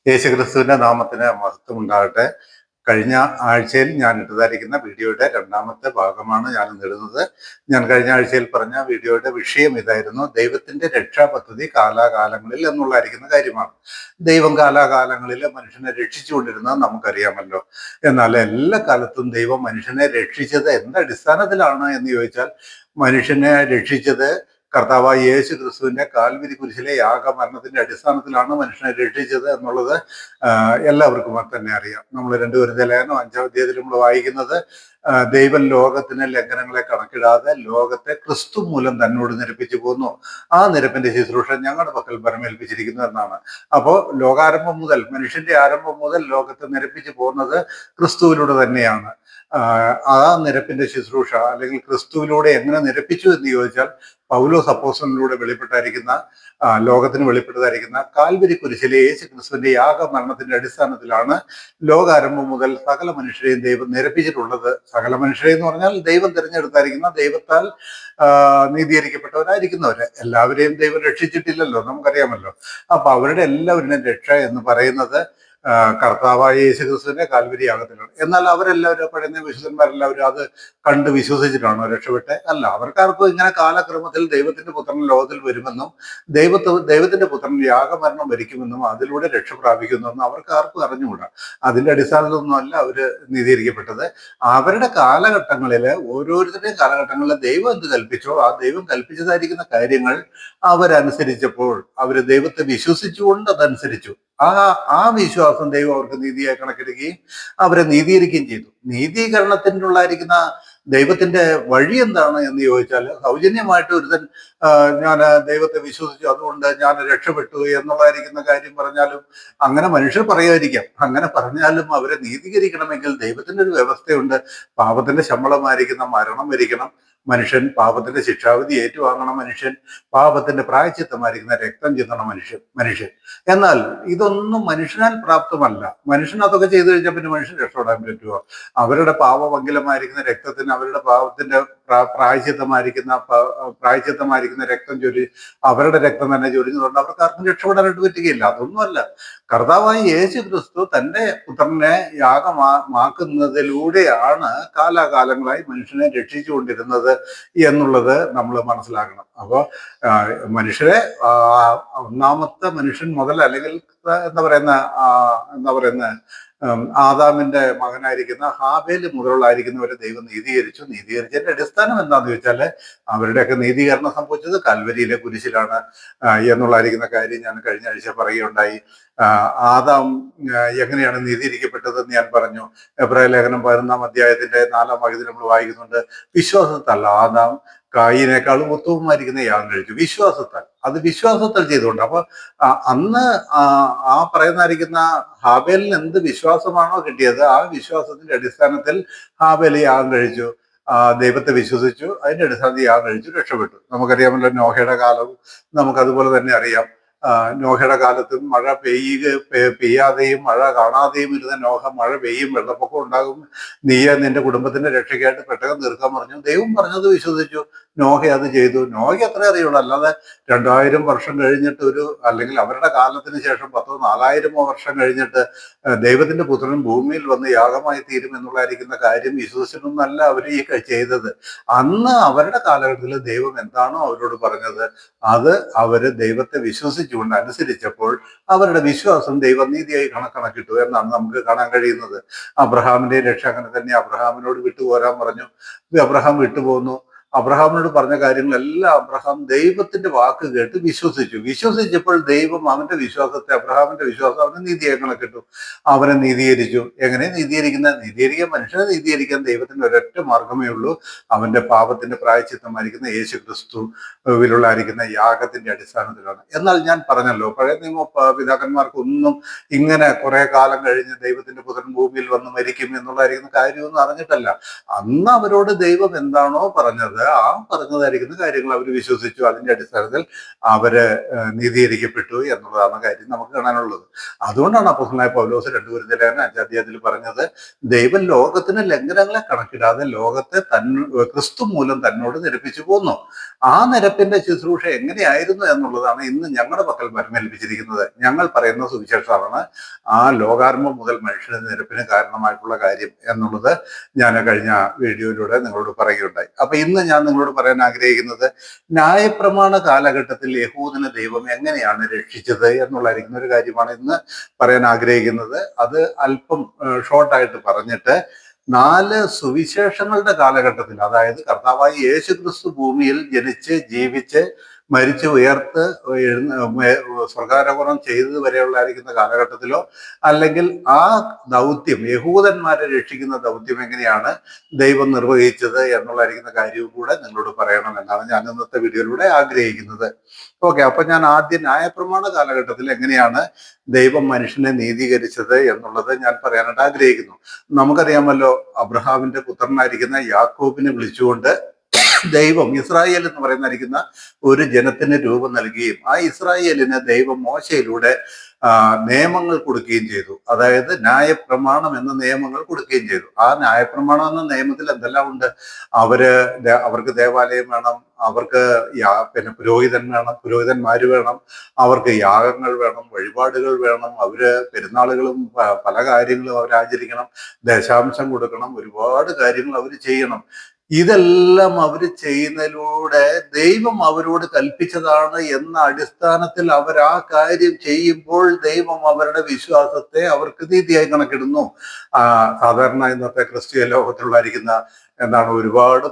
യേശുക്രിസ്തുവിന്റെ നാമത്തിന് മഹത്വം ഉണ്ടാകട്ടെ. കഴിഞ്ഞ ആഴ്ചയിൽ ഞാൻ ഇട്ടതായിരിക്കുന്ന വീഡിയോയുടെ രണ്ടാമത്തെ ഭാഗമാണ് ഞാൻ ഇടുന്നത്. ഞാൻ കഴിഞ്ഞ ആഴ്ചയിൽ പറഞ്ഞ വീഡിയോയുടെ വിഷയം ഇതായിരുന്നു: ദൈവത്തിന്റെ രക്ഷാപദ്ധതി കാലാകാലങ്ങളിൽ എന്നുള്ളതായിരിക്കുന്ന കാര്യമാണ്. ദൈവം കാലാകാലങ്ങളിൽ മനുഷ്യനെ രക്ഷിച്ചുകൊണ്ടിരുന്നത് നമുക്കറിയാമല്ലോ. എന്നാൽ എല്ലാ കാലത്തും ദൈവം മനുഷ്യനെ രക്ഷിച്ചത് എന്തടിസ്ഥാനത്തിലാണ് എന്ന് ചോദിച്ചാൽ, മനുഷ്യനെ രക്ഷിച്ചത് കർത്താവായ യേശു ക്രിസ്തുവിന്റെ കാൽവരി കുരിശിലെ യാഗമരണത്തിന്റെ അടിസ്ഥാനത്തിലാണ് മനുഷ്യനെ രക്ഷിച്ചത് എന്നുള്ളത് എല്ലാവർക്കും തന്നെ അറിയാം. നമ്മൾ 2 കൊരിന്ത്യർ ലേഖനം 5-ാം അധ്യായത്തിൽ നമ്മൾ വായിക്കുന്നത്, ദൈവം ലോകത്തിന് ലംഘനങ്ങളെ കണക്കിടാതെ ലോകത്തെ ക്രിസ്തു മൂലം തന്നോട് നിരപ്പിച്ചു പോന്നു, ആ നിരപ്പിന്റെ ശുശ്രൂഷ ഞങ്ങളുടെ പക്കൽ പരമേൽപ്പിച്ചിരിക്കുന്നു എന്നാണ്. അപ്പോൾ ലോകാരംഭം മുതൽ, മനുഷ്യന്റെ ആരംഭം മുതൽ ലോകത്തെ നിരപ്പിച്ചു പോകുന്നത് ക്രിസ്തുവിലൂടെ തന്നെയാണ്. ആ നിരപ്പിന്റെ ശുശ്രൂഷ അല്ലെങ്കിൽ ക്രിസ്തുവിലൂടെ എങ്ങനെ നിരപ്പിച്ചു എന്ന് ചോദിച്ചാൽ, പൗലോസ് അപ്പോസ്തലനിലൂടെ വെളിപ്പെട്ടായിരിക്കുന്ന, ലോകത്തിന് വെളിപ്പെട്ടതായിരിക്കുന്ന കാൽവരി കുരിശിലെ യേശു ക്രിസ്തുവിന്റെ യാഗമരണത്തിന്റെ അടിസ്ഥാനത്തിലാണ് ലോകാരംഭം മുതൽ സകല മനുഷ്യരെയും ദൈവം നിരപ്പിച്ചിട്ടുള്ളത്. സകല മനുഷ്യരെ എന്ന് പറഞ്ഞാൽ ദൈവം തിരഞ്ഞെടുത്തായിരിക്കുന്ന, ദൈവത്താൽ നീതീകരിക്കപ്പെട്ടവരായിരിക്കുന്നവരെ എല്ലാവരെയും ദൈവം രക്ഷിച്ചിട്ടില്ലല്ലോ, നമുക്കറിയാമല്ലോ. അപ്പൊ അവരുടെ എല്ലാവരുടെയും രക്ഷ എന്ന് പറയുന്നത് കർത്താവായ യേശു ക്രിസ്തുവിന്റെ കാൽവരി യാഗത്തിലാണ്. എന്നാൽ അവരെല്ലാവരും, പഴയ വിശുദ്ധന്മാരെല്ലാവരും അത് കണ്ട് വിശ്വസിച്ചിട്ടാണോ രക്ഷപ്പെട്ടെ? അല്ല. അവർക്കാർക്കും ഇങ്ങനെ കാലക്രമത്തിൽ ദൈവത്തിന്റെ പുത്രൻ ലോകത്തിൽ വരുമെന്നും ദൈവത്തിന്റെ പുത്രൻ യാഗമരണം ഭരിക്കുമെന്നും അതിലൂടെ രക്ഷ പ്രാപിക്കുമെന്നും അവർക്ക് ആർക്കും അറിഞ്ഞുകൂടാ. അതിന്റെ അടിസ്ഥാനത്തിലൊന്നും അല്ല അവര് നീതീകരിക്കപ്പെട്ടത്. അവരുടെ കാലഘട്ടങ്ങളില്, ഓരോരുത്തരുടെയും കാലഘട്ടങ്ങളിൽ ദൈവം എന്ത് കൽപ്പിച്ചോ ആ ദൈവം കൽപ്പിച്ചതായിരിക്കുന്ന കാര്യങ്ങൾ അവരനുസരിച്ചപ്പോൾ, അവര് ദൈവത്തെ വിശ്വസിച്ചുകൊണ്ട് അതനുസരിച്ചു. ആ വിശ്വാസം ദൈവം അവർക്ക് നീതിയായി കണക്കെടുക്കുകയും അവരെ നീതീകരിക്കുകയും ചെയ്തു. നീതീകരണത്തിനുള്ളായിരിക്കുന്ന ദൈവത്തിന്റെ വഴി എന്താണ് എന്ന് ചോദിച്ചാൽ, സൗജന്യമായിട്ട് ഒരുതൻ ഞാൻ ദൈവത്തെ വിശ്വസിച്ചു അതുകൊണ്ട് ഞാൻ രക്ഷപ്പെട്ടു എന്നുള്ളതായിരിക്കുന്ന കാര്യം പറഞ്ഞാലും, അങ്ങനെ മനുഷ്യർ പറയുമായിരിക്കാം. അങ്ങനെ പറഞ്ഞാലും അവരെ നീതീകരിക്കണമെങ്കിൽ ദൈവത്തിന്റെ ഒരു വ്യവസ്ഥയുണ്ട്. പാപത്തിന്റെ ശമ്പളമായിരിക്കുന്ന മരണം വരിക്കണം, മനുഷ്യൻ പാപത്തിന്റെ ശിക്ഷാവിധി ഏറ്റുവാങ്ങണം, മനുഷ്യൻ പാപത്തിന്റെ പ്രായശ്ചിത്തമായിരിക്കുന്ന രക്തം ചിന്തണം മനുഷ്യൻ. എന്നാൽ ഇതൊന്നും മനുഷ്യനാൽ പ്രാപ്തമല്ല. മനുഷ്യൻ അതൊക്കെ ചെയ്തു കഴിഞ്ഞാൽ പിന്നെ മനുഷ്യൻ രക്ഷപ്പെടാൻ പറ്റുമോ? അവരുടെ പാപമംഗലമായിരിക്കുന്ന രക്തത്തിന്, അവരുടെ പാപത്തിന്റെ പ്രായശ്ചിത്തമായിരിക്കുന്ന രക്തം അവരുടെ രക്തം തന്നെ ചൊരിഞ്ഞതുകൊണ്ട് അവർക്ക് ആർക്കും രക്ഷപ്പെടാനായിട്ട് പറ്റുകയില്ല. അതൊന്നുമല്ല. കർത്താവായ യേശു ക്രിസ്തു തന്റെ പുത്രനെ യാഗമാക്കുന്നതിലൂടെയാണ് കാലാകാലങ്ങളായി മനുഷ്യനെ രക്ഷിച്ചുകൊണ്ടിരുന്നത് എന്നുള്ളത് നമ്മൾ മനസ്സിലാക്കണം. അപ്പോൾ മനുഷ്യരെ ഒന്നാമത്തെ മനുഷ്യൻ മുതൽ, അല്ലെങ്കിൽ എന്താ പറയുന്ന ആദാമിന്റെ മകനായിരിക്കുന്ന ഹാബേല് മുതലുള്ളായിരിക്കുന്നവരെ ദൈവം നീതീകരിച്ചതിന്റെ അടിസ്ഥാനം എന്താണെന്ന് ചോദിച്ചാല്, അവരുടെയൊക്കെ നീതീകരണം സംഭവിച്ചത് കാൽവരിയിലെ കുരിശിലാണ് എന്നുള്ളായിരിക്കുന്ന കാര്യം ഞാൻ കഴിഞ്ഞ ആഴ്ച പറയുകയുണ്ടായി. ആദാം എങ്ങനെയാണ് നീതീകരിക്കപ്പെട്ടതെന്ന് ഞാൻ പറഞ്ഞു. എബ്രായ ലേഖനം 11-ാം അധ്യായത്തിന്റെ 4-ാം വാക്യത്തിൽ നമ്മൾ വായിക്കുന്നുണ്ട്, വിശ്വാസത്താൽ ആദാം കായിനേക്കാളും ഉത്തമമായിരിക്കുന്ന യാഗം കഴിച്ചു. അത് വിശ്വാസത്താൽ ചെയ്തുകൊണ്ട്. അപ്പൊ അന്ന് പറയുന്നതായിരിക്കുന്ന ഹാബേലിന് എന്ത് വിശ്വാസമാണോ കിട്ടിയത്, ആ വിശ്വാസത്തിന്റെ അടിസ്ഥാനത്തിൽ ഹാബേൽ യാഗം കഴിച്ചു, ദൈവത്തെ വിശ്വസിച്ചു, അതിന്റെ അടിസ്ഥാനത്തിൽ യാഗം കഴിച്ചു, രക്ഷപ്പെട്ടു. നമുക്കറിയാമല്ലോ നോഹയുടെ കാലവും നമുക്കതുപോലെ തന്നെ അറിയാം. നോഹയുടെ കാലത്തും മഴ പെയ്യാതെയും മഴ കാണാതെയും ഇരുന്ന നോഹ മഴ പെയ്യും, വെള്ളപ്പൊക്കം ഉണ്ടാകും, നീ നിന്റെ കുടുംബത്തിന്റെ രക്ഷയ്ക്കായിട്ട് പെട്ടകം തീർക്കാൻ പറഞ്ഞു. ദൈവം പറഞ്ഞത് വിശ്വസിച്ചു, നോഹ അത് ചെയ്തു. നോഹയ്ക്ക് അത്രേ അറിയുള്ളൂ. അല്ലാതെ 2000 വർഷം കഴിഞ്ഞിട്ട് അല്ലെങ്കിൽ അവരുടെ കാലത്തിന് ശേഷം 1000-4000 വർഷം കഴിഞ്ഞിട്ട് ദൈവത്തിന്റെ പുത്രൻ ഭൂമിയിൽ വന്ന് യാഗമായി തീരും എന്നുള്ളതായിരിക്കുന്ന കാര്യം വിശ്വസിച്ചിട്ടൊന്നല്ല അവർ ഈ ചെയ്തത്. അന്ന് അവരുടെ കാലഘട്ടത്തിൽ ദൈവം എന്താണോ അവരോട് പറഞ്ഞത് അത് അവര് ദൈവത്തെ വിശ്വസിച്ചുകൊണ്ട് അനുസരിച്ചപ്പോൾ അവരുടെ വിശ്വാസം ദൈവനീതിയായി കണക്കിട്ടു എന്നാണ് നമുക്ക് കാണാൻ കഴിയുന്നത്. അബ്രഹാമിന്റെ രക്ഷ അങ്ങനെ തന്നെ. അബ്രഹാമിനോട് വിട്ടുപോരാൻ പറഞ്ഞു, അബ്രഹാം വിട്ടുപോന്നു. അബ്രഹാമിനോട് പറഞ്ഞ കാര്യങ്ങളെല്ലാം അബ്രഹാം ദൈവത്തിന്റെ വാക്ക് കേട്ട് വിശ്വസിച്ചപ്പോൾ ദൈവം അവന്റെ വിശ്വാസത്തെ, അബ്രഹാമിന്റെ വിശ്വാസം അവനെ നീതിയായി കണക്കിട്ടു. അവനെ നീതീകരിച്ചു. എങ്ങനെ നീതീകരിക്കാൻ മനുഷ്യനെ നീതീകരിക്കാൻ ദൈവത്തിന്റെ ഒരൊറ്റ മാർഗമേ ഉള്ളൂ, അവന്റെ പാപത്തിന്റെ പ്രായശ്ചിത്തമായിരിക്കുന്ന യേശു ക്രിസ്തുവിലുള്ളായിരിക്കുന്ന യാഗത്തിന്റെ അടിസ്ഥാനത്തിലാണ്. എന്നാൽ ഞാൻ പറഞ്ഞല്ലോ, പഴയ നിയമ പിതാക്കന്മാർക്കൊന്നും ഇങ്ങനെ കുറെ കാലം കഴിഞ്ഞ് ദൈവത്തിന്റെ പുത്രൻ ഭൂമിയിൽ വന്ന് മരിക്കും എന്നുള്ളതായിരിക്കുന്ന കാര്യമൊന്നും അറിഞ്ഞിട്ടല്ല. അന്ന് അവരോട് ദൈവം എന്താണോ പറഞ്ഞത് ആ പറഞ്ഞതായിരിക്കുന്ന കാര്യങ്ങൾ അവർ വിശ്വസിച്ചു. അതിന്റെ അടിസ്ഥാനത്തിൽ അവര് നീതീകരിക്കപ്പെട്ടു എന്നുള്ളതാണ് കാര്യം നമുക്ക് കാണാനുള്ളത്. അതുകൊണ്ടാണ് അപ്പോസ്തലനായ പൗലോസ് 2 കൊരിന്ത്യർ ലേഖനം 5 അധ്യായത്തിൽ പറഞ്ഞത്, ദൈവം ലോകത്തിന് ലംഘനങ്ങളെ കണക്കിടാതെ ലോകത്തെ ക്രിസ്തു മൂലം തന്നോട് നിരപ്പിച്ചു പോന്നു. ആ നിരപ്പിന്റെ ശുശ്രൂഷ എങ്ങനെയായിരുന്നു എന്നുള്ളതാണ് ഇന്ന് ഞങ്ങളുടെ പക്കൽ മരമേൽപ്പിച്ചിരിക്കുന്നത്. ഞങ്ങൾ പറയുന്ന സുവിശേഷമാണ് ആ ലോകാരംഭം മുതൽ മനുഷ്യന്റെ നിരപ്പിന് കാരണമായിട്ടുള്ള കാര്യം എന്നുള്ളത് ഞാൻ കഴിഞ്ഞ വീഡിയോയിലൂടെ നിങ്ങളോട് പറയുകയുണ്ടായി. അപ്പൊ ഇന്ന് ഞാൻ നിങ്ങളോട് പറയാൻ ആഗ്രഹിക്കുന്നത്, ന്യായപ്രമാണ കാലഘട്ടത്തിൽ യഹൂദനെ ദൈവം എങ്ങനെയാണ് രക്ഷിച്ചത് എന്നുള്ളതായിരിക്കുന്ന ഒരു കാര്യമാണ് ഇന്ന് പറയാൻ ആഗ്രഹിക്കുന്നത്. അത് അല്പം ഷോർട്ടായിട്ട് പറഞ്ഞിട്ട്, 4 സുവിശേഷങ്ങളുടെ കാലഘട്ടത്തിൽ, അതായത് കർത്താവായ യേശു ക്രിസ്തു ഭൂമിയിൽ ജനിച്ച് ജീവിച്ച് മരിച്ച് ഉയർത്ത് സ്വർഗാരോഹണം ചെയ്തത് വരെയുള്ളായിരിക്കുന്ന കാലഘട്ടത്തിലോ, അല്ലെങ്കിൽ ആ ദൗത്യം, യഹൂദന്മാരെ രക്ഷിക്കുന്ന ദൗത്യം എങ്ങനെയാണ് ദൈവം നിർവഹിച്ചത് എന്നുള്ളതായിരിക്കുന്ന കാര്യവും കൂടെ നിങ്ങളോട് പറയണം എന്നാണ് ഞാൻ ഇന്നത്തെ വീഡിയോയിലൂടെ ആഗ്രഹിക്കുന്നത്. ഓക്കെ, അപ്പൊ ഞാൻ ആദ്യം ന്യായപ്രമാണ കാലഘട്ടത്തിൽ എങ്ങനെയാണ് ദൈവം മനുഷ്യനെ നീതീകരിച്ചത് എന്നുള്ളത് ഞാൻ പറയാനായിട്ട് ആഗ്രഹിക്കുന്നു. നമുക്കറിയാമല്ലോ, അബ്രഹാമിന്റെ പുത്രനായിരിക്കുന്ന യാക്കോബിനെ വിളിച്ചുകൊണ്ട് ദൈവം ഇസ്രായേൽ എന്ന് പറയുന്നതായിരിക്കുന്ന ഒരു ജനത്തിന് രൂപം നൽകുകയും ആ ഇസ്രായേലിന് ദൈവം മോശയിലൂടെ നിയമങ്ങൾ കൊടുക്കുകയും ചെയ്തു. അതായത് ന്യായപ്രമാണം എന്ന നിയമങ്ങൾ കൊടുക്കുകയും ചെയ്തു. ആ ന്യായപ്രമാണം എന്ന നിയമത്തിൽ എന്തെല്ലാം ഉണ്ട്? അവർക്ക് ദേവാലയം വേണം, അവർക്ക് പിന്നെ പുരോഹിതന്മാര് വേണം, അവർക്ക് യാഗങ്ങൾ വേണം, വഴിപാടുകൾ വേണം, അവര് പെരുന്നാളുകളും പല കാര്യങ്ങളും അവർ ആചരിക്കണം, ദശാംശം കൊടുക്കണം, ഒരുപാട് കാര്യങ്ങൾ അവർ ചെയ്യണം. ഇതെല്ലാം അവർ ചെയ്യുന്നതിലൂടെ ദൈവം അവരോട് കൽപ്പിച്ചതാണ് എന്ന അടിസ്ഥാനത്തിൽ അവർ ആ കാര്യം ചെയ്യുമ്പോൾ ദൈവം അവരുടെ വിശ്വാസത്തെ അവർക്ക് നീതിയായി കണക്കിടുന്നു. സാധാരണ ഇന്നത്തെ ക്രിസ്തീയ ലോകത്തിലുള്ളായിരിക്കുന്ന ഒരുപാട്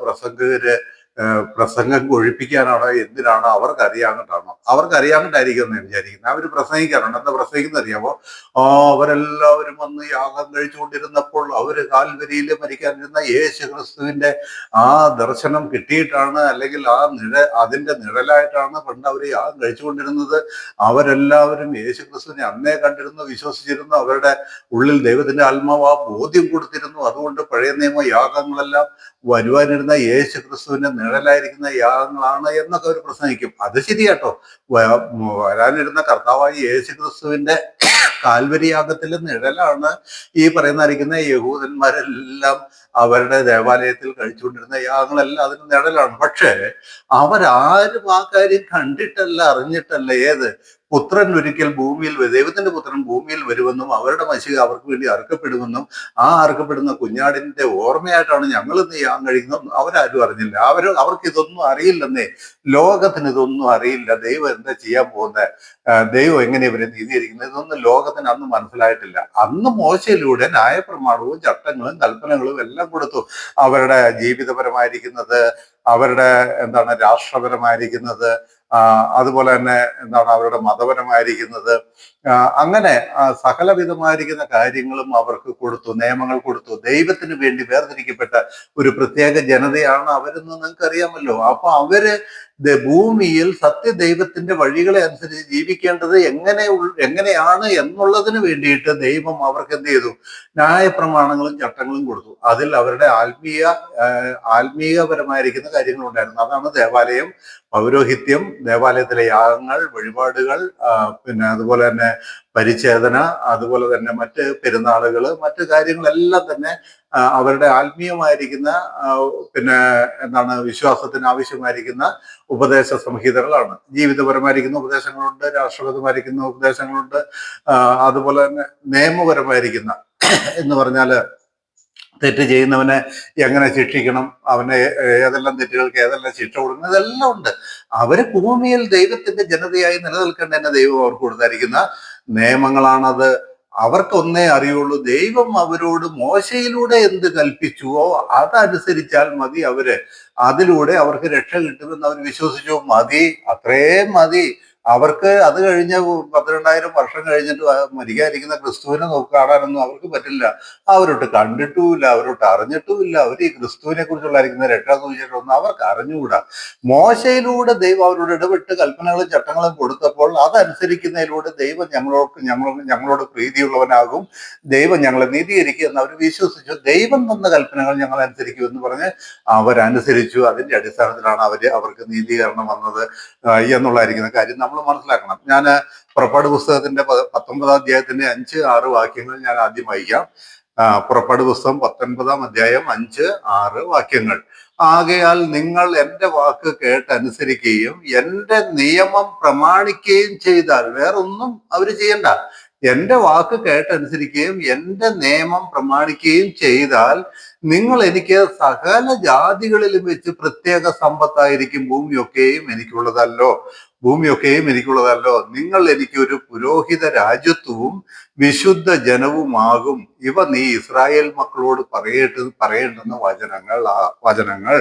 പ്രസംഗം ഒഴിപ്പിക്കാനാണോ എന്തിനാണോ അവർക്കറിയാമെന്നായിരിക്കും എന്ന് വിചാരിക്കുന്നത്. അവർ പ്രസംഗിക്കാറുണ്ട്. എന്താ പ്രസംഗിക്കുന്നത് അറിയാമോ? അവരെല്ലാവരും വന്ന് യാഗം കഴിച്ചുകൊണ്ടിരുന്നപ്പോൾ അവര് കാൽവരിയിൽ മരിക്കാനിരുന്ന യേശു ക്രിസ്തുവിന്റെ ആ ദർശനം കിട്ടിയിട്ടാണ്, അല്ലെങ്കിൽ അതിന്റെ നിഴലായിട്ടാണ് പണ്ട് അവർ യാഗം കഴിച്ചുകൊണ്ടിരുന്നത്. അവരെല്ലാവരും യേശു ക്രിസ്തുവിനെ അന്നേ കണ്ടിരുന്നു, വിശ്വസിച്ചിരുന്നു, അവരുടെ ഉള്ളിൽ ദൈവത്തിന്റെ ആത്മാവ് ആ ബോധ്യം കൊടുത്തിരുന്നു. അതുകൊണ്ട് പഴയ നിയമ യാഗങ്ങളെല്ലാം വരുവാനിരുന്ന യേശു ക്രിസ്തുവിന്റെ നിഴലായിരിക്കുന്ന യാഗങ്ങളാണ് എന്നൊക്കെ അവർ പ്രസംഗിക്കും. അത് ശരിയാട്ടോ. വരാനിരുന്ന കർത്താവായ യേശു ക്രിസ്തുവിന്റെ കാൽവരി യാഗത്തിലെ നിഴലാണ് ഈ പറയുന്നതായിരിക്കുന്ന യഹൂദന്മാരെല്ലാം അവരുടെ ദേവാലയത്തിൽ കഴിച്ചുകൊണ്ടിരുന്ന യാഗങ്ങളെല്ലാം അതിന് നിഴലാണ്. പക്ഷേ അവരാരും ആ കാര്യം കണ്ടിട്ടല്ല, അറിഞ്ഞിട്ടല്ല. പുത്രൻ ഒരിക്കൽ ദൈവത്തിന്റെ പുത്രൻ ഭൂമിയിൽ വരുമെന്നും അവരുടെ മശിക അവർക്ക് വേണ്ടി അറുക്കപ്പെടുമെന്നും ആ അറുക്കപ്പെടുന്ന കുഞ്ഞാടിന്റെ ഓർമ്മയായിട്ടാണ് ഞങ്ങൾ ഇന്ന് യാഗം കഴിക്കുന്നത്. അവരാരും അറിഞ്ഞില്ല. അവർക്ക് ഇതൊന്നും അറിയില്ലെന്നേ. ലോകത്തിന് ഇതൊന്നും അറിയില്ല. ദൈവം എന്താ ചെയ്യാൻ പോകുന്നത്, ദൈവം എങ്ങനെ ഇവരെ നീതീകരിക്കുന്നത്, ഇതൊന്നും ലോകത്തിന് അന്ന് മനസ്സിലായിട്ടില്ല. അന്ന് മോശയിലൂടെ ന്യായപ്രമാണവും ചട്ടങ്ങളും കൽപ്പനകളും എല്ലാം കൊടുത്തു. അവരുടെ ജീവിതപരമായിരിക്കുന്നത്, അവരുടെ രാഷ്ട്രപരമായിരിക്കുന്നത്, അതുപോലെ തന്നെ അവരുടെ മതപരമായിരിക്കുന്നത്, അങ്ങനെ സകലവിധമായിരിക്കുന്ന കാര്യങ്ങളും അവർക്ക് കൊടുത്തു, നിയമങ്ങൾ കൊടുത്തു. ദൈവത്തിന് വേണ്ടി വേർതിരിക്കപ്പെട്ട ഒരു പ്രത്യേക ജനതയാണ് അവരെന്ന് നിങ്ങൾക്ക് അറിയാമല്ലോ. അപ്പൊ അവര് ഭൂമിയിൽ സത്യദൈവത്തിന്റെ വഴികളെ അനുസരിച്ച് ജീവിക്കേണ്ടത് എങ്ങനെയാണ് എന്നുള്ളതിന് വേണ്ടിയിട്ട് ദൈവം അവർക്ക് എന്ത് ചെയ്തു? ന്യായപ്രമാണങ്ങളും ചട്ടങ്ങളും കൊടുത്തു. അതിൽ അവരുടെ ആത്മീയപരമായിരിക്കുന്ന കാര്യങ്ങളുണ്ടായിരുന്നു. അതാണ് ദേവാലയം, പൗരോഹിത്യം, ദേവാലയത്തിലെ യാഗങ്ങൾ, വഴിപാടുകൾ, പിന്നെ അതുപോലെ തന്നെ പരിച്ഛേദന, അതുപോലെ തന്നെ മറ്റ് പെരുന്നാളുകൾ, മറ്റു കാര്യങ്ങളെല്ലാം തന്നെ അവരുടെ ആത്മീയമായിരിക്കുന്ന പിന്നെ വിശ്വാസത്തിന് ആവശ്യമായിരിക്കുന്ന ഉപദേശ സംഹിതകളാണ്. ജീവിതപരമായിരിക്കുന്ന ഉപദേശങ്ങളുണ്ട്, രാഷ്ട്രപരമായിരിക്കുന്ന ഉപദേശങ്ങളുണ്ട്, അതുപോലെ തന്നെ നിയമപരമായിരിക്കുന്ന എന്ന് പറഞ്ഞാല് തെറ്റ് ചെയ്യുന്നവനെ എങ്ങനെ ശിക്ഷിക്കണം, അവനെ ഏതെല്ലാം തെറ്റുകൾക്ക് ഏതെല്ലാം ശിക്ഷ കൊടുക്കണം, ഇതെല്ലാം ഉണ്ട്. അവര് ഭൂമിയിൽ ദൈവത്തിന്റെ ജനതയായി നിലനിൽക്കേണ്ട തന്നെ ദൈവം അവർക്ക് കൊടുത്തായിരിക്കുന്ന നിയമങ്ങളാണത്. അവർക്കൊന്നേ അറിയുള്ളൂ, ദൈവം അവരോട് മോശയിലൂടെ എന്ത് കൽപ്പിച്ചുവോ അതനുസരിച്ചാൽ മതി. അതിലൂടെ അവർക്ക് രക്ഷ കിട്ടുമെന്ന് അവർ വിശ്വസിച്ചു. മതി, അത്രയും മതി. അവർക്ക് അത് കഴിഞ്ഞ് 12,000 വർഷം കഴിഞ്ഞിട്ട് മരിക്കാതിരിക്കുന്ന ക്രിസ്തുവിനെ കാണാനൊന്നും അവർക്ക് പറ്റില്ല. അവരൊട്ട് കണ്ടിട്ടുമില്ല, അവരൊട്ട് അറിഞ്ഞിട്ടുമില്ല. അവർ ഈ ക്രിസ്തുവിനെ കുറിച്ചുള്ളായിരിക്കുന്ന രക്ഷാസൂചനകളൊന്നും അവർക്ക് അറിഞ്ഞുകൂടാ. മോശയിലൂടെ ദൈവം അവരോട് ഇടപെട്ട് കൽപ്പനകളും ചട്ടങ്ങളും കൊടുത്തപ്പോൾ അതനുസരിക്കുന്നതിലൂടെ ദൈവം ഞങ്ങളോട് പ്രീതിയുള്ളവനാകും, ദൈവം ഞങ്ങളെ നീതീകരിക്കും എന്ന് അവർ വിശ്വസിച്ചു. ദൈവം തന്ന കൽപ്പനകൾ ഞങ്ങൾ അനുസരിക്കും എന്ന് പറഞ്ഞ് അവരനുസരിച്ചു. അതിന്റെ അടിസ്ഥാനത്തിലാണ് അവർക്ക് നീതീകരണം വന്നത് എന്നുള്ളതായിരിക്കുന്ന കാര്യം നമ്മൾ മനസ്സിലാക്കണം. ഞാൻ പുറപ്പാട് പുസ്തകത്തിന്റെ 19-ാം അധ്യായത്തിന്റെ 5-6 വാക്യങ്ങൾ ഞാൻ ആദ്യം വായിക്കാം. പുറപ്പാട് പുസ്തകം 19-ാം അധ്യായം 5-6 വാക്യങ്ങൾ. ആകയാൽ നിങ്ങൾ എൻ്റെ വാക്ക് കേട്ടനുസരിക്കുകയും എൻ്റെ നിയമം പ്രമാണിക്കുകയും ചെയ്താൽ, വേറൊന്നും അവര് ചെയ്യണ്ട, എൻ്റെ വാക്ക് കേട്ടനുസരിക്കുകയും എൻ്റെ നിയമം പ്രമാണിക്കുകയും ചെയ്താൽ നിങ്ങൾ എനിക്ക് സകല ജാതികളിലും വെച്ച് പ്രത്യേക സമ്പത്തായിരിക്കും. ഭൂമിയൊക്കെയും എനിക്കുള്ളതല്ലോ. നിങ്ങൾ എനിക്കൊരു പുരോഹിത രാജ്യത്വവും വിശുദ്ധ ജനവുമാകും. ഇവ നീ ഇസ്രായേൽ മക്കളോട് പറയേണ്ടുന്ന വചനങ്ങൾ.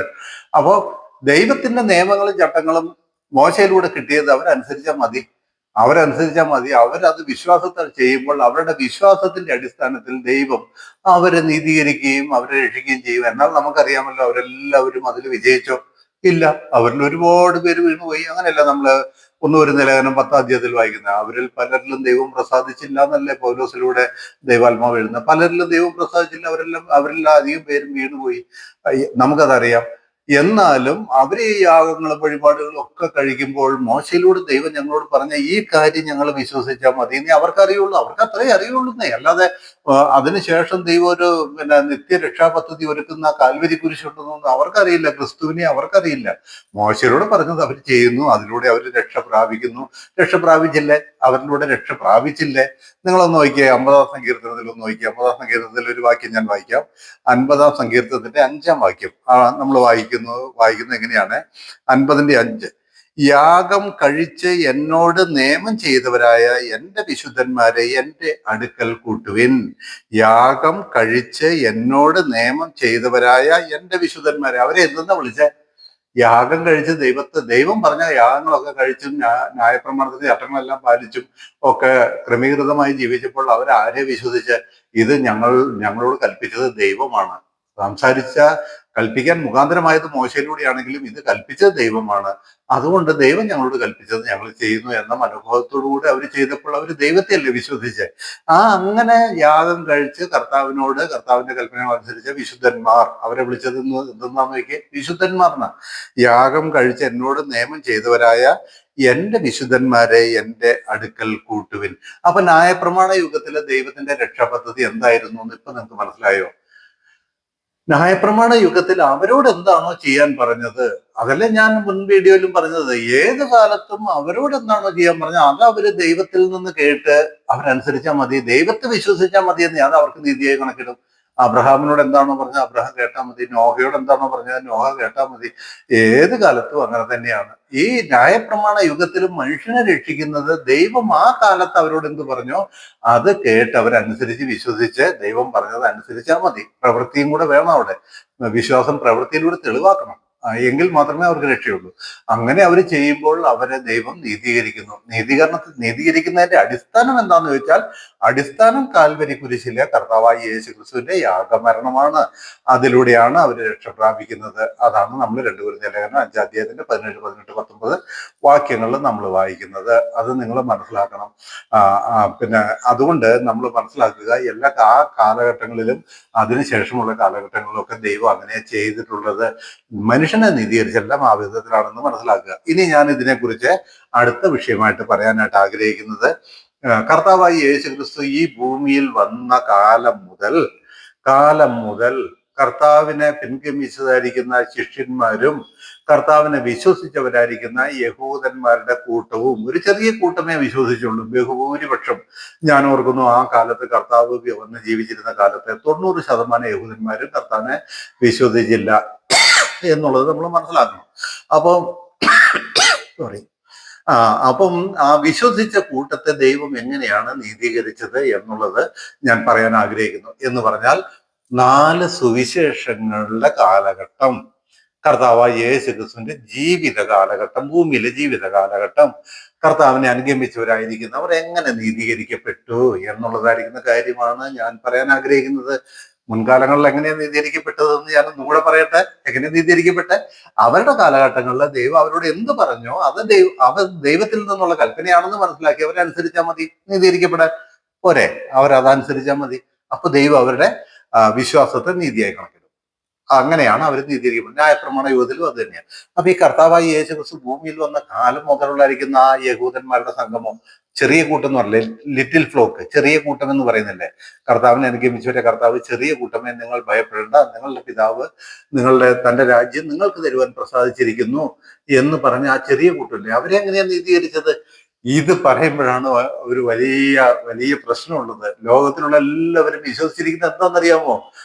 അപ്പോ ദൈവത്തിന്റെ നിയമങ്ങളും ചട്ടങ്ങളും മോശയിലൂടെ കിട്ടിയത് അവരനുസരിച്ചാൽ മതി. അവരത് വിശ്വാസത്താൽ ചെയ്യുമ്പോൾ അവരുടെ വിശ്വാസത്തിന്റെ അടിസ്ഥാനത്തിൽ ദൈവം അവരെ നീതീകരിക്കുകയും അവരെ രക്ഷിക്കുകയും ചെയ്യും. എന്നാൽ നമുക്കറിയാമല്ലോ, അവരെല്ലാവരും അതിൽ വിജയിച്ചോ? ഇല്ല. അവരിൽ ഒരുപാട് പേര് വീണുപോയി. അങ്ങനെയല്ല നമ്മള് 1 കൊരിന്ത്യർ ലേഖനം 10-ാം അധ്യായത്തിൽ വായിക്കുന്നത്. അവരിൽ പലരിലും ദൈവം പ്രസാദിച്ചില്ല എന്നല്ലേ പൗലോസിലൂടെ ദൈവാത്മാവ് എഴുതുന്നത്. പലരിലും ദൈവം പ്രസാദിച്ചില്ല, അവരിൽ അധികം പേരും വീണുപോയി. നമുക്കതറിയാം. എന്നാലും അവര് ഈ യാഗങ്ങളും വഴിപാടുകളും ഒക്കെ കഴിക്കുമ്പോൾ മോശയിലൂടെ ദൈവം ഞങ്ങളോട് പറഞ്ഞ ഈ കാര്യം ഞങ്ങൾ വിശ്വസിച്ചാൽ മതി എന്നേ അവർക്കറിയുള്ളൂ. അവർക്ക് അത്രേ അറിയുള്ളൂന്നേ. അല്ലാതെ അതിനുശേഷം ദൈവം ഒരു നിത്യരക്ഷാ പദ്ധതി ഒരുക്കുന്ന കാൽവരി കുരിശുണ്ടെന്നൊന്നും അവർക്കറിയില്ല. ക്രിസ്തുവിനെ അവർക്കറിയില്ല. മോശയിലൂടെ പറഞ്ഞത് അവർ ചെയ്യുന്നു, അതിലൂടെ അവർ രക്ഷ പ്രാപിക്കുന്നു. രക്ഷ പ്രാപിച്ചില്ലേ? അവരിലൂടെ രക്ഷ പ്രാപിച്ചില്ലേ? നിങ്ങളൊന്ന് നോക്കിയേ, 50-ാം സങ്കീർത്തനത്തിൽ ഒന്ന് നോക്കിയേ. 50-ാം സങ്കീർത്തനത്തിൽ ഒരു വാക്യം ഞാൻ വായിക്കാം. 50-ാം സങ്കീർത്തനത്തിന്റെ 5-ാം വാക്യം നമ്മൾ വായിക്കുന്നത് എങ്ങനെയാണ്? 50-ന്റെ 5. യാഗം കഴിച്ച് എന്നോട് നിയമം ചെയ്തവരായ എൻ്റെ വിശുദ്ധന്മാരെ എൻ്റെ അടുക്കൽ കൂട്ടുവിൻ. യാഗം കഴിച്ച് എന്നോട് നിയമം ചെയ്തവരായ എൻ്റെ വിശുദ്ധന്മാരെ. അവരെ എന്തെന്നാ വിളിച്ചേ? യാഗം കഴിച്ച് ദൈവം പറഞ്ഞ യാഗങ്ങളൊക്കെ കഴിച്ചും ന്യായപ്രമാണത്തിന്റെ ചട്ടങ്ങളെല്ലാം പാലിച്ചും ഒക്കെ ക്രമീകൃതമായി ജീവിച്ചപ്പോൾ അവരാരെ വിശ്വസിച്ച്? ഇത് ഞങ്ങളോട് കൽപ്പിച്ചത് ദൈവമാണ്. കൽപ്പിക്കാൻ മുഖാന്തരമായത് മോശയിലൂടെയാണെങ്കിലും ഇത് കൽപ്പിച്ചത് ദൈവമാണ്. അതുകൊണ്ട് ദൈവം ഞങ്ങളോട് കൽപ്പിച്ചത് ഞങ്ങൾ ചെയ്യുന്നു എന്ന മനോഭാവത്തോടുകൂടി അവർ ചെയ്തപ്പോൾ അവർ ദൈവത്തെയല്ലേ വിശ്വസിച്ച്. അങ്ങനെ യാഗം കഴിച്ച് കർത്താവിന്റെ കൽപ്പനകൾ അനുസരിച്ച് വിശുദ്ധന്മാർ, അവരെ വിളിച്ചത് എന്തെന്നാന്ന് നോക്കിയേ? വിശുദ്ധന്മാർന്നാ. യാഗം കഴിച്ച് എന്നോട് നിയമം ചെയ്തവരായ എൻ്റെ വിശുദ്ധന്മാരെ എൻ്റെ അടുക്കൽ കൂട്ടുവിൻ. അപ്പൊ ന്യായപ്രമാണ യുഗത്തിലെ ദൈവത്തിന്റെ രക്ഷാപദ്ധതി എന്തായിരുന്നു എന്ന് ഇപ്പൊ നിങ്ങൾക്ക് മനസ്സിലായോ? ന്യായപ്രമാണ യുഗത്തിൽ അവരോട് എന്താണോ ചെയ്യാൻ പറഞ്ഞത്, അതല്ലേ ഞാൻ മുൻ വീഡിയോയിലും പറഞ്ഞത്, ഏത് കാലത്തും അവരോട് എന്താണോ ചെയ്യാൻ പറഞ്ഞത് അത് അവര് ദൈവത്തിൽ നിന്ന് കേട്ട് അവരനുസരിച്ചാൽ മതി, ദൈവത്തെ വിശ്വസിച്ചാൽ മതി എന്ന് അത് അവർക്ക് നീതിയായി കണക്കിടും. അബ്രഹാമിനോട് എന്താണോ പറഞ്ഞത് അബ്രഹാം കേട്ടാൽ മതി, നോഹയോട് എന്താണോ പറഞ്ഞത് നോഹ കേട്ടാൽ മതി. ഏത് കാലത്തും അങ്ങനെ തന്നെയാണ്. ഈ ന്യായപ്രമാണ യുഗത്തിലും മനുഷ്യനെ രക്ഷിക്കുന്നത് ദൈവം ആ കാലത്ത് അവരോട് എന്ത് പറഞ്ഞോ അത് കേട്ട് അവരനുസരിച്ച് വിശ്വസിച്ച് ദൈവം പറഞ്ഞത് അനുസരിച്ചാൽ മതി. പ്രവൃത്തിയും കൂടെ വേണം അവിടെ. വിശ്വാസം പ്രവൃത്തിയിലൂടെ തെളിവാക്കണം. എങ്കിൽ മാത്രമേ അവർക്ക് രക്ഷയുള്ളൂ. അങ്ങനെ അവർ ചെയ്യുമ്പോൾ അവരെ ദൈവം നീതീകരിക്കുന്നതിന്റെ അടിസ്ഥാനം എന്താന്ന് ചോദിച്ചാൽ, അടിസ്ഥാനം കാൽവരി കുരിശിലെ കർത്താവായ യേശു ക്രിസ്തുവിന്റെ യാഗമരണമാണ്. അതിലൂടെയാണ് അവർ രക്ഷ പ്രാപിക്കുന്നത്. അതാണ് നമ്മൾ 2 കൊരിന്ത്യർ ലേഖനം 5-ാം അധ്യായത്തിന്റെ 17, 18, 19 വാക്യങ്ങളിൽ നമ്മൾ വായിക്കുന്നത്. അത് നിങ്ങൾ മനസ്സിലാക്കണം. പിന്നെ അതുകൊണ്ട് നമ്മൾ മനസ്സിലാക്കുക, എല്ലാ കാലഘട്ടങ്ങളിലും അതിനുശേഷമുള്ള കാലഘട്ടങ്ങളിലൊക്കെ ദൈവം അങ്ങനെ ചെയ്തിട്ടുള്ളത്. മനുഷ്യനെ നീതീകരിച്ച് എല്ലാം ആ വിധത്തിലാണെന്ന് മനസ്സിലാക്കുക. ഇനി ഞാൻ ഇതിനെക്കുറിച്ച് അടുത്ത വിഷയമായിട്ട് പറയാനായിട്ട് ആഗ്രഹിക്കുന്നത്, കർത്താവായി യേശു ക്രിസ്തു ഈ ഭൂമിയിൽ വന്ന കാലം മുതൽ കർത്താവിനെ പിൻഗമിച്ചതായിരിക്കുന്ന ശിഷ്യന്മാരും കർത്താവിനെ വിശ്വസിച്ചവരായിരിക്കുന്ന യഹൂദന്മാരുടെ കൂട്ടവും, ഒരു ചെറിയ കൂട്ടമേ വിശ്വസിച്ചുള്ളൂ. ബഹുഭൂരിപക്ഷം, ഞാൻ ഓർക്കുന്നു ആ കാലത്ത് കർത്താവ് വന്ന് ജീവിച്ചിരുന്ന കാലത്ത് 90% യഹൂദന്മാരും കർത്താവിനെ വിശ്വസിച്ചില്ല എന്നുള്ളത് നമ്മൾ മനസ്സിലാക്കണം. അപ്പം ആ വിശ്വസിച്ച കൂട്ടത്തെ ദൈവം എങ്ങനെയാണ് നീതീകരിച്ചത് എന്നുള്ളത് ഞാൻ പറയാൻ ആഗ്രഹിക്കുന്നു. എന്ന് പറഞ്ഞാൽ 4 സുവിശേഷങ്ങളുടെ കാലഘട്ടം, കർത്താവായ യേശു ക്രിസ്തുവിന്റെ ജീവിത കാലഘട്ടം, ഭൂമിയിലെ ജീവിത കാലഘട്ടം, കർത്താവിനെ അനുഗമിച്ചവരായിരിക്കുന്നു അവർ എങ്ങനെ നീതീകരിക്കപ്പെട്ടു എന്നുള്ളതായിരിക്കുന്ന കാര്യമാണ് ഞാൻ പറയാൻ ആഗ്രഹിക്കുന്നത്. മുൻകാലങ്ങളിൽ എങ്ങനെയാണ് നീതീകരിക്കപ്പെട്ടതെന്ന് ഞാൻ ഒന്നുകൂടെ പറയട്ടെ. എങ്ങനെ നീതീകരിക്കപ്പെട്ടെ? അവരുടെ കാലഘട്ടങ്ങളിൽ ദൈവം അവരോട് എന്ത് പറഞ്ഞോ അത് അവർ ദൈവത്തിൽ നിന്നുള്ള കൽപ്പനയാണെന്ന് മനസ്സിലാക്കി അവരനുസരിച്ചാൽ മതി നീതീകരിക്കപ്പെടാൻ. പോരെ, അവരതനുസരിച്ചാൽ മതി. അപ്പൊ ദൈവം അവരുടെ വിശ്വാസത്തെ നീതിയായി കണക്കിടും. അങ്ങനെയാണ് അവർ നീതീകരിക്കുന്നത്. ന്യായപ്രമാണ യുഗത്തിലും അത് തന്നെയാണ്. അപ്പൊ ഈ കർത്താവായി യേശു ക്രിസ്തു ഭൂമിയിൽ വന്ന കാലം മുതലുള്ളായിരിക്കുന്ന ആ യഹൂദന്മാരുടെ സംഗമം, ചെറിയ കൂട്ടം എന്ന് പറഞ്ഞില്ലേ, ലിറ്റിൽ ഫ്ലോക്ക്, ചെറിയ കൂട്ടം എന്ന് പറയുന്നില്ലേ, കർത്താവിനെ അനുഗമിച്ചവരെ കർത്താവ് ചെറിയ കൂട്ടമേ നിങ്ങൾ ഭയപ്പെടേണ്ട, നിങ്ങളുടെ പിതാവ് തന്റെ രാജ്യം നിങ്ങൾക്ക് തരുവാൻ പ്രസാദിച്ചിരിക്കുന്നു എന്ന് പറഞ്ഞ ആ ചെറിയ കൂട്ടമില്ലേ, അവരെ എങ്ങനെയാണ് നീതീകരിച്ചത്? ഇത് പറയുമ്പോഴാണ് ഒരു വലിയ വലിയ പ്രശ്നമുള്ളത്. ലോകത്തിലുള്ള എല്ലാവരും വിശ്വസിച്ചിരിക്കുന്നത് എന്താണെന്നറിയാമോ?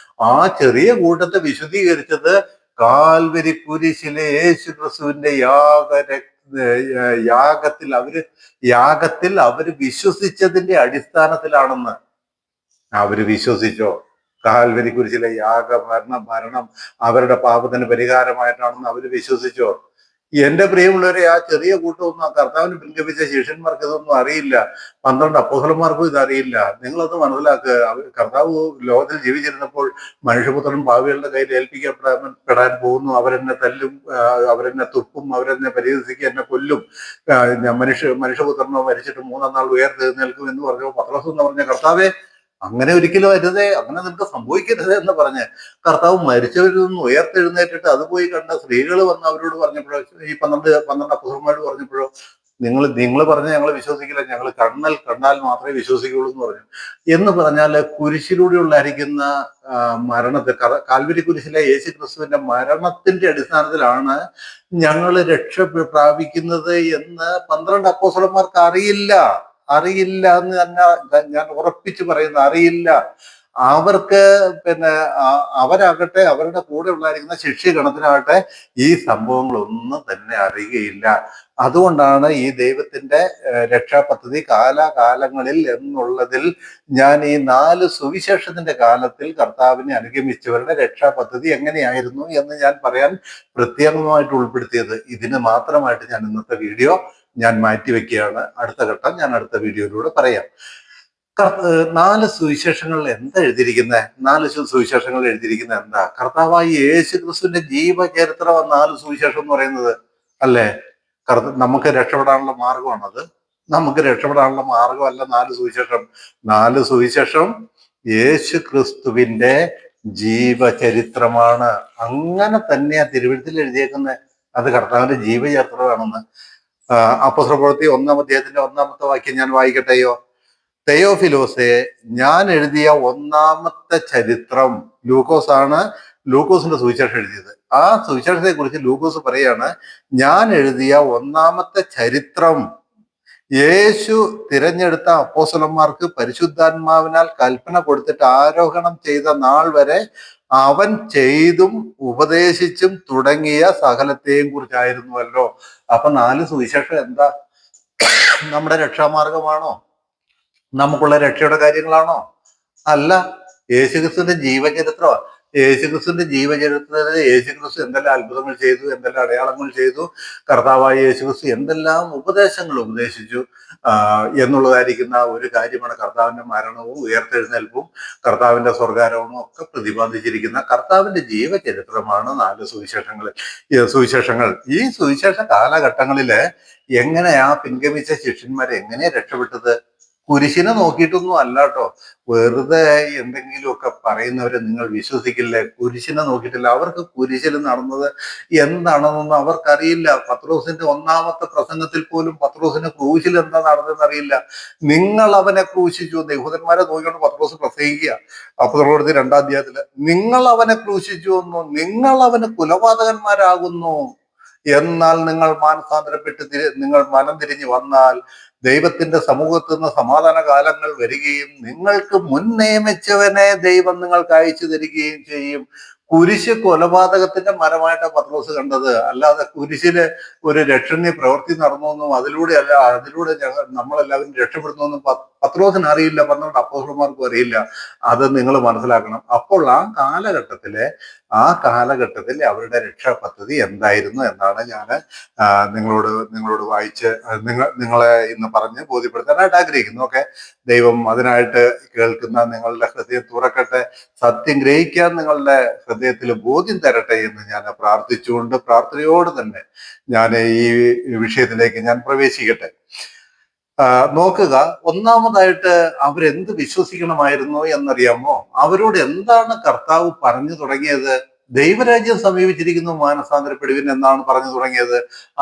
ആ ചെറിയ കൂട്ടത്തെ വിശുദ്ധീകരിച്ചത് കാൽവരി കുരിശിലെ യേശു ക്രിസ്തുവിന്റെ യാഗത്തിൽ അവര് വിശ്വസിച്ചതിന്റെ അടിസ്ഥാനത്തിലാണെന്ന്. അവര് വിശ്വസിച്ചോ? കാൽവരി കുരിശിലെ മരണം അവരുടെ പാപത്തിന് പരിഹാരമായിട്ടാണെന്ന് അവര് വിശ്വസിച്ചോ? എന്റെ പ്രിയമുള്ളവരെ, ആ ചെറിയ കൂട്ടമൊന്നും ആ കർത്താവിന് പിൻഗമിച്ച ശിഷ്യന്മാർക്ക് ഇതൊന്നും അറിയില്ല. 12 അപ്പോസ്തലന്മാർക്കും ഇത് അറിയില്ല. നിങ്ങളത് മനസ്സിലാക്കുക. കർത്താവ് ലോകത്തിൽ ജീവിച്ചിരുന്നപ്പോൾ മനുഷ്യപുത്രൻ പാപികളുടെ കയ്യിൽ ഏൽപ്പിക്കപ്പെടാൻ പോകുന്നു. അവരെന്നെ തല്ലും, അവരെന്നെ തുപ്പും, അവരെന്നെ പരിഹസിക്കും, എന്നെ കൊല്ലും. മനുഷ്യപുത്രനോ മരിച്ചിട്ട് 3-ാം നാൾ ഉയർത്തെഴുന്നേൽക്കും എന്ന് പറഞ്ഞു പത്രോസ് എന്ന് പറഞ്ഞ കർത്താവെ, അങ്ങനെ ഒരിക്കലും വരുതേ, അങ്ങനെ നിനക്ക് സംഭവിക്കരുത് എന്ന് പറഞ്ഞ് കർത്താവ് മരിച്ചവരിൽ നിന്ന് ഉയർത്തെഴുന്നേറ്റിട്ട് അത് പോയി കണ്ട സ്ത്രീകൾ വന്ന് അവരോട് പറഞ്ഞപ്പോഴോ, ഈ 12 അപ്പസ്തലന്മാരോട് പറഞ്ഞപ്പോഴോ, നിങ്ങൾ പറഞ്ഞ ഞങ്ങൾ വിശ്വസിക്കില്ല, ഞങ്ങൾ കണ്ടാൽ മാത്രമേ വിശ്വസിക്കുള്ളൂ എന്ന് പറഞ്ഞു. എന്ന് പറഞ്ഞാൽ കുരിശിലൂടെ ഉണ്ടായിരിക്കുന്ന മരണത്തെ, കാൽവരി കുരിശിലെ യേശു ക്രിസ്തുവിന്റെ മരണത്തിന്റെ അടിസ്ഥാനത്തിലാണ് ഞങ്ങൾ രക്ഷ പ്രാപിക്കുന്നത് എന്ന് 12 അപ്പോസ്തലന്മാർക്ക് അറിയില്ല എന്ന് തന്നെ ഞാൻ ഉറപ്പിച്ചു പറയുന്നു. അറിയില്ല. അവർക്ക് അവരാകട്ടെ, അവരുടെ കൂടെ ഉണ്ടായിരിക്കുന്ന ശിഷ്യഗണത്തിനാകട്ടെ ഈ സംഭവങ്ങളൊന്നും തന്നെ അറിയുകയില്ല. അതുകൊണ്ടാണ് ഈ ദൈവത്തിന്റെ രക്ഷാപദ്ധതി കാലാകാലങ്ങളിൽ എന്നുള്ളതിൽ ഞാൻ ഈ 4 സുവിശേഷത്തിന്റെ കാലത്തിൽ കർത്താവിനെ അനുഗമിച്ചവരുടെ രക്ഷാപദ്ധതി എങ്ങനെയായിരുന്നു എന്ന് ഞാൻ പറയാൻ പ്രത്യേകമായിട്ട് ഉൾപ്പെടുത്തിയത്. ഇതിന് മാത്രമായിട്ട് ഞാൻ ഇന്നത്തെ വീഡിയോ ഞാൻ മാറ്റിവെക്കുകയാണ്. അടുത്ത ഘട്ടം ഞാൻ അടുത്ത വീഡിയോയിലൂടെ പറയാം. 4 സുവിശേഷങ്ങളിൽ എന്താ എഴുതിയിരിക്കുന്നത്? 4 സുവിശേഷങ്ങൾ എഴുതിയിരിക്കുന്നത് എന്താ? കർത്താവായി യേശു ക്രിസ്തുവിന്റെ ജീവചരിത്രമാണ് 4 സുവിശേഷം എന്ന് പറയുന്നത്, അല്ലേ? നമുക്ക് രക്ഷപ്പെടാനുള്ള മാർഗമാണത്. നമുക്ക് രക്ഷപ്പെടാനുള്ള മാർഗമല്ല 4 സുവിശേഷം. 4 സുവിശേഷം യേശു ക്രിസ്തുവിന്റെ ജീവചരിത്രമാണ്. അങ്ങനെ തന്നെയാ തിരുവഴുത്തിൽ എഴുതിയേക്കുന്നത്. അത് കർത്താവിന്റെ ജീവചരിത്രമാണെന്ന്. അപ്പോസ്തലപ്രവൃത്തി 1-ാം അധ്യായത്തിന്റെ 1-ാമത്തെ വാക്യം ഞാൻ വായിക്കട്ടെയോ? തെയോഫിലോസെ, ഞാൻ എഴുതിയ 1-ാമത്തെ ചരിത്രം, ലൂക്കോസിന്റെ സുവിശേഷം എഴുതിയത്. ആ സുവിശേഷത്തെ കുറിച്ച് ലൂക്കോസ് പറയാണ്, ഞാൻ എഴുതിയ 1-ാമത്തെ ചരിത്രം യേശു തിരഞ്ഞെടുത്ത അപ്പോസ്തലന്മാർക്ക് പരിശുദ്ധാത്മാവിനാൽ കൽപ്പന കൊടുത്തിട്ട് ആരോഹണം ചെയ്ത നാൾ വരെ അവൻ ചെയ്തും ഉപദേശിച്ചും തുടങ്ങിയ സകലത്തെയും കുറിച്ചായിരുന്നുവല്ലോ. അപ്പൊ 4 സുവിശേഷം എന്താ? നമ്മുടെ രക്ഷാമാർഗമാണോ? നമുക്കുള്ള രക്ഷയുടെ കാര്യങ്ങളാണോ? അല്ല. യേശുക്രിസ്തുവിന്റെ ജീവചരിത്രമാണ്. യേശുക്രിസ്തുവിന്റെ ജീവചരിത്രത്തിൽ യേശുക്രിസ്തു എന്തെല്ലാം അത്ഭുതങ്ങൾ ചെയ്തു, എന്തെല്ലാം അടയാളങ്ങൾ ചെയ്തു, കർത്താവായ യേശുക്രിസ്തു എന്തെല്ലാം ഉപദേശങ്ങൾ ഉപദേശിച്ചു എന്നുള്ളതായിരിക്കുന്ന ഒരു കാര്യമാണ് കർത്താവിന്റെ മരണവും ഉയർത്തെഴുന്നേൽപ്പും കർത്താവിന്റെ സ്വർഗാരോഹണവും ഒക്കെ പ്രതിപാദിച്ചിരിക്കുന്ന കർത്താവിന്റെ ജീവചരിത്രമാണ് 4 സുവിശേഷങ്ങൾ. ഈ സുവിശേഷ കാലഘട്ടങ്ങളില് എങ്ങനെയാ പിൻഗമിച്ച ശിഷ്യന്മാരെ എങ്ങനെയാ രക്ഷപ്പെട്ടത്? കുരിശിനെ നോക്കിയിട്ടൊന്നും അല്ല കേട്ടോ. വെറുതെ എന്തെങ്കിലുമൊക്കെ പറയുന്നവരെ നിങ്ങൾ വിശ്വസിക്കില്ലേ? കുരിശിനെ നോക്കിയിട്ടില്ല. അവർക്ക് കുരിശിൽ നടന്നത് എന്താണെന്നൊന്നും അവർക്കറിയില്ല. പത്രോസിന്റെ 1-ാമത്തെ പ്രസംഗത്തിൽ പോലും പത്രോസിന് ക്രൂശിൽ എന്താ നടന്നതെന്ന് അറിയില്ല. നിങ്ങൾ അവനെ ക്രൂശിച്ചു. യഹൂദന്മാരെ നോക്കിക്കൊണ്ട് പത്രോസ് പ്രസംഗിക്കുക. അപ്പോസ്തലപ്രവൃത്തി 2-ാം അധ്യായത്തില്, നിങ്ങൾ അവനെ ക്രൂശിച്ചു എന്നോ, നിങ്ങൾ അവന് കുലപാതകന്മാരാകുന്നു. എന്നാൽ നിങ്ങൾ മാനസാന്തരപ്പെട്ട് നിങ്ങൾ മനം തിരിഞ്ഞു വന്നാൽ ദൈവത്തിന്റെ സമൂഹത്തിൽ നിന്ന് സമാധാന കാലങ്ങൾ വരികയും നിങ്ങൾക്ക് മുൻ നിയമിച്ചവനെ ദൈവം നിങ്ങൾക്ക് അയച്ചു തരികയും ചെയ്യും. കുരിശ് കൊലപാതകത്തിന്റെ മരമായിട്ട് പത്രോസ് കണ്ടത്, അല്ലാതെ കുരിശില് ഒരു രക്ഷണീയ പ്രവൃത്തി നടന്നു അതിലൂടെ അല്ല, അതിലൂടെ നമ്മളെല്ലാവരും രക്ഷപ്പെടുന്നു പത്രോസിന് അറിയില്ല, 12 അപ്പോസ്തലന്മാർക്കും അറിയില്ല. അത് നിങ്ങൾ മനസ്സിലാക്കണം. അപ്പോൾ ആ കാലഘട്ടത്തിൽ അവരുടെ രക്ഷാ പദ്ധതി എന്തായിരുന്നു എന്നാണ് ഞാൻ നിങ്ങളോട് വായിച്ച് നിങ്ങളെ ഇന്ന് പറഞ്ഞ് ബോധ്യപ്പെടുത്താനായിട്ട് ആഗ്രഹിക്കുന്നു. ഓക്കെ, ദൈവം അതിനായിട്ട് കേൾക്കുന്ന നിങ്ങളുടെ ഹൃദയം തുറക്കട്ടെ, സത്യം ഗ്രഹിക്കാൻ നിങ്ങളുടെ ഹൃദയത്തിൽ ബോധ്യം തരട്ടെ എന്ന് ഞാൻ പ്രാർത്ഥിച്ചുകൊണ്ട് പ്രാർത്ഥനയോട് തന്നെ ഞാൻ ഈ വിഷയത്തിലേക്ക് ഞാൻ പ്രവേശിക്കട്ടെ. നോക്കുക, ഒന്നാമതായിട്ട് അവരെന്ത് വിശ്വസിക്കണമായിരുന്നു എന്നറിയാമോ? അവരോട് എന്താണ് കർത്താവ് പറഞ്ഞു തുടങ്ങിയത്? ദൈവരാജ്യം സമീപിച്ചിരിക്കുന്നു, മാനസാന്തരപ്പെടുവിൻ എന്നാണ് പറഞ്ഞു തുടങ്ങിയത്.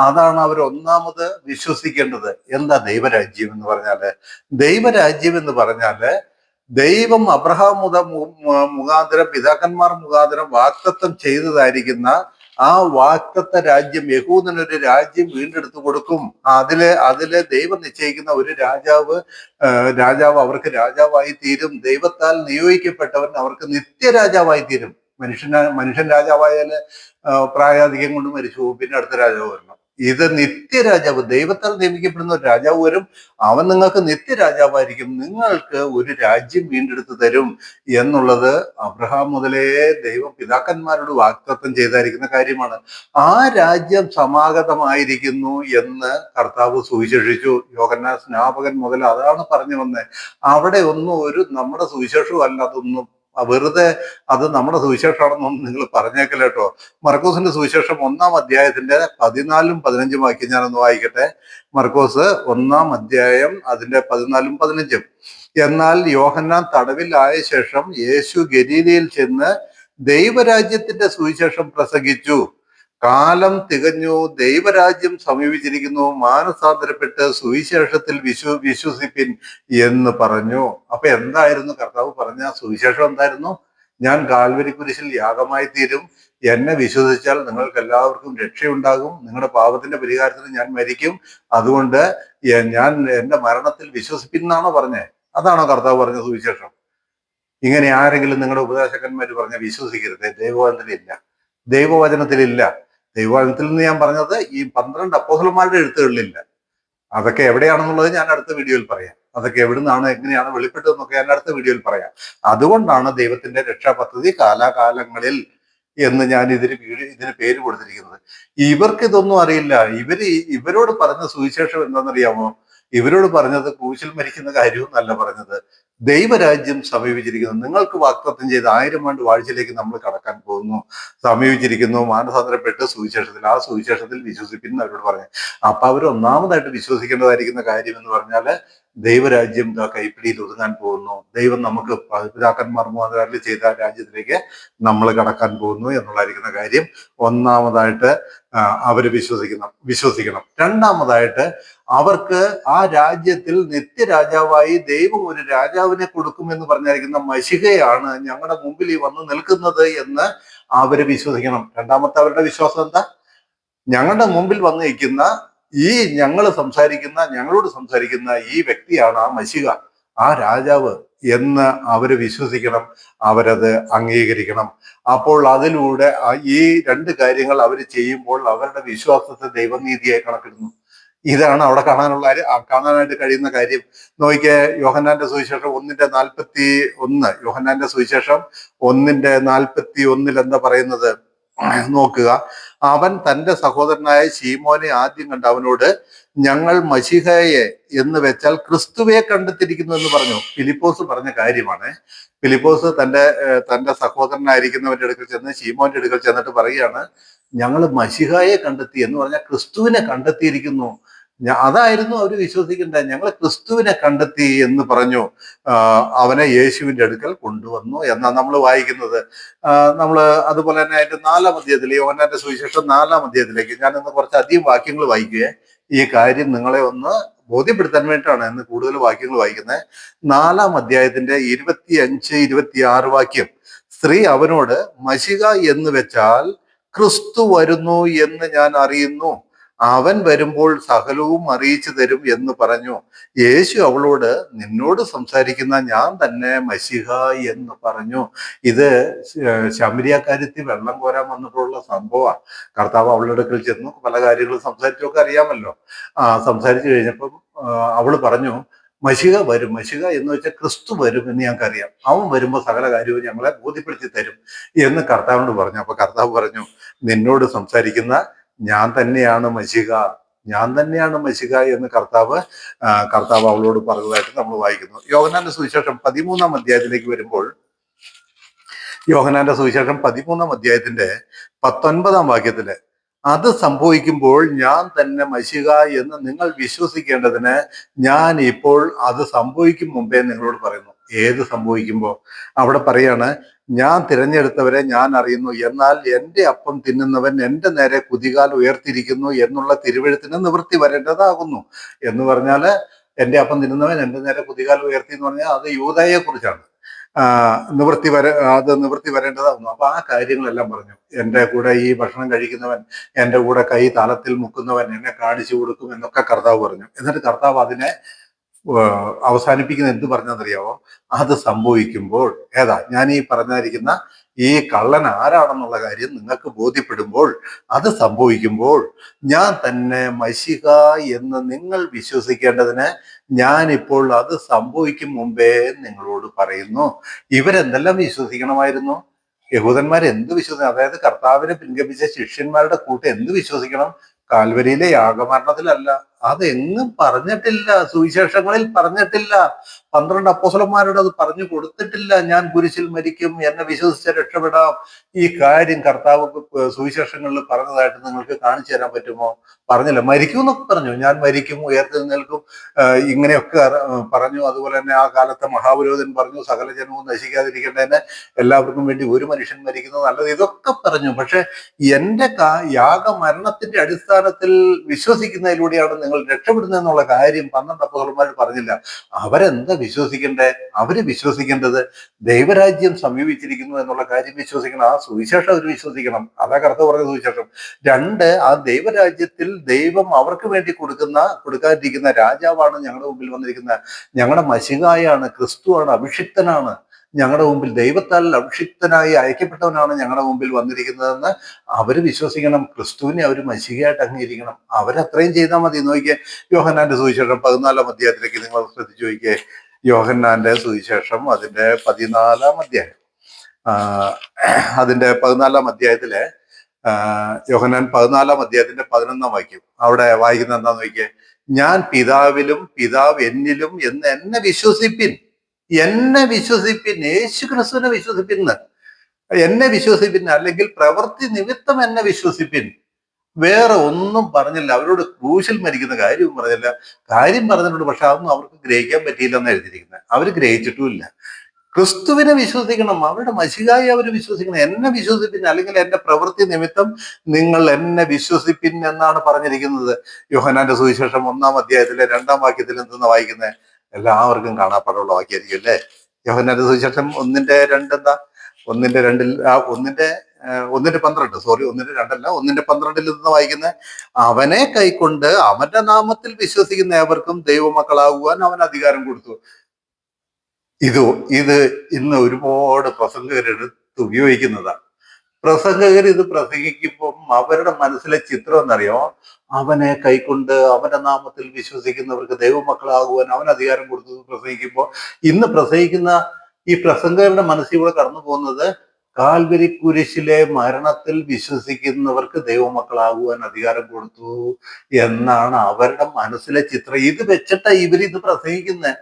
അതാണ് അവർ ഒന്നാമത് വിശ്വസിക്കേണ്ടത്. എന്താ ദൈവരാജ്യം എന്ന് പറഞ്ഞാല്? ദൈവരാജ്യം എന്ന് പറഞ്ഞാല് ദൈവം അബ്രഹാം മുഖാന്തരം, പിതാക്കന്മാർ മുഖാന്തരം വാഗ്ദത്തം ചെയ്തതായിരിക്കുന്ന ആ വാഗ്ദത്ത രാജ്യം, യഹൂദനൊരു രാജ്യം വീണ്ടെടുത്തു കൊടുക്കും. അതില് ദൈവം നിശ്ചയിക്കുന്ന ഒരു രാജാവ് അവർക്ക് രാജാവായി തീരും. ദൈവത്താൽ നിയോഗിക്കപ്പെട്ടവൻ അവർക്ക് നിത്യരാജാവായി തീരും. മനുഷ്യൻ രാജാവായാല് പ്രായാധികം കൊണ്ട് മരിച്ചു പോകും, പിന്നെ അടുത്ത രാജാവ് വരണം. ഇത് നിത്യരാജാവ്, ദൈവത്താൽ നിയമിക്കപ്പെടുന്ന ഒരു രാജാവ് വരും. അവൻ നിങ്ങൾക്ക് നിത്യരാജാവായിരിക്കും. നിങ്ങൾക്ക് ഒരു രാജ്യം വീണ്ടെടുത്ത് തരും എന്നുള്ളത് അബ്രഹാം മുതലേ ദൈവം പിതാക്കന്മാരോട് വാഗ്ദത്തം ചെയ്തായിരിക്കുന്ന കാര്യമാണ്. ആ രാജ്യം സമാഗതമായിരിക്കുന്നു എന്ന് കർത്താവ് സുവിശേഷിച്ചു. യോഹന്നാൻ സ്നാപകൻ മുതൽ അതാണ് പറഞ്ഞു വന്നത്. അവിടെ ഒന്നും നമ്മുടെ സുവിശേഷവും അല്ല, അതൊന്നും വെറുതെ അത് നമ്മുടെ സുവിശേഷമാണെന്നൊന്നും നിങ്ങൾ പറഞ്ഞേക്കല്ല കേട്ടോ. മർക്കോസിന്റെ സുവിശേഷം 1-ാം അധ്യായത്തിന്റെ 14-ഉം 15-ഉം വാക്യം ഞാനൊന്ന് വായിക്കട്ടെ. മർക്കോസ് 1-ാം അധ്യായം അതിന്റെ 14-ഉം 15-ഉം. എന്നാൽ യോഹന്നാൻ തടവിലായ ശേഷം യേശു ഗലീലയിൽ ചെന്ന് ദൈവരാജ്യത്തിന്റെ സുവിശേഷം പ്രസംഗിച്ചു. കാലം തികഞ്ഞു, ദൈവരാജ്യം സമീപിച്ചിരിക്കുന്നു, മാനസാന്തരപ്പെട്ട് സുവിശേഷത്തിൽ വിശ്വസിപ്പിൻ എന്ന് പറഞ്ഞു. അപ്പൊ എന്തായിരുന്നു കർത്താവ് പറഞ്ഞ സുവിശേഷം? എന്തായിരുന്നു? ഞാൻ കാൽവരി കുരിശിൽ യാഗമായി തീരും, എന്നെ വിശ്വസിച്ചാൽ നിങ്ങൾക്ക് എല്ലാവർക്കും രക്ഷയുണ്ടാകും, നിങ്ങളുടെ പാപത്തിന്റെ പരിഹാരത്തിന് ഞാൻ മരിക്കും, അതുകൊണ്ട് ഞാൻ എന്റെ മരണത്തിൽ വിശ്വസിപ്പിൻ എന്നാണോ പറഞ്ഞേ? അതാണോ കർത്താവ് പറഞ്ഞ സുവിശേഷം? ഇങ്ങനെ ആരെങ്കിലും നിങ്ങളുടെ ഉപദേശകന്മാർ പറഞ്ഞ വിശ്വസിക്കരുത്. ദൈവവചനത്തിലില്ല. ദൈവവചനത്തിൽ നിന്ന് ഞാൻ പറഞ്ഞത് ഈ 12 അപ്പോസ്തലന്മാരുടെ എഴുത്തുകളിലില്ല. അതൊക്കെ എവിടെയാണെന്നുള്ളത് ഞാൻ അടുത്ത വീഡിയോയിൽ പറയാം. അതൊക്കെ എവിടുന്നാണ്, എങ്ങനെയാണ് വെളിപ്പെട്ടതെന്നൊക്കെ ഞാൻ അടുത്ത വീഡിയോയിൽ പറയാം. അതുകൊണ്ടാണ് ദൈവത്തിന്റെ രക്ഷാ പദ്ധതി കാലാകാലങ്ങളിൽ എന്ന് ഞാൻ ഇതിന് പേര് കൊടുത്തിരിക്കുന്നത്. ഇവർക്ക് ഇതൊന്നും അറിയില്ല. ഇവരോട് പറഞ്ഞ സുവിശേഷം എന്താണെന്നറിയാമോ? ഇവരോട് പറഞ്ഞത് ക്രൂശിൽ മരിക്കുന്ന കാര്യവും നല്ല പറഞ്ഞത്. ദൈവരാജ്യം സമീപിച്ചിരിക്കുന്നു, നിങ്ങൾക്ക് വാഗ്ദത്തം ചെയ്ത് 1000 ആണ്ട് വാഴ്ചയിലേക്ക് നമ്മൾ കടക്കാൻ പോകുന്നു, സമീപിച്ചിരിക്കുന്നു, മാനസാന്തരപ്പെട്ട് ആ സുവിശേഷത്തിൽ വിശ്വസിപ്പിന്ന് അവരോട് പറഞ്ഞു. അപ്പൊ അവർ ഒന്നാമതായിട്ട് വിശ്വസിക്കേണ്ടതായിരിക്കുന്ന കാര്യം എന്ന് പറഞ്ഞാല് ദൈവരാജ്യം കൈപ്പിടിയിൽ ഒതുങ്ങാൻ പോകുന്നു, ദൈവം നമുക്ക് പിതാക്കന്മാർ മുഖാന്തരം ചെയ്ത രാജ്യത്തിലേക്ക് നമ്മൾ കടക്കാൻ പോകുന്നു എന്നുള്ളതായിരിക്കുന്ന കാര്യം ഒന്നാമതായിട്ട് അവര് വിശ്വസിക്കണം. രണ്ടാമതായിട്ട് അവർക്ക് ആ രാജ്യത്തിൽ നിത്യരാജാവായി ദൈവം ഒരു രാജാവിനെ കൊടുക്കുമെന്ന് പറഞ്ഞിരിക്കുന്ന മശിഹയാണ് ഞങ്ങളുടെ മുമ്പിൽ ഈ വന്ന് നിൽക്കുന്നത് എന്ന് അവര് വിശ്വസിക്കണം. രണ്ടാമത്തെ അവരുടെ വിശ്വാസം എന്താ? ഞങ്ങളുടെ മുമ്പിൽ വന്ന് നിൽക്കുന്ന ഞങ്ങളോട് സംസാരിക്കുന്ന ഈ വ്യക്തിയാണ് ആ മശിഹ, ആ രാജാവ് എന്ന് അവര് വിശ്വസിക്കണം, അവരത് അംഗീകരിക്കണം. അപ്പോൾ അതിലൂടെ ഈ 2 കാര്യങ്ങൾ അവർ ചെയ്യുമ്പോൾ അവരുടെ വിശ്വാസത്തെ ദൈവനീതിയായി കണക്കിടുന്നു. ഇതാണ് അവിടെ കാണാനായിട്ട് കഴിയുന്ന കാര്യം. നോക്കിക്കേ, യോഹന്നാന്റെ സുവിശേഷം 1:41. യോഹന്നാന്റെ സുവിശേഷം 1:41 എന്താ പറയുന്നത് നോക്കുക. അവൻ തന്റെ സഹോദരനായ ശീമോനെ ആദ്യം കണ്ട് അവനോട്, ഞങ്ങൾ മശിഹയെ എന്ന് വെച്ചാൽ ക്രിസ്തുവെ കണ്ടെത്തിയിരിക്കുന്നു എന്ന് പറഞ്ഞു. ഫിലിപ്പോസ് പറഞ്ഞ കാര്യമാണ്. ഫിലിപ്പോസ് തന്റെ സഹോദരനായിരിക്കുന്നവന്റെ അടുക്കൽ ചെന്ന്, ശീമോന്റെ അടുക്കൽ ചെന്നിട്ട് പറയുകയാണ്, ഞങ്ങൾ മശിഹയെ കണ്ടെത്തി എന്ന് പറഞ്ഞാൽ ക്രിസ്തുവിനെ കണ്ടെത്തിയിരിക്കുന്നു. അതായിരുന്നു അവർ വിശ്വസിക്കേണ്ടത്. ഞങ്ങൾ ക്രിസ്തുവിനെ കണ്ടെത്തി എന്ന് പറഞ്ഞു. അവനെ യേശുവിന്റെ അടുക്കൽ കൊണ്ടുവന്നു എന്നാണ് നമ്മൾ വായിക്കുന്നത്. നമ്മൾ അതുപോലെ തന്നെ അതിന്റെ 4-ാം അധ്യായത്തിൽ, യോഹന്നാന്റെ സുവിശേഷം 4-ാം അധ്യായത്തിലേക്ക് ഞാൻ ഇന്ന് കുറച്ചധികം വാക്യങ്ങൾ വായിക്കുകയെ. ഈ കാര്യം നിങ്ങളെ ഒന്ന് ബോധ്യപ്പെടുത്താൻ വേണ്ടിയിട്ടാണ് ഇന്ന് കൂടുതൽ വാക്യങ്ങൾ വായിക്കുന്നത്. 4-ാം അധ്യായത്തിന്റെ 25-26 വാക്യം. സ്ത്രീ അവനോട്, മശിഹ എന്ന് വെച്ചാൽ ക്രിസ്തു വരുന്നു എന്ന് ഞാൻ അറിയുന്നു, അവൻ വരുമ്പോൾ സകലവും അറിയിച്ചു തരും എന്ന് പറഞ്ഞു. യേശു അവളോട്, നിന്നോട് സംസാരിക്കുന്ന ഞാൻ തന്നെ മശിഹ എന്ന് പറഞ്ഞു. ഇത് ശമരിയാക്കാരത്തി വെള്ളം കോരാൻ വന്നപ്പോഴുള്ള സംഭവമാണ്. കർത്താവ് അവളുടെ അടുക്കൽ ചെന്നു, പല കാര്യങ്ങളും സംസാരിച്ചൊക്കെ അറിയാമല്ലോ. സംസാരിച്ചു കഴിഞ്ഞപ്പം അവള് പറഞ്ഞു, മശിഹ വരും. മശിഹ എന്ന് വെച്ചാൽ ക്രിസ്തു വരും എന്ന് ഞങ്ങൾക്കറിയാം. അവൻ വരുമ്പോൾ സകല കാര്യവും ഞങ്ങളെ ബോധ്യപ്പെടുത്തി തരും എന്ന് കർത്താവിനോട് പറഞ്ഞു. അപ്പൊ കർത്താവ് പറഞ്ഞു, നിന്നോട് സംസാരിക്കുന്ന ഞാൻ തന്നെയാണ് മശിഹ, ഞാൻ തന്നെയാണ് മശിഹ എന്ന് കർത്താവ് അവളോട് പറഞ്ഞതായിട്ട് നമ്മൾ വായിക്കുന്നു. യോഹന്നാന്റെ സുവിശേഷം 13-ാം അധ്യായത്തിലേക്ക് വരുമ്പോൾ, യോഹന്നാന്റെ സുവിശേഷം 13-ാം അധ്യായത്തിന്റെ 19-ാം വാക്യത്തില്, അത് സംഭവിക്കുമ്പോൾ ഞാൻ തന്നെ മശിഹ എന്ന് നിങ്ങൾ വിശ്വസിക്കേണ്ടതിന് ഞാൻ ഇപ്പോൾ അത് സംഭവിക്കും മുമ്പേ നിങ്ങളോട് പറയുന്നു. ഏത് സംഭവിക്കുമ്പോ? അവിടെ പറയാണ്, ഞാൻ തിരഞ്ഞെടുത്തവരെ ഞാൻ അറിയുന്നു, എന്നാൽ എന്റെ അപ്പം തിന്നുന്നവൻ എന്റെ നേരെ കുതികാൽ ഉയർത്തിയിരിക്കുന്നു എന്നുള്ള തിരുവെഴുത്തിന് നിവൃത്തി വരേണ്ടതാകുന്നു. എന്ന് പറഞ്ഞാല് എന്റെ അപ്പം തിന്നുന്നവൻ എന്റെ നേരെ കുതികാൽ ഉയർത്തി എന്ന് പറഞ്ഞാൽ അത് യൂദായെ കുറിച്ചാണ്. അത് നിവൃത്തി വരേണ്ടതാകുന്നു. അപ്പൊ ആ കാര്യങ്ങളെല്ലാം പറഞ്ഞു. എന്റെ കൂടെ ഈ ഭക്ഷണം കഴിക്കുന്നവൻ, എന്റെ കൂടെ കൈ താലത്തിൽ മുക്കുന്നവൻ എന്നെ കാണിച്ചു കൊടുക്കും എന്നൊക്കെ കർത്താവ് പറഞ്ഞു. എന്നിട്ട് കർത്താവ് അതിനെ അവസാനിപ്പിക്കുന്ന എന്ത് പറഞ്ഞതെന്നറിയാവോ? അത് സംഭവിക്കുമ്പോൾ, ഞാൻ ഈ പറഞ്ഞിരിക്കുന്ന ഈ കള്ളൻ ആരാണെന്നുള്ള കാര്യം നിങ്ങൾക്ക് ബോധ്യപ്പെടുമ്പോൾ, അത് സംഭവിക്കുമ്പോൾ ഞാൻ തന്നെ മശിഹ എന്ന് നിങ്ങൾ വിശ്വസിക്കേണ്ടതിന് ഞാൻ ഇപ്പോൾ അത് സംഭവിക്കും മുമ്പേ നിങ്ങളോട് പറയുന്നു. ഇവരെന്തെല്ലാം വിശ്വസിക്കണമായിരുന്നു? യഹൂദന്മാർ എന്ത് വിശ്വസിക്കണം? അതായത് കർത്താവിനെ പിൻഗമിച്ച ശിഷ്യന്മാരുടെ കൂട്ടം എന്ത് വിശ്വസിക്കണം? കാൽവരിയിലെ യാഗമരണത്തിലല്ല. അതെങ്ങും പറഞ്ഞിട്ടില്ല, സുവിശേഷങ്ങളിൽ പറഞ്ഞിട്ടില്ല. 12 അപ്പോസ്തലന്മാരോട് അത് പറഞ്ഞു കൊടുത്തിട്ടില്ല. ഞാൻ കുരിശിൽ മരിക്കും, എന്നെ വിശ്വസിച്ച് രക്ഷപ്പെടാം. ഈ കാര്യം കർത്താവ് സുവിശേഷങ്ങളിൽ പറഞ്ഞതായിട്ട് നിങ്ങൾക്ക് കാണിച്ചു തരാൻ പറ്റുമോ? പറഞ്ഞില്ല. മരിക്കും എന്നൊക്കെ പറഞ്ഞു, ഞാൻ മരിക്കും, ഉയർത്തെഴുന്നേൽക്കും, ഇങ്ങനെയൊക്കെ പറഞ്ഞു. അതുപോലെ തന്നെ ആ കാലത്തെ മഹാപുരോഹിതൻ പറഞ്ഞു, സകല ജനവും നശിക്കാതിരിക്കേണ്ടതിന് എല്ലാവർക്കും വേണ്ടി ഒരു മനുഷ്യൻ മരിക്കുന്നത് നല്ലത്. ഇതൊക്കെ പറഞ്ഞു. പക്ഷെ എന്റെ യാഗമരണത്തിന്റെ അടിസ്ഥാനത്തിൽ വിശ്വസിക്കുന്നതിലൂടെയാണ് നിങ്ങൾ രക്ഷപ്പെടുന്നത് എന്നുള്ള കാര്യം 12 അപ്പോസ്തലന്മാർ പറഞ്ഞില്ല. അവരെന്താ വിശ്വസിക്കണ്ടേ? അവര് വിശ്വസിക്കേണ്ടത് ദൈവരാജ്യം സമീപിച്ചിരിക്കുന്നു എന്നുള്ള കാര്യം വിശ്വസിക്കണം. ആ സുവിശേഷം അവർ വിശ്വസിക്കണം. അതാ കർത്താവ് പറഞ്ഞ സുവിശേഷം. 2, ആ ദൈവരാജ്യത്തിൽ ദൈവം അവർക്ക് വേണ്ടി കൊടുക്കാതിരിക്കുന്ന രാജാവാണ് ഞങ്ങളുടെ മുമ്പിൽ വന്നിരിക്കുന്ന, ഞങ്ങളുടെ മശിഹായാണ്, ക്രിസ്തുവാണ്, അഭിഷിക്തനാണ് ഞങ്ങളുടെ മുമ്പിൽ, ദൈവത്താൽ അഭിഷിക്തനായി അയക്കപ്പെട്ടവനാണ് ഞങ്ങളുടെ മുമ്പിൽ വന്നിരിക്കുന്നതെന്ന് അവര് വിശ്വസിക്കണം. ക്രിസ്തുവിനെ അവർ മശിഹയായിട്ട് അംഗീകരിക്കണം. അവരത്രയും ചെയ്താൽ മതി. നോക്കിയേ, യോഹന്നാന്റെ സുവിശേഷം 14-ാം അധ്യായത്തിലേക്ക് നിങ്ങൾ ശ്രദ്ധിച്ചു നോക്കിയേ. യോഹന്നാന്റെ സുവിശേഷം അതിന്റെ 14-ാം അധ്യായം, അതിന്റെ 14-ാം അധ്യായത്തിലെ യോഹന്നാൻ 14-ാം അധ്യായത്തിന്റെ 11-ാം വാക്യം. അവിടെ വായിക്കുന്ന എന്താന്ന് നോക്കിയേ, ഞാൻ പിതാവിലും പിതാവ് എന്നിലും എന്ന് എന്നെ വിശ്വസിപ്പിൻ. എന്നെ വിശ്വസിപ്പിൻ, യേശു ക്രിസ്തുവിനെ വിശ്വസിപ്പിൻ, എന്നെ വിശ്വസിപ്പിൻ, അല്ലെങ്കിൽ പ്രവൃത്തി നിമിത്തം എന്നെ വിശ്വസിപ്പിൻ. വേറെ ഒന്നും പറഞ്ഞില്ല. അവരോട് ക്രൂശിൽ മരിക്കുന്ന കാര്യവും പറഞ്ഞില്ല. കാര്യം പറഞ്ഞിട്ടുണ്ട്, പക്ഷെ അതൊന്നും അവർക്ക് ഗ്രഹിക്കാൻ പറ്റിയില്ല എന്ന് എഴുതിയിരിക്കുന്നത്. അവർ ഗ്രഹിച്ചിട്ടുമില്ല. ക്രിസ്തുവിനെ വിശ്വസിക്കണം, അവരുടെ മശിഹായെ അവർ വിശ്വസിക്കണം. എന്നെ വിശ്വസിപ്പിൻ, അല്ലെങ്കിൽ എന്റെ പ്രവൃത്തി നിമിത്തം നിങ്ങൾ എന്നെ വിശ്വസിപ്പിൻ എന്നാണ് പറഞ്ഞിരിക്കുന്നത്. യോഹന്നാന്റെ സുവിശേഷം 1-ാം അധ്യായത്തിലെ 2-ാം വാക്യത്തിൽ എന്തെന്ന് വായിക്കുന്നത്? എല്ലാവർക്കും കാണാപ്പാടുള്ള വാക്യായിരിക്കും അല്ലേ? യോഹന്നാന്റെ സുവിശേഷം 1-2 എന്താ? 1-2 1-12 സോറി, 1-2 1-12 നിന്ന് വായിക്കുന്നത്, അവനെ കൈക്കൊണ്ട് അവന്റെ നാമത്തിൽ വിശ്വസിക്കുന്ന ഏവർക്കും ദൈവമക്കളാകുവാൻ അവൻ അധികാരം കൊടുത്തു. ഇത് ഇന്ന് ഒരുപാട് പ്രസംഗകരെടുത്ത് ഉപയോഗിക്കുന്നതാണ്. പ്രസംഗകർ ഇത് പ്രസംഗിക്കുമ്പം അവരുടെ മനസ്സിലെ ചിത്രം എന്നറിയോ? അവനെ കൈക്കൊണ്ട് അവന്റെ നാമത്തിൽ വിശ്വസിക്കുന്നവർക്ക് ദൈവമക്കളാകുവാൻ അവൻ അധികാരം കൊടുത്തു പ്രസംഗിക്കുമ്പോൾ, ഇന്ന് പ്രസംഗിക്കുന്ന ഈ പ്രസംഗകരുടെ മനസ്സിലൂടെ കടന്നു പോകുന്നത്, കാൽവരി കുരിശിലെ മരണത്തിൽ വിശ്വസിക്കുന്നവർക്ക് ദൈവമക്കളാകുവാൻ അധികാരം കൊടുത്തു എന്നാണ് അവരുടെ മനസ്സിലെ ചിത്രം. ഇത് വെച്ചിട്ടാ ഇവരിത് പ്രസംഗിക്കുന്നത്.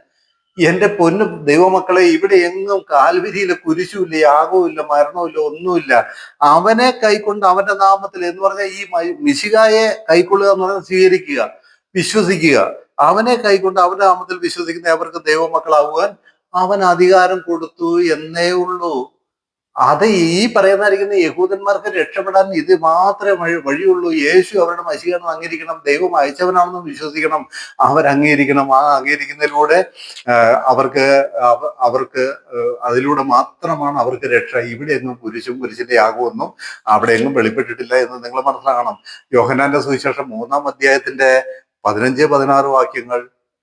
എന്റെ പൊന്നു ദൈവമക്കളെ, ഇവിടെ എങ്ങും കാൽവരിയിലെ കുരിശുമില്ല, യാഗവുമില്ല, മരണവുമില്ല, ഒന്നുമില്ല. അവനെ കൈക്കൊണ്ട് അവന്റെ നാമത്തിൽ എന്ന് പറഞ്ഞാൽ ഈ മിശിഹായെ കൈക്കൊള്ളുക എന്ന് പറഞ്ഞാൽ സ്വീകരിക്കുക, വിശ്വസിക്കുക. അവനെ കൈക്കൊണ്ട് അവന്റെ നാമത്തിൽ വിശ്വസിക്കുന്ന അവർക്ക് ദൈവമക്കളാകുവാൻ അവൻ അധികാരം കൊടുത്തു എന്നേ ഉള്ളൂ. അത് ഈ പറയുന്നതായിരിക്കുന്ന യഹൂദന്മാർക്ക് രക്ഷപ്പെടാൻ ഇത് മാത്രമേ വഴിയുള്ളൂ. യേശു അവരുടെ മശിഹാണെന്ന് അംഗീകരിക്കണം, ദൈവം അയച്ചവനാണെന്ന് വിശ്വസിക്കണം, അവരംഗീകരിക്കണം. ആ അംഗീകരിക്കുന്നതിലൂടെ അവർക്ക് അവർക്ക് അതിലൂടെ മാത്രമാണ് അവർക്ക് രക്ഷ. ഇവിടെ എങ്ങും കുരിശിന്റെ യാഗമൊന്നും അവിടെ എങ്ങും വെളിപ്പെട്ടിട്ടില്ല എന്ന് നിങ്ങൾ മനസ്സിലാക്കണം. യോഹന്നാന്റെ സുവിശേഷം 3-ാം അധ്യായത്തിന്റെ 15-16 വാക്യങ്ങൾ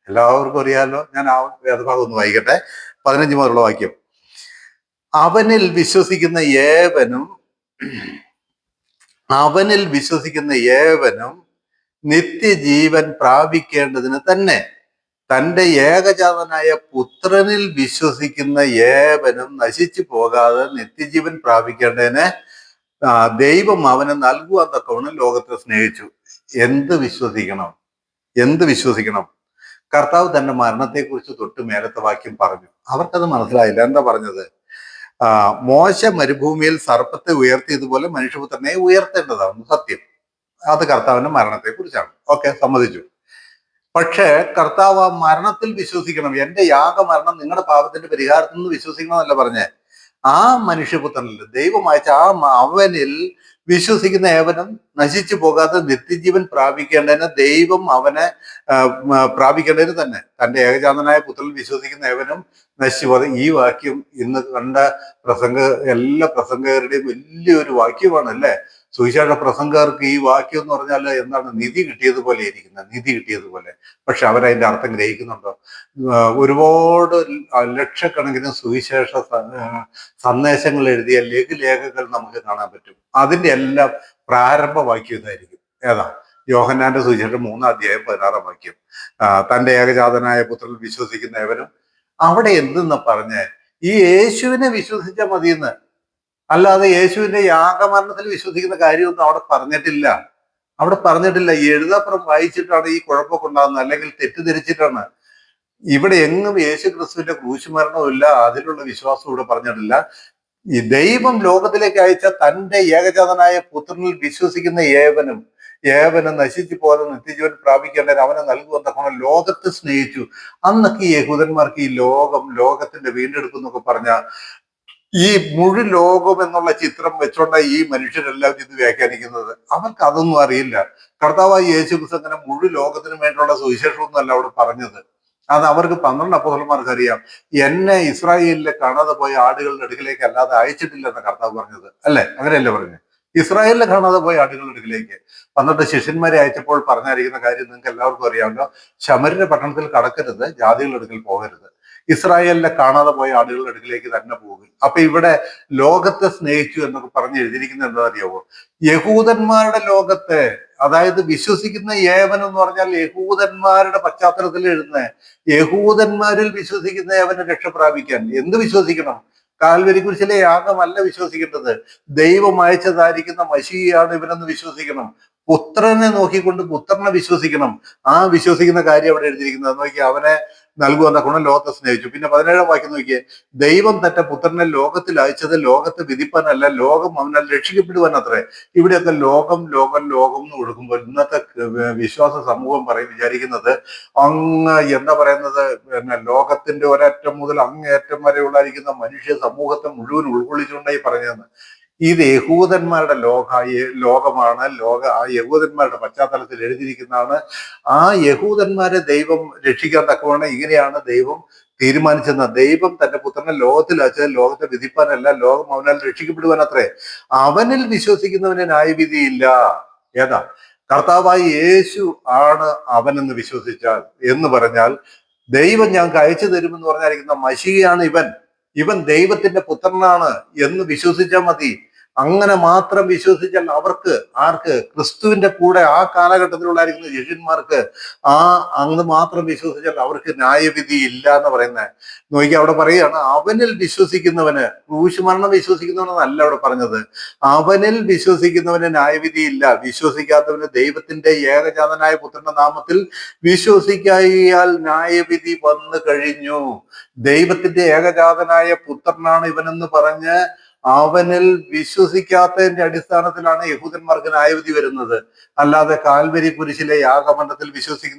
എല്ലാവർക്കും അറിയാമല്ലോ. ഞാൻ ആ വേദഭാഗം ഒന്ന് വായിക്കട്ടെ. 15 മുതലുള്ള വാക്യം: അവനിൽ വിശ്വസിക്കുന്ന ഏവനും നിത്യജീവൻ പ്രാപിക്കേണ്ടതിന് തന്നെ തന്റെ ഏകജാതനായ പുത്രനിൽ വിശ്വസിക്കുന്ന ഏവനും നശിച്ചു പോകാതെ നിത്യജീവൻ പ്രാപിക്കേണ്ടതിന് ദൈവം അവനെ നൽകുവാൻ തക്കവണ്ണം ലോകത്തെ സ്നേഹിച്ചു. എന്ത് വിശ്വസിക്കണം? കർത്താവ് തന്റെ മരണത്തെക്കുറിച്ച് തൊട്ട് മേലത്തെ വാക്യം പറഞ്ഞു. അവർക്കത് മനസ്സിലായില്ല. എന്താ പറഞ്ഞത്? മോശ മരുഭൂമിയിൽ സർപ്പത്തെ ഉയർത്തിയതുപോലെ മനുഷ്യപുത്രനെ ഉയർത്തേണ്ടതാണെന്ന് സത്യം. അത് കർത്താവിന്റെ മരണത്തെ കുറിച്ചാണ്. ഓക്കെ, സമ്മതിച്ചു. പക്ഷേ കർത്താവ് ആ മരണത്തിൽ വിശ്വസിക്കണം. എന്റെ യാഗമരണം നിങ്ങളുടെ പാപത്തിന്റെ പരിഹാരത്തിൽ നിന്ന് വിശ്വസിക്കണം എന്നല്ല പറഞ്ഞേ. ആ മനുഷ്യപുത്രനിൽ, ദൈവം അയച്ച അവനിൽ വിശ്വസിക്കുന്ന ഏവനും നശിച്ചു പോകാതെ നിത്യജീവൻ പ്രാപിക്കേണ്ടതിന് ദൈവം അവനെ പ്രാപിക്കേണ്ടതിന് തന്നെ തന്റെ ഏകജാതനായ പുത്രനിൽ വിശ്വസിക്കുന്ന ഏവനും നശിച്ചു പോകാതെ. ഈ വാക്യം ഇന്ന് കണ്ട എല്ലാ പ്രസംഗകരുടെയും വലിയൊരു വാക്യമാണ് അല്ലേ? സുവിശേഷ പ്രസംഗകർക്ക് ഈ വാക്യം എന്ന് പറഞ്ഞാൽ എന്താണ്? നിധി കിട്ടിയതുപോലെ ഇരിക്കുന്നത്, നിധി കിട്ടിയതുപോലെ. പക്ഷെ അവരതിന്റെ അർത്ഥം ഗ്രഹിക്കുന്നുണ്ടോ? ഒരുപാട് ലക്ഷക്കണക്കിന് സുവിശേഷ സന്ദേശങ്ങൾ എഴുതിയ ലഘുലേഖകൾ നമുക്ക് കാണാൻ പറ്റും. അതിന്റെ എല്ലാം പ്രാരംഭ വാക്യം ഇതായിരിക്കും. ഏതാ? യോഹന്നാന്റെ സുവിശേഷം 3-ാം അധ്യായം 16-ാം വാക്യം. തന്റെ ഏകജാതനായ പുത്രനിൽ വിശ്വസിക്കുന്ന ഏവനും. അവിടെ എന്തെന്ന് പറഞ്ഞ് ഈ യേശുവിനെ വിശ്വസിച്ചാൽ മതിയെന്ന്, അല്ലാതെ യേശുവിന്റെ യാഗമരണത്തിൽ വിശ്വസിക്കുന്ന കാര്യമൊന്നും അവിടെ പറഞ്ഞിട്ടില്ല. ഈ എഴുതാപ്പുറം വായിച്ചിട്ടാണ് ഈ കുഴപ്പമൊക്കെ ഉണ്ടാകുന്നത്, അല്ലെങ്കിൽ തെറ്റിദ്ധരിച്ചിട്ടാണ്. ഇവിടെ എങ്ങും യേശു ക്രിസ്തുവിന്റെ ക്രൂശുമരണവും ഇല്ല, അതിലുള്ള വിശ്വാസം ഇവിടെ പറഞ്ഞിട്ടില്ല. ഈ ദൈവം ലോകത്തിലേക്ക് അയച്ച തന്റെ ഏകജാതനായ പുത്രനിൽ വിശ്വസിക്കുന്ന ഏവനും നശിച്ചു പോകാതെ നിത്യജീവൻ പ്രാപിക്കേണ്ടത് അവനെ നൽകുമെന്നൊക്കെ ലോകത്തെ സ്നേഹിച്ചു. അന്നൊക്കെ ഈ യഹൂദന്മാർക്ക് ഈ ലോകത്തിന്റെ വീണ്ടെടുപ്പ് എന്നൊക്കെ പറഞ്ഞ ഈ മുഴു ലോകം എന്നുള്ള ചിത്രം വെച്ചോണ്ട ഈ മനുഷ്യരെല്ലാവരും ഇത് വ്യാഖ്യാനിക്കുന്നത്. അവർക്ക് അതൊന്നും അറിയില്ല. കർത്താവായ യേശു ക്രിസ്തു അങ്ങനെ മുഴു ലോകത്തിനു വേണ്ടിയുള്ള സുവിശേഷമൊന്നും അല്ല അവിടെ പറഞ്ഞത്. അത് അവർക്ക് 12 അപ്പോസ്തലന്മാർക്ക് അറിയാം. എന്നെ ഇസ്രായേലിലെ കാണാതെ പോയ ആടുകളുടെ അടുക്കിലേക്ക് അല്ലാതെ അയച്ചിട്ടില്ല എന്ന കർത്താവ് പറഞ്ഞത് അല്ലേ? അങ്ങനെയല്ലേ പറഞ്ഞത്? ഇസ്രായേലിലെ കാണാതെ പോയ ആടുകളുടെ അടുക്കിലേക്ക് 12 ശിഷ്യന്മാരെ അയച്ചപ്പോൾ പറഞ്ഞിരിക്കുന്ന കാര്യം നിങ്ങൾക്ക് എല്ലാവർക്കും അറിയാമല്ലോ. ശമര്യരുടെ പട്ടണത്തിൽ കടക്കരുത്, ജാതികളുടെ അടുക്കൽ പോകരുത്, ഇസ്രായേലിലെ കാണാതെ പോയ ആടുകളുടെ അടുക്കിലേക്ക് തന്നെ പോകും. അപ്പൊ ഇവിടെ ലോകത്തെ സ്നേഹിച്ചു എന്നൊക്കെ പറഞ്ഞ് എഴുതിയിരിക്കുന്നത് എന്താ അറിയാവോ? യഹൂദന്മാരുടെ ലോകത്തെ, അതായത് വിശ്വസിക്കുന്ന ഏവൻ എന്ന് പറഞ്ഞാൽ യഹൂദന്മാരുടെ പശ്ചാത്തലത്തിൽ എഴുതുന്ന യഹൂദന്മാരിൽ വിശ്വസിക്കുന്ന ഏവനെ രക്ഷ പ്രാപിക്കാൻ എന്ത് വിശ്വസിക്കണം? കാൽവരി കുരിശിലെ യാഗമല്ല വിശ്വസിക്കേണ്ടത്, ദൈവം അയച്ചതായിരിക്കുന്ന മശീയാണ് ഇവനെന്ന് വിശ്വസിക്കണം. പുത്രനെ നോക്കിക്കൊണ്ട് പുത്രനെ വിശ്വസിക്കണം. ആ വിശ്വസിക്കുന്ന കാര്യം അവിടെ എഴുതിയിരിക്കുന്നത് നോക്കി. അവനെ നൽകുവെന്ന ഗുണം ലോകത്തെ സ്നേഹിച്ചു. പിന്നെ 17-ാം വാക്യം നോക്കിയേ: ദൈവം തന്റെ പുത്രനെ ലോകത്തിൽ അയച്ചത് ലോകത്തെ വിധിപ്പാനല്ല, ലോകം അവനാൽ രക്ഷിക്കപ്പെടുവാൻ അത്രേ. ഇവിടെയൊക്കെ ലോകം എന്ന് കൊടുക്കുമ്പോൾ ഇന്നത്തെ വിശ്വാസ സമൂഹം വിചാരിക്കുന്നത് എന്താ പറയുന്നത്, പിന്നെ ലോകത്തിന്റെ ഒരറ്റം മുതൽ അങ്ങേയറ്റം വരെ ഉള്ളായിരിക്കുന്ന മനുഷ്യ സമൂഹത്തെ മുഴുവൻ ഉൾക്കൊള്ളിച്ചുകൊണ്ടായി പറഞ്ഞതെന്ന്. ഇത് യഹൂദന്മാരുടെ ലോകമാണ്. ആ യഹൂദന്മാരുടെ പശ്ചാത്തലത്തിൽ എഴുതിയിരിക്കുന്നതാണ്. ആ യഹൂദന്മാരെ ദൈവം രക്ഷിക്കാൻ തക്കവണ്ണം ഇങ്ങനെയാണ് ദൈവം തീരുമാനിച്ചെന്ന്. ദൈവം തന്റെ പുത്രനെ ലോകത്തിൽ അയച്ചത് ലോകത്തെ വിധിപ്പാനല്ല, ലോകം അവനാൽ രക്ഷിക്കപ്പെടുവാൻ അത്രേ. അവനിൽ വിശ്വസിക്കുന്നവന് ന്യായവിധിയില്ല. ഏതാ? കർത്താവായി യേശു ആണ് അവനെന്ന് വിശ്വസിച്ചാൽ എന്ന് പറഞ്ഞാൽ ദൈവം ഞങ്ങൾക്ക് അയച്ചു തരുമെന്ന് പറഞ്ഞായിരിക്കുന്ന മശീഹയാണ് ഇവൻ ദൈവത്തിന്റെ പുത്രനാണ് എന്ന് വിശ്വസിച്ചാൽ മതി. അങ്ങനെ മാത്രം വിശ്വസിച്ചാൽ ആർക്ക്? ക്രിസ്തുവിന്റെ കൂടെ ആ കാലഘട്ടത്തിലുള്ളായിരിക്കുന്ന ശിഷ്യന്മാർക്ക് അങ്ങ് മാത്രം വിശ്വസിച്ചാൽ അവർക്ക് ന്യായവിധി ഇല്ല എന്ന് പറയുന്നത്. നോക്കി അവിടെ പറയുകയാണ്, അവനിൽ വിശ്വസിക്കുന്നവന്, ക്രൂശുമരണം വിശ്വസിക്കുന്നവനെന്നല്ല അവിടെ പറഞ്ഞത്. അവനിൽ വിശ്വസിക്കുന്നവന് ന്യായവിധി ഇല്ല. വിശ്വസിക്കാത്തവന് ദൈവത്തിന്റെ ഏകജാതനായ പുത്രന്റെ നാമത്തിൽ വിശ്വസിക്കായാൽ ന്യായവിധി വന്നു കഴിഞ്ഞു. ദൈവത്തിന്റെ ഏകജാതനായ പുത്രനാണ് ഇവനെന്ന് പറഞ്ഞ് അവനിൽ വിശ്വസിക്കാത്തതിന്റെ അടിസ്ഥാനത്തിലാണ് യഹൂദന്മാർക്ക് ന്യായവിധി വരുന്നത്. അല്ലാതെ കാൽവരി കുരിശിലെ യാഗമണ്ഡത്തിൽ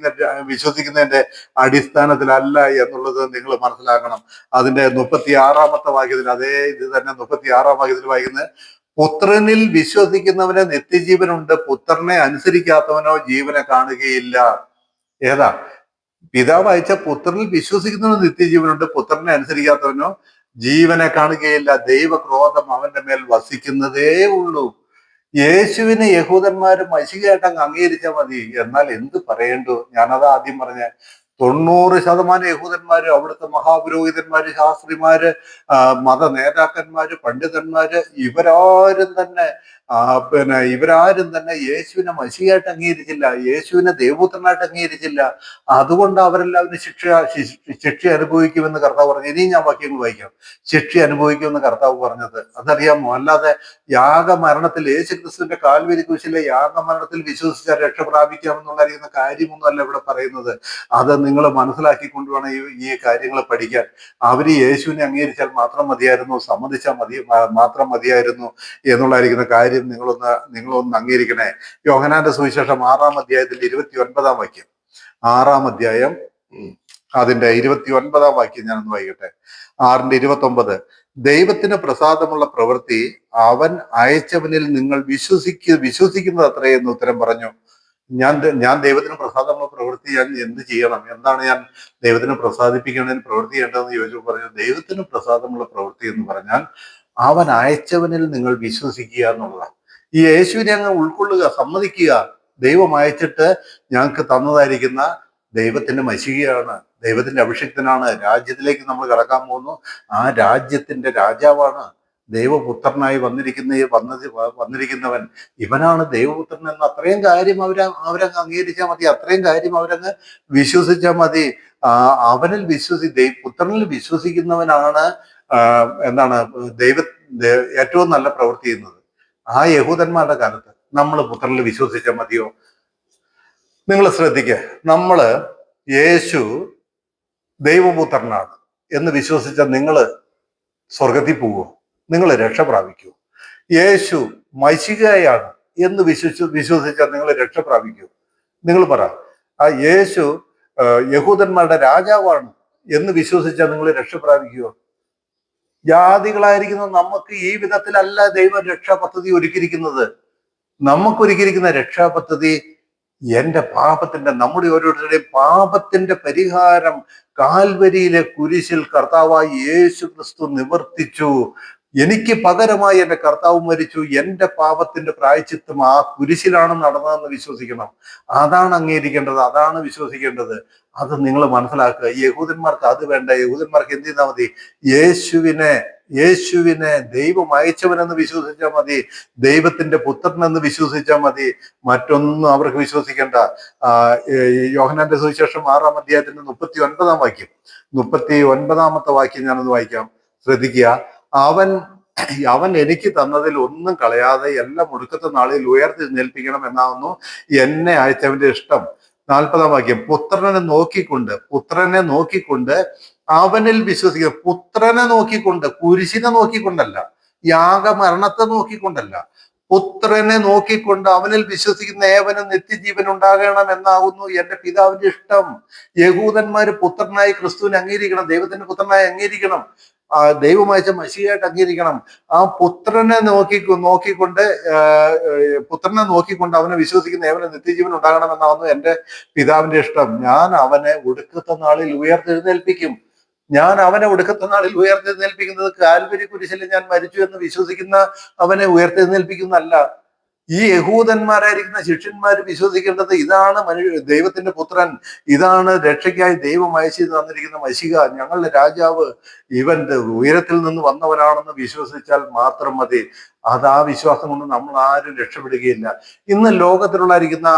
വിശ്വസിക്കുന്നതിന്റെ അടിസ്ഥാനത്തിലല്ല എന്നുള്ളത് നിങ്ങൾ മനസ്സിലാക്കണം. അതിന്റെ 36-ാമത്തെ വാക്യത്തിൽ, അതേ ഇത് തന്നെ 36-ാം വാക്യത്തിൽ വായിക്കുന്നത്, പുത്രനിൽ വിശ്വസിക്കുന്നവന് നിത്യജീവനുണ്ട്, പുത്രനെ അനുസരിക്കാത്തവനോ ജീവനെ കാണുകയില്ല. ഏതാ? പിതാവ് അയച്ച പുത്രനിൽ വിശ്വസിക്കുന്നവന് നിത്യജീവനുണ്ട്, പുത്രനെ അനുസരിക്കാത്തവനോ ജീവനെ കാണുകയില്ല. ദൈവക്രോധം അവന്റെ മേൽ വസിക്കുന്നതേ ഉള്ളൂ. യേശുവിനെ യഹൂദന്മാര് മശികയായിട്ട് അങ്ങ് അംഗീകരിച്ചാൽ മതി. എന്നാൽ എന്ത് പറയണ്ടു? ഞാനത് ആദ്യം പറഞ്ഞ 90% യഹൂദന്മാര്, അവിടുത്തെ മഹാപുരോഹിതന്മാര്, ശാസ്ത്രിമാര്, മത നേതാക്കന്മാര്, പണ്ഡിതന്മാര്, ഇവരാരും തന്നെ യേശുവിനെ മശിയായിട്ട് അംഗീകരിച്ചില്ല, യേശുവിനെ ദൈവപുത്രനായിട്ട് അംഗീകരിച്ചില്ല. അതുകൊണ്ട് അവരെല്ലാവരും ശിക്ഷ അനുഭവിക്കുമെന്ന് കർത്താവ് പറഞ്ഞു. ഇനിയും ഞാൻ വാക്യങ്ങൾ വായിക്കാം. ശിക്ഷ അനുഭവിക്കുമെന്ന് കർത്താവ് പറഞ്ഞത് അതറിയാമോ? അല്ലാതെ യാഗമരണത്തിൽ, യേശു ക്രിസ്തുവിന്റെ കാൽവരി കുരിശിലെ യാഗമരണത്തിൽ വിശ്വസിച്ചാൽ രക്ഷ പ്രാപിക്കാമെന്നുള്ള കാര്യമൊന്നും അല്ല ഇവിടെ പറയുന്നത്. അത് നിങ്ങൾ മനസ്സിലാക്കിക്കൊണ്ട് വേണം ഈ കാര്യങ്ങൾ പഠിക്കാൻ. അവര് യേശുവിനെ അംഗീകരിച്ചാൽ മാത്രം മതിയായിരുന്നു, സമ്മതിച്ചാൽ മാത്രം മതിയായിരുന്നു എന്നുള്ളതായിരിക്കുന്ന കാര്യം നിങ്ങളൊന്ന് അംഗീകരിക്കണേ. യോഹന്നാന്റെ സുവിശേഷം 6-ാം അധ്യായത്തിൽ 29-ാം വാക്യം, 6-ാം അധ്യായം അതിന്റെ 29-ാം വാക്യം ഞാനൊന്ന് വായിക്കട്ടെ. 6-ന്റെ 29, ദൈവത്തിന് പ്രസാദമുള്ള പ്രവൃത്തി അവൻ അയച്ചവനിൽ നിങ്ങൾ വിശ്വസിക്കുന്നത് അത്രയെന്ന് ഉത്തരം പറഞ്ഞു. ഞാൻ ദൈവത്തിന് പ്രസാദമുള്ള പ്രവൃത്തി ഞാൻ എന്ത് ചെയ്യണം? എന്താണ് ഞാൻ ദൈവത്തിന് പ്രസാദിപ്പിക്കുന്നതിന് പ്രവൃത്തി ചെയ്യേണ്ടതെന്ന് ചോദിച്ചപ്പോൾ പറഞ്ഞു, ദൈവത്തിന് പ്രസാദമുള്ള പ്രവൃത്തി എന്ന് പറഞ്ഞാൽ അവൻ അയച്ചവനിൽ നിങ്ങൾ വിശ്വസിക്കുക എന്നുള്ളതാണ്. ഈ യേശുവിനെ അങ്ങ് ഉൾക്കൊള്ളുക, സമ്മതിക്കുക. ദൈവം അയച്ചിട്ട് ഞങ്ങൾക്ക് തന്നതായിരിക്കുന്ന ദൈവത്തിന്റെ മശികയാണ്, ദൈവത്തിന്റെ അഭിഷിക്തനാണ്. രാജ്യത്തിലേക്ക് നമ്മൾ കടക്കാൻ പോകുന്നു. ആ രാജ്യത്തിന്റെ രാജാവാണ്, ദൈവപുത്രനായി വന്നിരിക്കുന്നവൻ ഇവനാണ് ദൈവപുത്രൻ എന്ന അത്രയും കാര്യം അവരങ്ങ് അംഗീകരിച്ചാൽ മതി. അത്രയും കാര്യം അവരങ്ങ് വിശ്വസിച്ചാൽ മതി. അവനിൽ പുത്രനിൽ വിശ്വസിക്കുന്നവനാണ് എന്താണ് ഏറ്റവും നല്ല പ്രവൃത്തി ചെയ്യുന്നത്. ആ യഹൂദന്മാരുടെ കാലത്ത് നമ്മൾ പുത്രനിൽ വിശ്വസിച്ചാൽ മതിയോ? നിങ്ങൾ ശ്രദ്ധിക്കുക, നമ്മള് യേശു ദൈവപുത്രനാണ് എന്ന് വിശ്വസിച്ചാൽ നിങ്ങൾ സ്വർഗത്തിൽ പോവുമോ? നിങ്ങൾ രക്ഷ പ്രാപിക്കുമോ? യേശു മശിഹയാണ് എന്ന് വിശ്വസിച്ചാൽ നിങ്ങൾ രക്ഷ പ്രാപിക്കുമോ? നിങ്ങൾ പറ. ആ യേശു യഹൂദന്മാരുടെ രാജാവാണ് എന്ന് വിശ്വസിച്ചാൽ നിങ്ങൾ രക്ഷ പ്രാപിക്കുമോ? ജാതികളായിരിക്കുന്ന നമുക്ക് ഈ വിധത്തിലല്ല ദൈവം രക്ഷാ പദ്ധതി ഒരുക്കിയിരിക്കുന്നത്. നമുക്കൊരുക്കിയിരിക്കുന്ന രക്ഷാ പദ്ധതി നമ്മുടെ ഓരോരുത്തരുടെയും പാപത്തിന്റെ പരിഹാരം കാൽവരിയിലെ കുരിശിൽ കർത്താവായി യേശു ക്രിസ്തു നിവർത്തിച്ചു. എനിക്ക് പകരമായി എന്റെ കർത്താവ് മരിച്ചു. എന്റെ പാപത്തിന്റെ പ്രായശ്ചിത്തം ആ കുരിശിലാണ് നടന്നതെന്ന് വിശ്വസിക്കണം. അതാണ് അംഗീകരിക്കേണ്ടത്, അതാണ് വിശ്വസിക്കേണ്ടത്. അത് നിങ്ങൾ മനസ്സിലാക്കുക. യഹൂദന്മാർക്ക് അത് വേണ്ട. യഹൂദന്മാർക്ക് എന്ത് ചെയ്താൽ മതി? യേശുവിനെ ദൈവം അയച്ചവനെന്ന് വിശ്വസിച്ചാൽ മതി, ദൈവത്തിന്റെ പുത്രനെന്ന് വിശ്വസിച്ചാൽ മതി. മറ്റൊന്നും അവർക്ക് വിശ്വസിക്കേണ്ട. യോഹന്നാന്റെ സുവിശേഷം 6-ാം അധ്യായത്തിന്റെ 39-ാം വാക്യം, 39-ാമത്തെ വാക്യം ഞാനൊന്ന് വായിക്കാം. ശ്രദ്ധിക്കുക. അവൻ എനിക്ക് തന്നതിൽ ഒന്നും കളയാതെ എല്ലാം ഒടുക്കത്തെ നാളിൽ ഉയർത്തെഴുന്നേൽപ്പിക്കണം എന്നാവുന്നു എന്നെ അയച്ചവന്റെ ഇഷ്ടം. 40-ാം വാക്യം, പുത്രനെ നോക്കിക്കൊണ്ട് അവനിൽ വിശ്വസിക്കുക. പുത്രനെ നോക്കിക്കൊണ്ട്, കുരിശിനെ നോക്കിക്കൊണ്ടല്ല, യാഗമരണത്തെ നോക്കിക്കൊണ്ടല്ല, പുത്രനെ നോക്കിക്കൊണ്ട് അവനിൽ വിശ്വസിക്കുന്ന ഏവനും നിത്യജീവൻ ഉണ്ടാകണം എന്നാകുന്നു എന്റെ പിതാവിന്റെ ഇഷ്ടം. യഹൂദന്മാര് പുത്രനായി ക്രിസ്തുവിനെ അംഗീകരിക്കണം, ദൈവത്തിന്റെ പുത്രനായി അംഗീകരിക്കണം, ദൈവം അയച്ച മശിഹയായിട്ട് അംഗീകരിക്കണം. ആ പുത്രനെ നോക്കിക്കൊണ്ട് അവനെ വിശ്വസിക്കുന്ന ഏവനെ നിത്യജീവൻ ഉണ്ടാകണമെന്നാവുന്നു എന്റെ പിതാവിന്റെ ഇഷ്ടം. ഞാൻ അവനെ ഒടുക്കത്തെ നാളിൽ ഉയർത്തെഴുന്നേൽപ്പിക്കും. ഉയർത്തെഴുന്നേൽപ്പിക്കുന്നത് കാൽവരി കുരിശിൽ ഞാൻ മരിച്ചു എന്ന് വിശ്വസിക്കുന്ന അവനെ ഉയർത്തെഴുന്നേൽപ്പിക്കുന്നല്ല. ഈ യഹൂദന്മാരായിരിക്കുന്ന ശിഷ്യന്മാർ വിശ്വസിക്കേണ്ടത് ഇതാണ് ദൈവത്തിന്റെ പുത്രൻ, ഇതാണ് രക്ഷയ്ക്കായി ദൈവം അയച്ചു തന്നിരിക്കുന്ന മശിഹ, ഞങ്ങളുടെ രാജാവ്, ഇവൻ ഉയരത്തിൽ നിന്ന് വന്നവനാണെന്ന് വിശ്വസിച്ചാൽ മാത്രം മതി. അത് ആ വിശ്വാസം കൊണ്ട് നമ്മൾ ആരും രക്ഷപ്പെടുകയില്ല. ഇന്ന് ലോകത്തിലുള്ളായിരിക്കുന്ന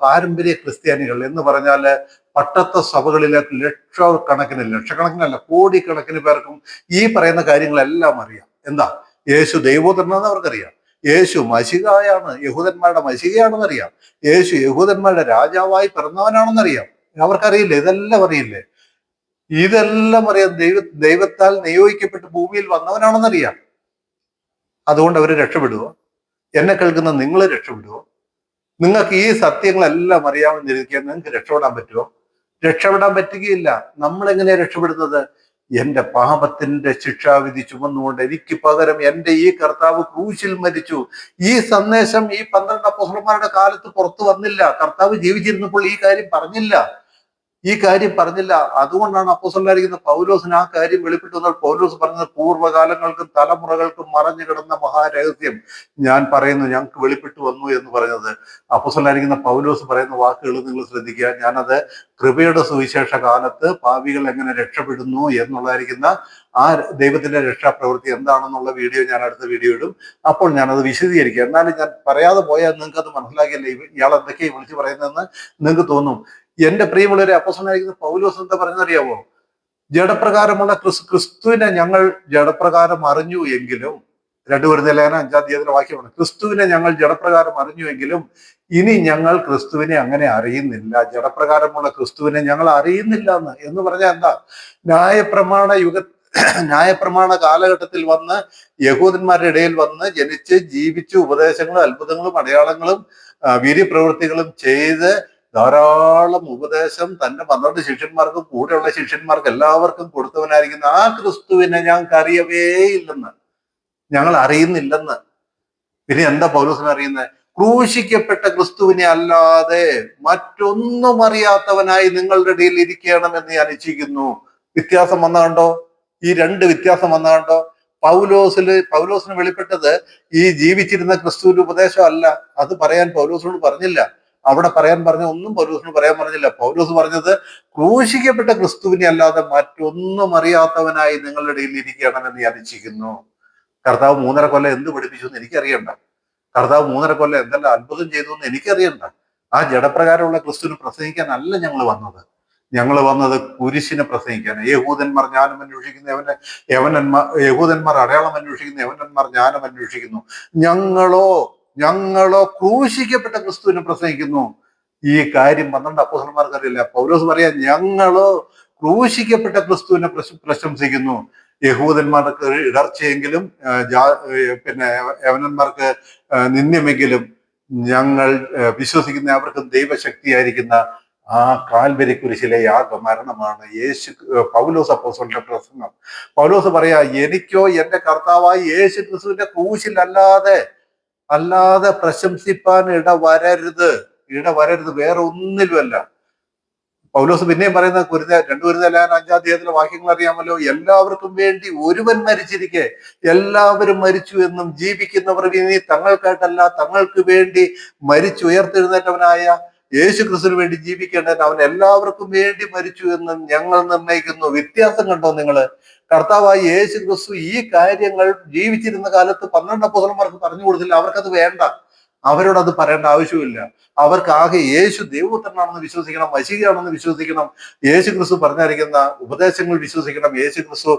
പാരമ്പര്യ ക്രിസ്ത്യാനികൾ എന്ന് പറഞ്ഞാല് പട്ടത്ത സഭകളിലെ ലക്ഷക്കണക്കിനല്ല കോടിക്കണക്കിന് പേർക്കും ഈ പറയുന്ന കാര്യങ്ങളെല്ലാം അറിയാം. എന്താ? യേശു ദൈവപുത്രനാണെന്ന് അവർക്കറിയാം. യേശു മശിഹയാണ്, യഹൂദന്മാരുടെ മശിഹയാണെന്നറിയാം. യേശു യഹൂദന്മാരുടെ രാജാവായി പിറന്നവനാണെന്നറിയാം. അവർക്കറിയില്ലേ? ഇതെല്ലാം അറിയില്ലേ? ഇതെല്ലാം അറിയാം. ദൈവത്താൽ നിയോഗിക്കപ്പെട്ട് ഭൂമിയിൽ വന്നവനാണെന്നറിയാം. അതുകൊണ്ട് അവർ രക്ഷപ്പെടുവോ? എന്നെ കേൾക്കുന്ന നിങ്ങൾ രക്ഷപ്പെടുവോ? നിങ്ങൾക്ക് ഈ സത്യങ്ങളെല്ലാം അറിയാമെന്നിരിക്കാൻ നിങ്ങൾക്ക് രക്ഷപ്പെടാൻ പറ്റുമോ? രക്ഷപ്പെടാൻ പറ്റുകയില്ല. നമ്മൾ എങ്ങനെയാ രക്ഷപ്പെടുന്നത്? എന്റെ പാപത്തിന്റെ ശിക്ഷാവിധി ചുമന്നുകൊണ്ട് എനിക്ക് പകരം എന്റെ ഈ കർത്താവ് ക്രൂശിൽ മരിച്ചു. ഈ സന്ദേശം ഈ 12 അപ്പോസ്തലന്മാരുടെ കാലത്ത് പുറത്തു വന്നില്ല. കർത്താവ് ജീവിച്ചിരുന്നപ്പോൾ ഈ കാര്യം പറഞ്ഞില്ല. അതുകൊണ്ടാണ് അപ്പോസ്തലനായിരിക്കുന്ന പൗലോസിന് ആ കാര്യം വെളിപ്പെട്ടു വന്നാൽ പൗലോസ് പറഞ്ഞത് പൂർവ്വകാലങ്ങൾക്കും തലമുറകൾക്കും മറഞ്ഞു കിടന്ന മഹാരഹസ്യം ഞാൻ പറയുന്നു, ഞങ്ങൾക്ക് വെളിപ്പെട്ടു വന്നു എന്ന് പറഞ്ഞത്. അപ്പോസ്തലനായിരിക്കുന്ന പൗലോസ് പറയുന്ന വാക്കുകൾ നിങ്ങൾ ശ്രദ്ധിക്കുക. ഞാനത് കൃപയുടെ സുവിശേഷ കാലത്ത് പാപികൾ എങ്ങനെ രക്ഷപ്പെടുന്നു എന്നുള്ളതായിരിക്കുന്ന ആ ദൈവത്തിന്റെ രക്ഷാപ്രവൃത്തി എന്താണെന്നുള്ള വീഡിയോ ഞാൻ അടുത്ത വീഡിയോ ഇടും. അപ്പോൾ ഞാനത് വിശദീകരിക്കുക. എന്നാലും ഞാൻ പറയാതെ പോയാൽ നിങ്ങൾക്ക് അത് മനസ്സിലാക്കിയല്ലേ ഇയാൾ എന്തൊക്കെയാണ് വിളിച്ച് പറയുന്നതെന്ന് നിങ്ങൾക്ക് തോന്നും. എന്റെ പ്രിയമുള്ളവരെ, അപ്പോസ്തലനായിരിക്കുന്ന പൗലോസ് എന്താ പറയുന്നറിയാവോ? ജഡപ്രകാരമുള്ള ക്രിസ്തുവിനെ ഞങ്ങൾ ജഡപ്രകാരം അറിഞ്ഞു എങ്കിലും, 2 കൊരിന്ത്യർ 5-ാം വാക്യമാണ്. ക്രിസ്തുവിനെ ഞങ്ങൾ ജഡപ്രകാരം അറിഞ്ഞു എങ്കിലും ഇനി ഞങ്ങൾ ക്രിസ്തുവിനെ അങ്ങനെ അറിയുന്നില്ല. ജഡപ്രകാരമുള്ള ക്രിസ്തുവിനെ ഞങ്ങൾ അറിയുന്നില്ല എന്ന് പറഞ്ഞാൽ എന്താ? ന്യായപ്രമാണ കാലഘട്ടത്തിൽ വന്ന് യഹൂദന്മാരുടെ ഇടയിൽ വന്ന് ജനിച്ച് ജീവിച്ച് ഉപദേശങ്ങളും അത്ഭുതങ്ങളും അടയാളങ്ങളും വീര്യപ്രവൃത്തികളും ചെയ്ത് ധാരാളം ഉപദേശം തന്റെ 12 ശിഷ്യന്മാർക്കും കൂടെയുള്ള ശിഷ്യന്മാർക്ക് എല്ലാവർക്കും കൊടുത്തവനായിരിക്കുന്ന ആ ക്രിസ്തുവിനെ ഞങ്ങൾക്ക് അറിയവേ ഇല്ലെന്ന്, ഞങ്ങൾ അറിയുന്നില്ലെന്ന്. പിന്നെ എന്താ പൗലോസിനെ അറിയുന്നത്? ക്രൂശിക്കപ്പെട്ട ക്രിസ്തുവിനെ അല്ലാതെ മറ്റൊന്നും അറിയാത്തവനായി നിങ്ങളുടെ ഇടയിൽ ഇരിക്കണമെന്ന് ഞാൻ ഇച്ഛിക്കുന്നു. വ്യത്യാസം വന്ന കണ്ടോ? ഈ 2 വ്യത്യാസം വന്ന കണ്ടോ? പൗലോസിന് വെളിപ്പെട്ടത് ഈ ജീവിച്ചിരുന്ന ക്രിസ്തുവിന്റെ ഉപദേശം അല്ല. അത് പറയാൻ പൗലോസിനോട് പറഞ്ഞില്ല. അവിടെ പറയാൻ പറഞ്ഞ ഒന്നും പൗലോസിന് പറയാൻ പറഞ്ഞില്ല. പൗലോസ് പറഞ്ഞത് ക്രൂശിക്കപ്പെട്ട ക്രിസ്തുവിനെ അല്ലാതെ മറ്റൊന്നും അറിയാത്തവനായി നിങ്ങളുടെ ഇടയിൽ ഇരിക്കണമെന്ന് ഞാൻ ഇച്ഛിക്കുന്നു. കർത്താവ് 3.5 കൊല്ലം എന്ത് പഠിപ്പിച്ചു എന്ന് എനിക്കറിയണ്ട. കർത്താവ് 3.5 കൊല്ലം എന്തെല്ലാം അത്ഭുതം ചെയ്തു എന്ന് എനിക്കറിയണ്ട. ആ ജഡപ്രകാരമുള്ള ക്രിസ്തുവിന് പ്രസംഗിക്കാനല്ല ഞങ്ങൾ വന്നത്. ഞങ്ങൾ വന്നത് കുരിശിനെ പ്രസംഗിക്കാൻ. യഹൂദന്മാർ ജ്ഞാനം അന്വേഷിക്കുന്നു, യഹൂദന്മാർ അടയാളം അന്വേഷിക്കുന്നു, യവനന്മാർ ജ്ഞാനം അന്വേഷിക്കുന്നു. ഞങ്ങളോ ക്രൂശിക്കപ്പെട്ട ക്രിസ്തുവിനെ പ്രസംഗിക്കുന്നു. ഈ കാര്യം 12 അപ്പോസ്തലന്മാർക്ക് അറിയില്ല. പൗലോസ് പറയാ, ഞങ്ങളോ ക്രൂശിക്കപ്പെട്ട ക്രിസ്തുവിനെ പ്രശംസിക്കുന്നു. യഹൂദന്മാർക്ക് ഇടർച്ചയെങ്കിലും പിന്നെ യവനന്മാർക്ക് നിന്ദ്യമെങ്കിലും ഞങ്ങൾ വിശ്വസിക്കുന്ന അവർക്കും ദൈവശക്തിയായിരിക്കുന്ന ആ കാൽവരി കുരിശിലെ യാഗമരണമാണ് പൗലോസ് അപ്പോസ്തലന്റെ പ്രസംഗം. പൗലോസ് പറയാ, എനിക്കോ എന്റെ കർത്താവായ യേശു ക്രിസ്തുവിന്റെ ക്രൂശിൽ അല്ലാതെ പ്രശംസിപ്പാൻ ഇടവരരുത്. വേറെ ഒന്നിലുമല്ല. പൗലോസ് പിന്നെയും പറയുന്ന 2 കൊരിന്ത്യർ 5-ാം വാക്യങ്ങൾ അറിയാമല്ലോ. എല്ലാവർക്കും വേണ്ടി ഒരുവൻ മരിച്ചിരിക്കെ എല്ലാവരും മരിച്ചു എന്നും ജീവിക്കുന്നവർ ഇനി തങ്ങൾക്കായിട്ടല്ല തങ്ങൾക്ക് വേണ്ടി മരിച്ചുയർത്തെഴുന്നേറ്റവനായ യേശു ക്രിസ്തുവിന് വേണ്ടി ജീവിക്കേണ്ടത് അവൻ എല്ലാവർക്കും വേണ്ടി മരിച്ചു എന്നും ഞങ്ങൾ നിർണയിക്കുന്നു. വ്യത്യാസം കണ്ടോ നിങ്ങള്? കർത്താവായ യേശു ക്രിസ്തു ഈ കാര്യങ്ങൾ ജീവിച്ചിരുന്ന കാലത്ത് 12 അപ്പോസ്തലന്മാർക്ക് പറഞ്ഞു കൊടുത്തില്ല. അവർക്കത് വേണ്ട. അവരോടത് പറയേണ്ട ആവശ്യമില്ല. അവർക്ക് ആകെ യേശു ദൈവപുത്രനാണെന്ന് വിശ്വസിക്കണം, മശീഹയാണെന്ന് വിശ്വസിക്കണം, യേശു ക്രിസ്തു പറഞ്ഞായിരിക്കുന്ന ഉപദേശങ്ങൾ വിശ്വസിക്കണം, യേശു ക്രിസ്തു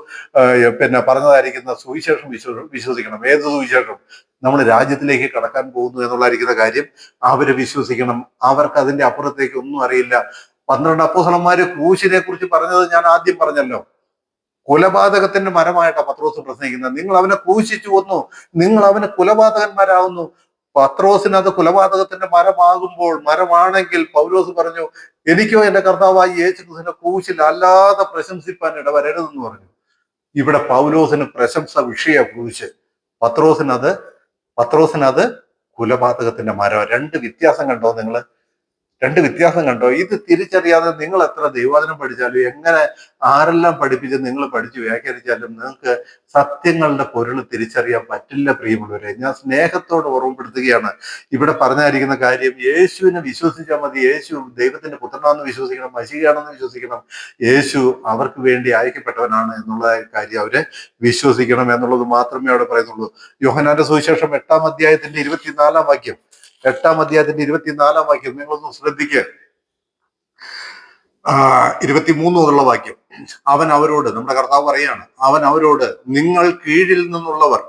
പറഞ്ഞതായിരിക്കുന്ന സുവിശേഷം വിശ്വസിക്കണം. ഏത് സുവിശേഷം? നമ്മൾ രാജ്യത്തിലേക്ക് കടക്കാൻ പോകുന്നു എന്നുള്ളതായിരിക്കുന്ന കാര്യം അവര് വിശ്വസിക്കണം. അവർക്ക് അതിന്റെ അപ്പുറത്തേക്ക് ഒന്നും അറിയില്ല. 12 അപ്പോസ്തലന്മാര് ക്രൂശിനെ കുറിച്ച് പറഞ്ഞത് ഞാൻ ആദ്യം പറഞ്ഞല്ലോ. കൊലപാതകത്തിന്റെ മരമായിട്ടാണ് പത്രോസ് പ്രസംഗിക്കുന്നത്. നിങ്ങൾ അവനെ ക്രൂശിച്ചു കൊന്നു, നിങ്ങൾ അവന് കൊലപാതകന്മാരാകുന്നു. പത്രോസിന് അത് കൊലപാതകത്തിന്റെ മരമാണെങ്കിൽ പൗലോസ് പറഞ്ഞു, എനിക്കോ എന്റെ കർത്താവായി യേശു ക്രിസ്തുവിന്റെ ക്രൂശിൽ അല്ലാതെ പ്രശംസിപ്പാൻ ഇടവരരുതെന്ന് പറഞ്ഞു. ഇവിടെ പൗലോസിന് പ്രശംസ വിഷയ ക്രൂശ്, പത്രോസിനത് കൊലപാതകത്തിന്റെ മരം. 2 വ്യത്യാസം കണ്ടോ നിങ്ങള്? 2 വ്യത്യാസം കണ്ടോ? ഇത് തിരിച്ചറിയാതെ നിങ്ങൾ എത്ര ദൈവവചനം പഠിച്ചാലും എങ്ങനെ ആരെല്ലാം പഠിപ്പിച്ച് നിങ്ങൾ പഠിച്ചു വ്യാഖ്യാനിച്ചാലും നിങ്ങൾക്ക് സത്യങ്ങളുടെ പൊരുൾ തിരിച്ചറിയാൻ പറ്റില്ല. പ്രിയമുള്ളവരെ, ഞാൻ സ്നേഹത്തോട് ഓർമ്മപ്പെടുത്തുകയാണ്. ഇവിടെ പറഞ്ഞായിരിക്കുന്ന കാര്യം യേശുവിനെ വിശ്വസിച്ചാൽ മതി. യേശു ദൈവത്തിന്റെ പുത്രനാണെന്ന് വിശ്വസിക്കണം, മശീഹയാണെന്ന് വിശ്വസിക്കണം, യേശു അവർക്ക് വേണ്ടി അയക്കപ്പെട്ടവനാണ് എന്നുള്ള കാര്യം അവര് വിശ്വസിക്കണം എന്നുള്ളത് മാത്രമേ അവിടെ പറയുന്നുള്ളൂ. യോഹന്നാന്റെ സുവിശേഷം 8-ാം അധ്യായത്തിന്റെ 24-ാം വാക്യം, 8-ാം അധ്യായത്തിന്റെ 24-ാം വാക്യം നിങ്ങളൊന്ന് ശ്രദ്ധിക്കുക. 23 മുതലുള്ള വാക്യം. അവൻ അവരോട്, നമ്മുടെ കർത്താവ് പറയാണ്, അവൻ അവരോട്, നിങ്ങൾ കീഴിൽ നിന്നുള്ളവർ,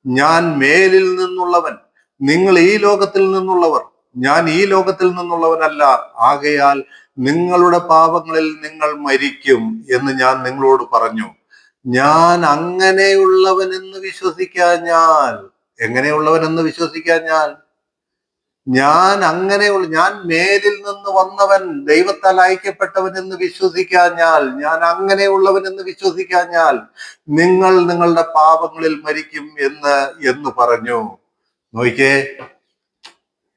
ഞാൻ മേലിൽ നിന്നുള്ളവൻ. നിങ്ങൾ ഈ ലോകത്തിൽ നിന്നുള്ളവർ, ഞാൻ ഈ ലോകത്തിൽ നിന്നുള്ളവനല്ല. ആകയാൽ നിങ്ങളുടെ പാപങ്ങളിൽ നിങ്ങൾ മരിക്കും എന്ന് ഞാൻ നിങ്ങളോട് പറഞ്ഞു. ഞാൻ അങ്ങനെയുള്ളവനെന്ന് വിശ്വസിക്കാഞ്ഞാൽ എങ്ങനെയുള്ളവനെന്ന് വിശ്വസിക്കാൻ ഞാൻ മേലിൽ നിന്ന് വന്നവൻ, ദൈവത്താൽ അയക്കപ്പെട്ടവൻ എന്ന് ഞാൻ അങ്ങനെയുള്ളവൻ എന്ന് വിശ്വസിക്കാഞ്ഞാൽ നിങ്ങൾ നിങ്ങളുടെ പാപങ്ങളിൽ മരിക്കും എന്ന് പറഞ്ഞു. നോക്കിക്കേ,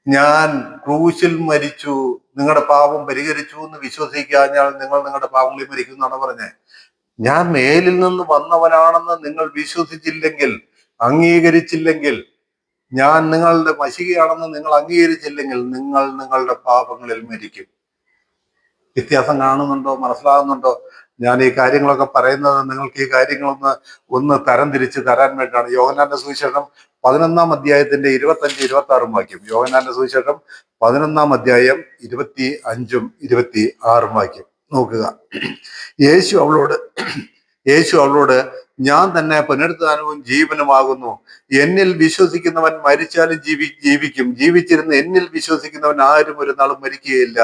ഞാൻ ക്രൂശിൽ മരിച്ചു, നിങ്ങളുടെ പാപം പരിഹരിച്ചു എന്ന് വിശ്വസിക്കാഞ്ഞാൽ നിങ്ങൾ നിങ്ങളുടെ പാപങ്ങളിൽ മരിക്കും എന്നാണ് പറഞ്ഞത്. ഞാൻ മേലിൽ നിന്ന് വന്നവനാണെന്ന് നിങ്ങൾ വിശ്വസിച്ചില്ലെങ്കിൽ, അംഗീകരിച്ചില്ലെങ്കിൽ, ഞാൻ നിങ്ങളുടെ മഷികയാണെന്ന് നിങ്ങൾ അംഗീകരിച്ചില്ലെങ്കിൽ നിങ്ങൾ നിങ്ങളുടെ പാപങ്ങളിൽ മരിക്കും. വ്യത്യാസം കാണുന്നുണ്ടോ? മനസ്സിലാകുന്നുണ്ടോ? ഞാൻ ഈ കാര്യങ്ങളൊക്കെ പറയുന്നത് നിങ്ങൾക്ക് ഈ കാര്യങ്ങളൊന്ന് തരംതിരിച്ച് തരാൻ വേണ്ടിയാണ്. യോഹന്നാന്റെ സുവിശേഷം 11-ാം അധ്യായത്തിന്റെ 25-26 വാക്യം. യോഹന്നാന്റെ സുവിശേഷം 11-ാം അധ്യായം 25-ഉം 26-ഉം വാക്യം നോക്കുക. യേശു അവളോട് ഞാൻ തന്നെ പുനരുത്ഥാനവും ജീവനുമാകുന്നു. എന്നിൽ വിശ്വസിക്കുന്നവൻ മരിച്ചാലും ജീവിക്കും. ജീവിച്ചിരുന്ന് എന്നിൽ വിശ്വസിക്കുന്നവൻ ആരും ഒരു നാളും മരിക്കുകയില്ല.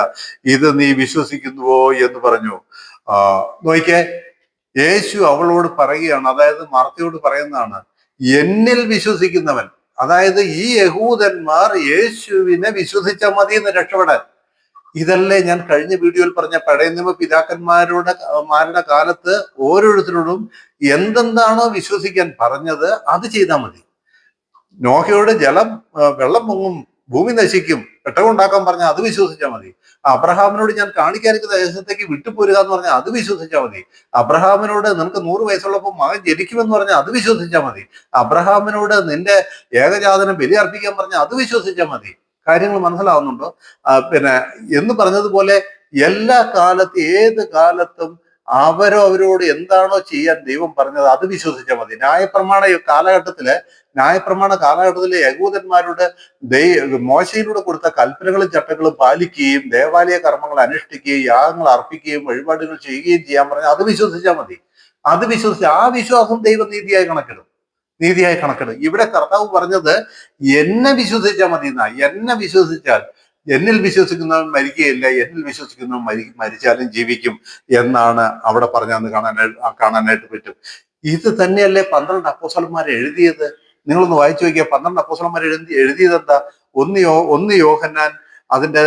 ഇത് നീ വിശ്വസിക്കുന്നുവോ എന്ന് പറഞ്ഞു. നോക്കിക്കേ, യേശു അവളോട് പറയുകയാണ്, അതായത് മാർത്തയോട് പറയുന്നതാണ്, എന്നിൽ വിശ്വസിക്കുന്നവൻ. അതായത് ഈ യഹൂദന്മാർ യേശുവിനെ വിശ്വസിച്ചാൽ മതി എന്ന് രക്ഷപ്പെടാൻ. ഇതല്ലേ ഞാൻ കഴിഞ്ഞ വീഡിയോയിൽ പറഞ്ഞ പഴയ നിയമ പിതാക്കന്മാരുടെ കാലത്ത് ഓരോരുത്തരോടും എന്തെന്താണോ വിശ്വസിക്കാൻ പറഞ്ഞത് അത് ചെയ്താൽ മതി. നോഹയോട് വെള്ളം പൊങ്ങും, ഭൂമി നശിക്കും, പെട്ടകമുണ്ടാക്കാൻ പറഞ്ഞാൽ അത് വിശ്വസിച്ചാൽ മതി. അബ്രഹാമിനോട് ഞാൻ കാണിക്കാനിരിക്കുന്ന ദേശത്തേക്ക് വിട്ടുപോരുക എന്ന് പറഞ്ഞാൽ അത് വിശ്വസിച്ചാൽ മതി. അബ്രഹാമിനോട് നിനക്ക് 100 വയസ്സുള്ളപ്പോൾ മകൻ ജനിക്കുമെന്ന് പറഞ്ഞാൽ അത് വിശ്വസിച്ചാൽ മതി. അബ്രഹാമിനോട് നിന്റെ ഏകജാതനം ബലി അർപ്പിക്കാൻ പറഞ്ഞാൽ അത് വിശ്വസിച്ചാൽ മതി. കാര്യങ്ങൾ മനസ്സിലാവുന്നുണ്ടോ? എന്ന് പറഞ്ഞതുപോലെ എല്ലാ ഏത് കാലത്തും അവരോട് എന്താണോ ചെയ്യാൻ ദൈവം പറഞ്ഞത് അത് വിശ്വസിച്ചാൽ മതി. ന്യായപ്രമാണ കാലഘട്ടത്തിലെ യഹൂദന്മാരോട് മോശയിലൂടെ കൊടുത്ത കൽപ്പനകളും ചട്ടങ്ങളും പാലിക്കുകയും ദേവാലയ കർമ്മങ്ങൾ അനുഷ്ഠിക്കുകയും യാഗങ്ങൾ അർപ്പിക്കുകയും വഴിപാടുകൾ ചെയ്യുകയും ചെയ്യാൻ പറഞ്ഞാൽ അത് വിശ്വസിച്ചാൽ മതി. ആ വിശ്വാസം ദൈവം നീതിയായി കണക്കിടും. ഇവിടെ കർത്താവ് പറഞ്ഞത് എന്നെ വിശ്വസിച്ചാൽ മതി എന്നാ. എന്നിൽ വിശ്വസിക്കുന്നവൻ മരിക്കുകയില്ല, എന്നിൽ വിശ്വസിക്കുന്നവൻ മരിച്ചാലും ജീവിക്കും എന്നാണ് അവിടെ പറഞ്ഞതെന്ന് കാണാനായിട്ട് പറ്റും. ഇത് തന്നെയല്ലേ 12 അപ്പോസ്തലന്മാർ എഴുതിയത്? നിങ്ങളൊന്ന് വായിച്ചു നോക്കിയാൽ 12 അപ്പോസ്തലന്മാർ എഴുതിയത് എന്താ? ഒന്ന് യോഹന്നാൻ അതിന്റെ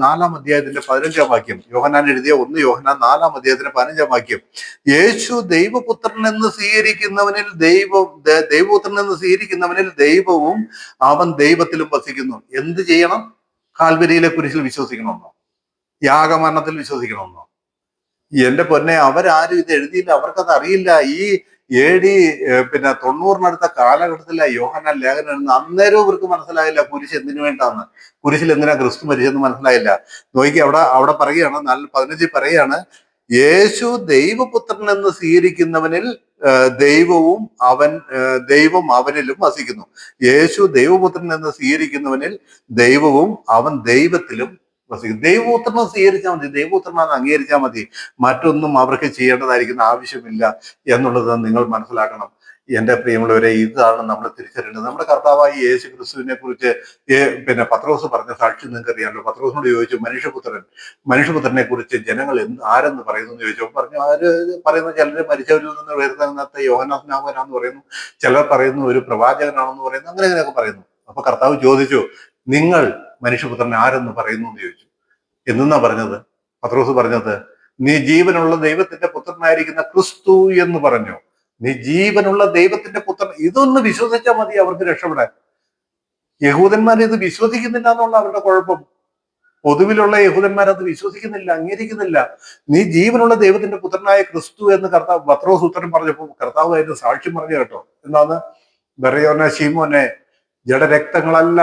4-ാം അധ്യായത്തിന്റെ 15-ാം വാക്യം. യോഹന്നാൻ എഴുതിയ 1 യോഹന്നാൻ 4-ാം അധ്യായത്തിന്റെ 15-ാം വാക്യം. യേശു ദൈവപുത്രൻ എന്ന് സ്വീകരിക്കുന്നവനിൽ ദൈവവും അവൻ ദൈവത്തിലും വസിക്കുന്നു. എന്ത് ചെയ്യണം? കാൽവരിയിലെ കുരിശിൽ വിശ്വസിക്കണമെന്നോ? യാഗമരണത്തിൽ വിശ്വസിക്കണമെന്നോ? എന്റെ പൊന്നെ, അവരാരും ഇത് എഴുതിയില്ല, അവർക്കത് അറിയില്ല. ഈ AD 90-നടുത്ത കാലഘട്ടത്തിലെ യോഹന്നാൻ ലേഖനം എഴുതുന്ന അന്നേരവും ഇവർക്ക് മനസ്സിലായില്ല കുരിശ് എന്തിനു വേണ്ടാന്ന്, കുരിശിൽ എന്തിനാ ക്രിസ്തു മരിച്ചെന്ന് മനസ്സിലായില്ല. നോക്കി അവിടെ പറയുകയാണ്, 15 പറയുകയാണ്, യേശു ദൈവപുത്രൻ എന്ന് സ്വീകരിക്കുന്നവനിൽ ദൈവം അവനിലും വസിക്കുന്നു. യേശു ദൈവപുത്രൻ എന്ന് സ്വീകരിക്കുന്നവനിൽ ദൈവവും അവൻ ദൈവത്തിലും വസിക്കുന്നു. ദൈവപുത്രനെ സ്വീകരിച്ചാൽ മതി, ദൈവപുത്രനാണ് അംഗീകരിച്ചാൽ മതി. മറ്റൊന്നും അവർക്ക് ചെയ്യേണ്ടതായിരിക്കുന്ന ആവശ്യമില്ല എന്നുള്ളത് നിങ്ങൾ മനസ്സിലാക്കണം. എന്റെ പ്രിയമുള്ളവരെ, ഇതാണ് നമ്മൾ തിരിച്ചറിയേണ്ടത്. നമ്മുടെ കർത്താവായ യേശു ക്രിസ്തുവിനെ കുറിച്ച് പത്രോസ് പറഞ്ഞ സാക്ഷി നിങ്ങൾക്ക് അറിയാമല്ലോ. പത്രോസിനോട് ചോദിച്ചു, മനുഷ്യപുത്രനെ കുറിച്ച് ജനങ്ങൾ ആരെന്ന് പറയുന്നു എന്ന് ചോദിച്ചു. പറഞ്ഞു, ആര് പറയുന്നു? ചിലർ മരിച്ചവരിൽ നിന്ന് വരുന്നത്തെ യോഹന്നാസ്നാപകനാണെന്ന് പറയുന്നു, ചിലർ പറയുന്നു ഒരു പ്രവാചകനാണെന്ന് പറയുന്നു, അങ്ങനെയൊക്കെ പറയുന്നു. അപ്പൊ കർത്താവ് ചോദിച്ചു, നിങ്ങൾ മനുഷ്യപുത്രനെ ആരെന്ന് പറയുന്നു എന്ന് ചോദിച്ചു. എന്നാ പറഞ്ഞത്? പത്രോസ് പറഞ്ഞത്, നീ ജീവനുള്ള ദൈവത്തിന്റെ പുത്രനായിരിക്കുന്ന ക്രിസ്തു എന്ന് പറഞ്ഞു. നീ ജീവനുള്ള ദൈവത്തിന്റെ പുത്രൻ. ഇതൊന്ന് വിശ്വസിച്ചാൽ മതി അവർക്ക് രക്ഷപ്പെടാൻ. യഹൂദന്മാർ ഇത് വിശ്വസിക്കുന്നില്ല എന്നുള്ള അവരുടെ കുഴപ്പം. പൊതുവിലുള്ള യഹൂദന്മാർ അത് വിശ്വസിക്കുന്നില്ല, അംഗീകരിക്കുന്നില്ല. നീ ജീവനുള്ള ദൈവത്തിന്റെ പുത്രനായ ക്രിസ്തു എന്ന് പത്രോസ് ഉത്തരം പറഞ്ഞപ്പോൾ കർത്താവ് അതിന് സാക്ഷ്യം പറഞ്ഞു കേട്ടോ. എന്താണ്? ബെറയോനെ ശീമോനെ, ജഡരക്തങ്ങളല്ല,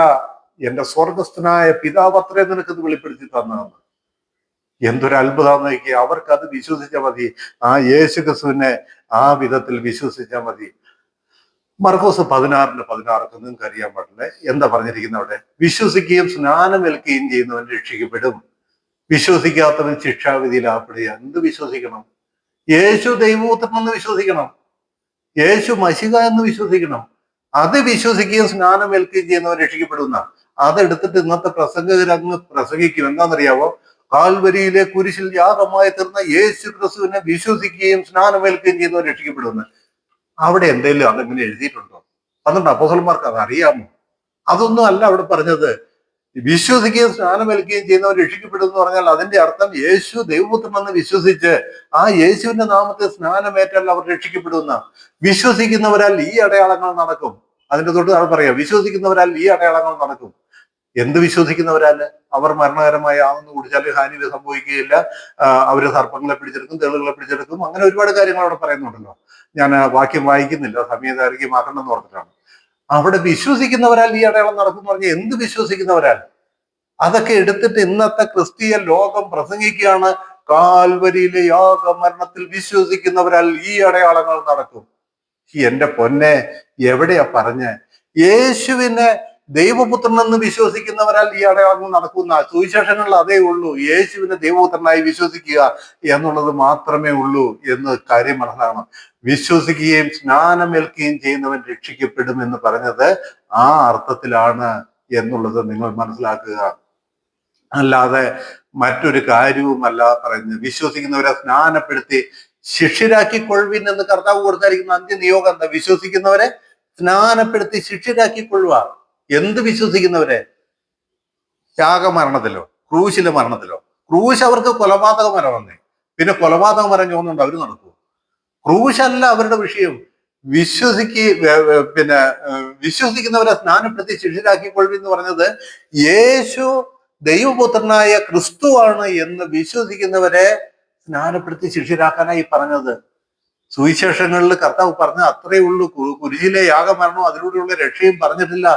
എന്റെ സ്വർഗസ്ഥനായ പിതാവ് അത്രേ നിനക്കത് വെളിപ്പെടുത്തി തന്നതെന്ന്. എന്തൊരു അത്ഭുതം നോക്കി. അവർക്ക് അത് വിശ്വസിച്ചാൽ മതി. ആ യേശു ക്രിസ്തുവിനെ ആ വിധത്തിൽ വിശ്വസിച്ചാൽ മതി. മർക്കോസ് 16:16 നിങ്ങൾക്ക് അറിയാൻ പാടില്ല എന്താ പറഞ്ഞിരിക്കുന്ന അവിടെ? വിശ്വസിക്കുകയും സ്നാനമേൽക്കുകയും ചെയ്യുന്നവൻ രക്ഷിക്കപ്പെടും, വിശ്വസിക്കാത്തവൻ ശിക്ഷാവിധിയിലാപ്പെടുക. എന്ത് വിശ്വസിക്കണം? യേശു ദൈവപുത്രൻ എന്ന് വിശ്വസിക്കണം, യേശു മശിഹ എന്ന് വിശ്വസിക്കണം. അത് വിശ്വസിക്കുകയും സ്നാനമേൽക്കുകയും ചെയ്യുന്നവൻ രക്ഷിക്കപ്പെടുന്ന. അതെടുത്തിട്ട് ഇന്നത്തെ പ്രസംഗകരങ്ങ് പ്രസംഗിക്കും. എന്താണെന്നറിയാവോ? കാൽവരിയിലെ കുരിശിൽ യാഗമായി തീർന്ന യേശു ക്രിസ്തുവിനെ വിശ്വസിക്കുകയും സ്നാനമേൽക്കുകയും ചെയ്യുന്നവർ രക്ഷിക്കപ്പെടുന്നു. അവിടെ എന്തെങ്കിലും അതെങ്ങനെ എഴുതിയിട്ടുണ്ടോ? 12 അപ്പോസ്തലന്മാർക്ക് അത് അറിയാമോ? അതൊന്നും അല്ല അവിടെ പറഞ്ഞത്. വിശ്വസിക്കുകയും സ്നാനമേൽക്കുകയും ചെയ്യുന്നവർ രക്ഷിക്കപ്പെടും എന്ന് പറഞ്ഞാൽ അതിന്റെ അർത്ഥം യേശു ദൈവപുത്രനെന്ന് വിശ്വസിച്ച് ആ യേശുവിന്റെ നാമത്തെ സ്നാനമേറ്റാൽ അവർ രക്ഷിക്കപ്പെടുന്ന. വിശ്വസിക്കുന്നവരാൽ ഈ അടയാളങ്ങൾ നടക്കും. അതിന്റെ തൊട്ട് താഴെ പറയാം, വിശ്വസിക്കുന്നവരാൽ ഈ അടയാളങ്ങൾ നടക്കും. എന്ത് വിശ്വസിക്കുന്നവരാല്? അവർ മരണകരമായ ആണെന്ന് കുടിച്ചാൽ ഹാനി സംഭവിക്കുകയില്ല, അവര് സർപ്പങ്ങളെ പിടിച്ചെടുക്കും, തേളുകളെ പിടിച്ചെടുക്കും, അങ്ങനെ ഒരുപാട് കാര്യങ്ങൾ അവിടെ പറയുന്നുണ്ടല്ലോ. ഞാൻ വാക്യം വായിക്കുന്നില്ല, സമയദൈർഘ്യമാക്കണമെന്ന് ഓർത്തിട്ടാണ്. അവിടെ വിശ്വസിക്കുന്നവരാൽ ഈ അടയാളം നടക്കും എന്ന് പറഞ്ഞാൽ എന്ത് വിശ്വസിക്കുന്നവരാൽ? അതൊക്കെ എടുത്തിട്ട് ഇന്നത്തെ ക്രിസ്തീയ ലോകം പ്രസംഗിക്കുകയാണ്, കാൽവരിയിലെ യാഗമരണത്തിൽ വിശ്വസിക്കുന്നവരാൽ ഈ അടയാളങ്ങൾ നടക്കും. എന്റെ പൊന്നെ, എവിടെയാ പറഞ്ഞ്? യേശുവിനെ ദൈവപുത്രനെന്ന് വിശ്വസിക്കുന്നവരാൽ ഈ അടയാളങ്ങൾ നടക്കുന്ന സുവിശേഷങ്ങളിൽ അതേ ഉള്ളൂ. യേശുവിനെ ദൈവപുത്രനായി വിശ്വസിക്കുക എന്നുള്ളത് മാത്രമേ ഉള്ളൂ എന്ന് കാര്യം മനസ്സിലാക്കണം. വിശ്വസിക്കുകയും സ്നാനമേൽക്കുകയും ചെയ്യുന്നവൻ രക്ഷിക്കപ്പെടും എന്ന് പറഞ്ഞത് ആ അർത്ഥത്തിലാണ് എന്നുള്ളത് നിങ്ങൾ മനസ്സിലാക്കുക. അല്ലാതെ മറ്റൊരു കാര്യവുമല്ല പറയുന്നത്. വിശ്വസിക്കുന്നവരെ സ്നാനപ്പെടുത്തി ശിഷ്യരാക്കിക്കൊള്ളുവിൻ എന്ന് കർത്താവ് കൊടുത്തായിരിക്കുന്ന അന്ത്യനിയോഗം എന്താ? വിശ്വസിക്കുന്നവരെ സ്നാനപ്പെടുത്തി ശിഷ്യരാക്കിക്കൊള്ളുക. എന്ത് വിശ്വസിക്കുന്നവരെ? യാഗമരണത്തിലോ ക്രൂശിലെ മരണത്തിലോ? ക്രൂശ് അവർക്ക് കൊലപാതക മരം വന്നേ, പിന്നെ കൊലപാതക മരം ചോന്നുണ്ട് അവർ നടക്കൂ. ക്രൂശല്ല അവരുടെ വിഷയം. വിശ്വസിക്കുന്നവരെ സ്നാനപ്പെടുത്തി ശിഷ്യരാക്കിക്കൊള്ളുവിൻ എന്ന് പറഞ്ഞത് യേശു ദൈവപുത്രനായ ക്രിസ്തുവാണ് എന്ന് വിശ്വസിക്കുന്നവരെ സ്നാനപ്പെടുത്തി ശിഷ്യരാക്കാനായി പറഞ്ഞത്. സുവിശേഷങ്ങളിൽ കർത്താവ് പറഞ്ഞ അത്രയേ ഉള്ളൂ. കുരിശിലെ യാഗമരണവും അതിലൂടെയുള്ള രക്ഷയും പറഞ്ഞിട്ടില്ല.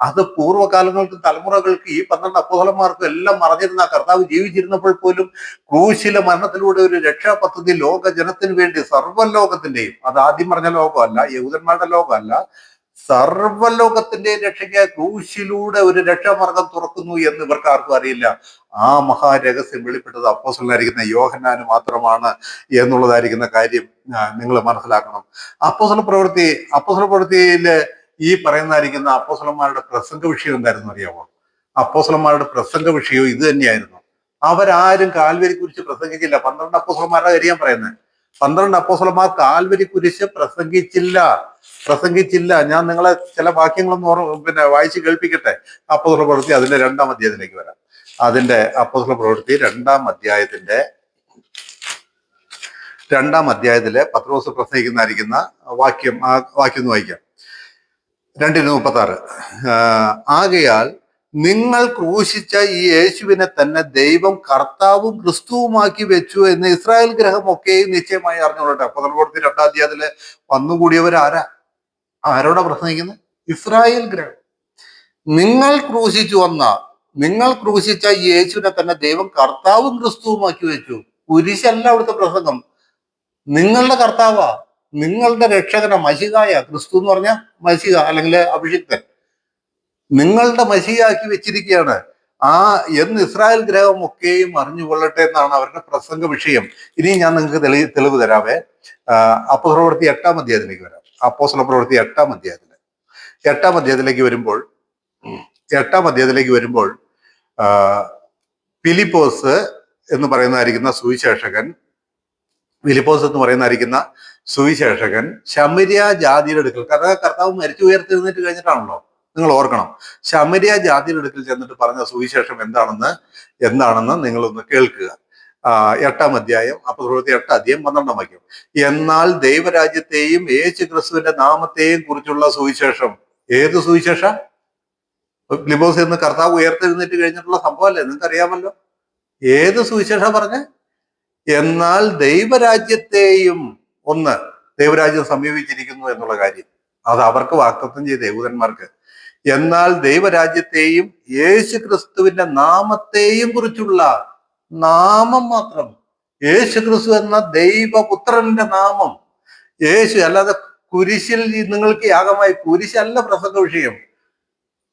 അത് പൂർവ്വകാലങ്ങൾക്ക് തലമുറകൾക്ക് ഈ 12 അപ്പോസ്തലന്മാർക്കും എല്ലാം മറഞ്ഞിരുന്ന കർത്താവ് ജീവിച്ചിരുന്നപ്പോൾ പോലും ക്രൂശിലെ മരണത്തിലൂടെ ഒരു രക്ഷാ പദ്ധതി ലോക ജനത്തിന് വേണ്ടി, സർവ്വലോകത്തിന്റെയും, അത് ആദ്യം പറഞ്ഞ ലോകമല്ല, യഹൂദന്മാരുടെ ലോകമല്ല, സർവ്വലോകത്തിന്റെയും രക്ഷയ്ക്ക് ക്രൂശിലൂടെ ഒരു രക്ഷാമാർഗം തുറക്കുന്നു എന്ന് ഇവർക്ക് ആർക്കും അറിയില്ല. ആ മഹാരഹസ്യം വെളിപ്പെട്ടത് അപ്പോസ്തലനായിരിക്കുന്ന യോഹന്നാന് മാത്രമാണ് എന്നുള്ളതായിരിക്കുന്ന കാര്യം നിങ്ങൾ മനസ്സിലാക്കണം. അപ്പോസ്തല പ്രവൃത്തിയില് ഈ പറയുന്നതായിരിക്കുന്ന അപ്പോസ്തലന്മാരുടെ പ്രസംഗ വിഷയം എന്തായിരുന്നു അറിയാമോ? അപ്പോസ്തലന്മാരുടെ പ്രസംഗ വിഷയവും ഇത് തന്നെയായിരുന്നു. അവരാരും കാൽവരി കുരിശ് പ്രസംഗിച്ചില്ല. 12 അപ്പോസ്തലന്മാരുടെ കാര്യം പറയുന്നത്. 12 അപ്പോസ്തലന്മാർ കാൽവരി കുരിശ് പ്രസംഗിച്ചില്ല. ഞാൻ നിങ്ങളെ ചില വാക്യങ്ങളൊന്ന് വായിച്ച് കേൾപ്പിക്കട്ടെ. അപ്പോസ്തല പ്രവൃത്തി അതിന്റെ 2-ാം അധ്യായത്തിലേക്ക് വരാം. അതിന്റെ അപ്പോസ്തല പ്രവൃത്തി 2-ാം അധ്യായത്തിന്റെ 2-ാം അധ്യായത്തിലെ പത്രോസ് പ്രസംഗിക്കുന്നതായിരിക്കുന്ന വാക്യം ഒന്ന് വായിക്കാം. 2:36. ആകയാൽ നിങ്ങൾ ക്രൂശിച്ച ഈ യേശുവിനെ തന്നെ ദൈവം കർത്താവും ക്രിസ്തുവുമാക്കി വെച്ചു എന്ന് ഇസ്രായേൽ ഗ്രഹം ഒക്കെയും നിശ്ചയമായി അറിഞ്ഞോളട്ടെ. അപ്പോസ്തല പ്രവൃത്തി 2-ാം അധ്യായത്തില് വന്നുകൂടിയവർ ആരോടാ പ്രസംഗിക്കുന്നത്? ഇസ്രായേൽ ഗ്രഹം. നിങ്ങൾ ക്രൂശിച്ച ഈ യേശുവിനെ തന്നെ ദൈവം കർത്താവും ക്രിസ്തുവുമാക്കി വെച്ചു. കുരിശല്ല അവിടുത്തെ പ്രസംഗം. നിങ്ങളുടെ കർത്താവാ, നിങ്ങളുടെ രക്ഷകന മശിഹായ. ക്രിസ്തു എന്ന് പറഞ്ഞ മശിഹ അല്ലെങ്കിൽ അഭിഷിക്തൻ. നിങ്ങളുടെ മശിഹാക്കി വെച്ചിരിക്കുകയാണ് എന്ന് ഇസ്രായേൽ ഗ്രഹം ഒക്കെയും അറിഞ്ഞുകൊള്ളട്ടെ എന്നാണ് അവരുടെ പ്രസംഗ വിഷയം. ഇനി ഞാൻ നിങ്ങൾക്ക് തെളിവ് തരാവേ. അപ്പോസ്തല പ്രവൃത്തി 8-ാം അധ്യായത്തിലേക്ക് വരാം. അപ്പോസ്തല പ്രവൃത്തി 8-ാം അധ്യായത്തിലേക്ക് വരുമ്പോൾ ഫിലിപ്പോസ് എന്ന് പറയുന്നതായിരിക്കുന്ന സുവിശേഷകൻ ശമര്യ ജാതിയുടെ അടുക്കൽ, കാരണം കർത്താവ് മരിച്ചു ഉയർത്തെഴുന്നേറ്റ് കഴിഞ്ഞിട്ടാണല്ലോ, നിങ്ങൾ ഓർക്കണം. ശമര്യ ജാതിയുടെ അടുക്കൽ ചെന്നിട്ട് പറഞ്ഞ സുവിശേഷം എന്താണെന്ന് നിങ്ങളൊന്ന് കേൾക്കുക. 8-ാം അധ്യായം അപ്പോസ്തല പ്രവൃത്തി 8-ാം അധ്യായം 12-ാം വാക്യം. എന്നാൽ ദൈവരാജ്യത്തെയും യേശു ക്രിസ്തുവിന്റെ നാമത്തെയും കുറിച്ചുള്ള സുവിശേഷം. ഏത് സുവിശേഷ? ഫിലിപ്പോസ് എന്ന് കർത്താവ് ഉയർത്തെഴുന്നേറ്റ് കഴിഞ്ഞിട്ടുള്ള സംഭവമല്ലേ, നിങ്ങൾക്ക് അറിയാമല്ലോ. ഏത് സുവിശേഷ പറഞ്ഞ? എന്നാൽ ദൈവരാജ്യത്തെയും, ദൈവരാജ്യം സമീപിച്ചിരിക്കുന്നു എന്നുള്ള കാര്യം, അത് അവർക്ക് വാഗ്ദത്തം ചെയ്ത യഹൂദന്മാർക്ക്. എന്നാൽ ദൈവരാജ്യത്തെയും യേശു ക്രിസ്തുവിന്റെ നാമത്തെയും കുറിച്ചുള്ള, നാമം മാത്രം, യേശു ക്രിസ്തു എന്ന ദൈവപുത്രന്റെ നാമം, യേശു, അല്ലാതെ കുരിശിൽ നിങ്ങൾക്ക് യാഗമായി, കുരിശല്ല പ്രസംഗ വിഷയം.